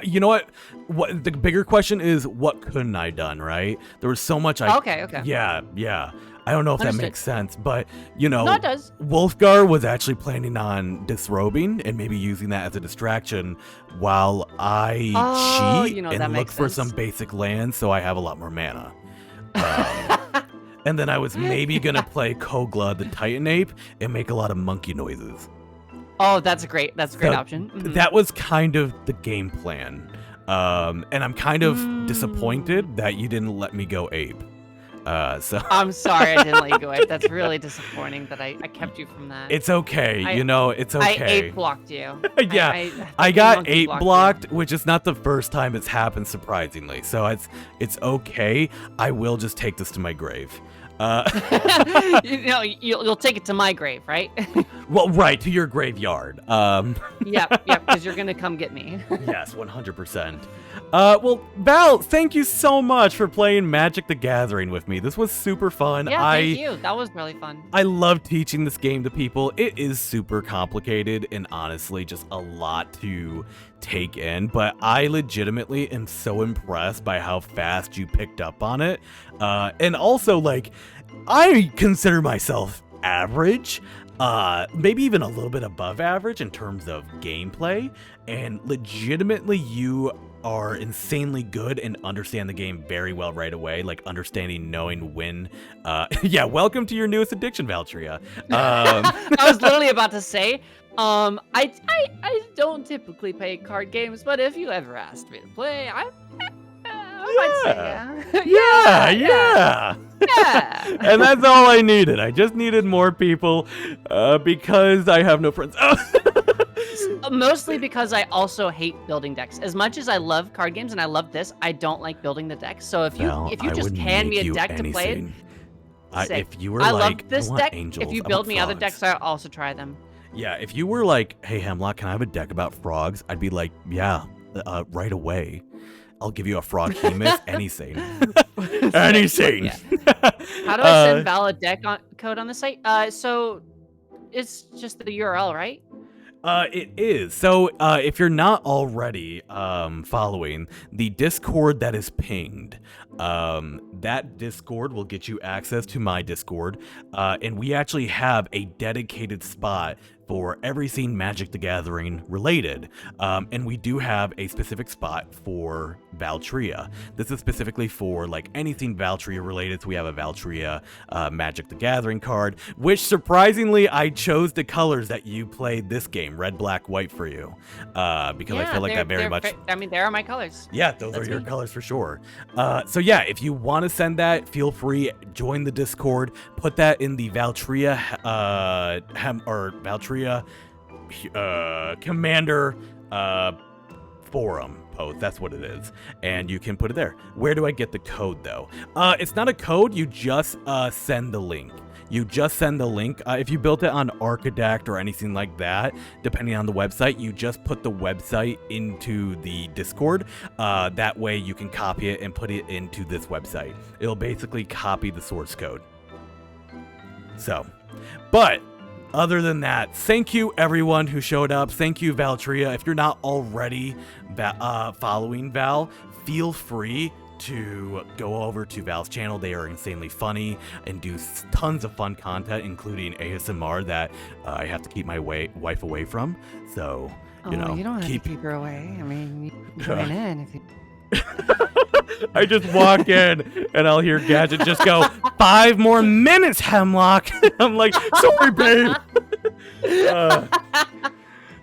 you know what? What the bigger question is, what couldn't I done? Right? There was so much. Okay. Yeah. I don't know if that makes sense, but you know, no, it does. Wolfgar was actually planning on disrobing and maybe using that as a distraction while I cheat and look for some basic lands, so I have a lot more mana. And then I was maybe gonna play Kogla the Titan Ape and make a lot of monkey noises. Oh, that's a great option. That was kind of the game plan. And I'm kind of disappointed that you didn't let me go ape. So I'm sorry I didn't let you go ape. That's really disappointing that I kept you from that. It's okay. It's okay. I ape blocked you. Yeah, I got ape blocked, which is not the first time it's happened, surprisingly. So it's okay. I will just take this to my grave. You'll take it to my grave, right? Well, right, to your graveyard. Yep, because you're gonna come get me. Yes, 100%. Well, Val, thank you so much for playing Magic the Gathering with me. This was super fun. Yeah, thank you. That was really fun. I love teaching this game to people. It is super complicated and honestly just a lot to take in, but I legitimately am so impressed by how fast you picked up on it. And also, like, I consider myself average, maybe even a little bit above average in terms of gameplay, and legitimately you are insanely good and understand the game very well right away, like knowing when. Yeah, welcome to your newest addiction, Valtria. I was literally about to say, I don't typically play card games, but if you ever asked me to play, I might say yeah. Yeah. Yeah. And that's all I needed. I just needed more people because I have no friends. Mostly because I also hate building decks. As much as I love card games and I love this, I don't like building the decks. So if you just hand me a deck to play it, sick. If you were I like, love this I want deck. angels, If you I build want me other frogs. decks, I'll also try them. Yeah, if you were like, hey, Hemlock, can I have a deck about frogs? I'd be like, yeah, right away. I'll give you a frog hemus, anything. Anything. Yeah. How do I send Val a deck code on the site? So it's just the URL, right? It is. So, if you're not already following the Discord that is pinged, that Discord will get you access to my Discord, and we actually have a dedicated spot for everything Magic the Gathering related, and we do have a specific spot for Valtria. This is specifically for like anything Valtria related. So we have a Valtria Magic the Gathering card, which surprisingly I chose the colors that you played this game, red, black, white, for you, because I feel like that very much. I mean, there are my colors. Yeah, those are your colors for sure. So yeah, if you want to send that, feel free. Join the Discord. Put that in the Valtria Valtria Commander forum post. That's what it is, and you can put it there. Where do I get the code though? It's not a code. You just send the link. You just send the link. If you built it on Archidect or anything like that, depending on the website, you just put the website into the Discord. That way you can copy it and put it into this website. It'll basically copy the source code. So, but other than that, thank you everyone who showed up. Thank you, Valtria. If you're not already following Val, feel free to go over to Val's channel. They are insanely funny and do tons of fun content, including ASMR that I have to keep my wife away from. So, you know, you don't have to keep her away. I mean, you can join in if you... I just walk in and I'll hear Gadget just go, 5 more minutes, Hemlock. I'm like, sorry, babe.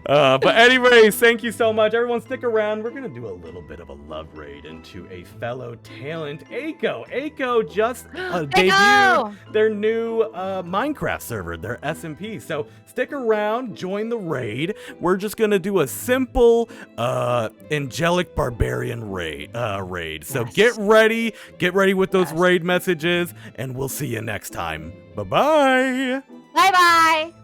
But anyways, thank you so much. Everyone stick around. We're going to do a little bit of a love raid into a fellow talent, Aiko. Aiko just debuted their new Minecraft server, their SMP. So stick around, join the raid. We're just going to do a simple angelic barbarian raid. So get ready with those raid messages, and we'll see you next time. Bye-bye. Bye-bye.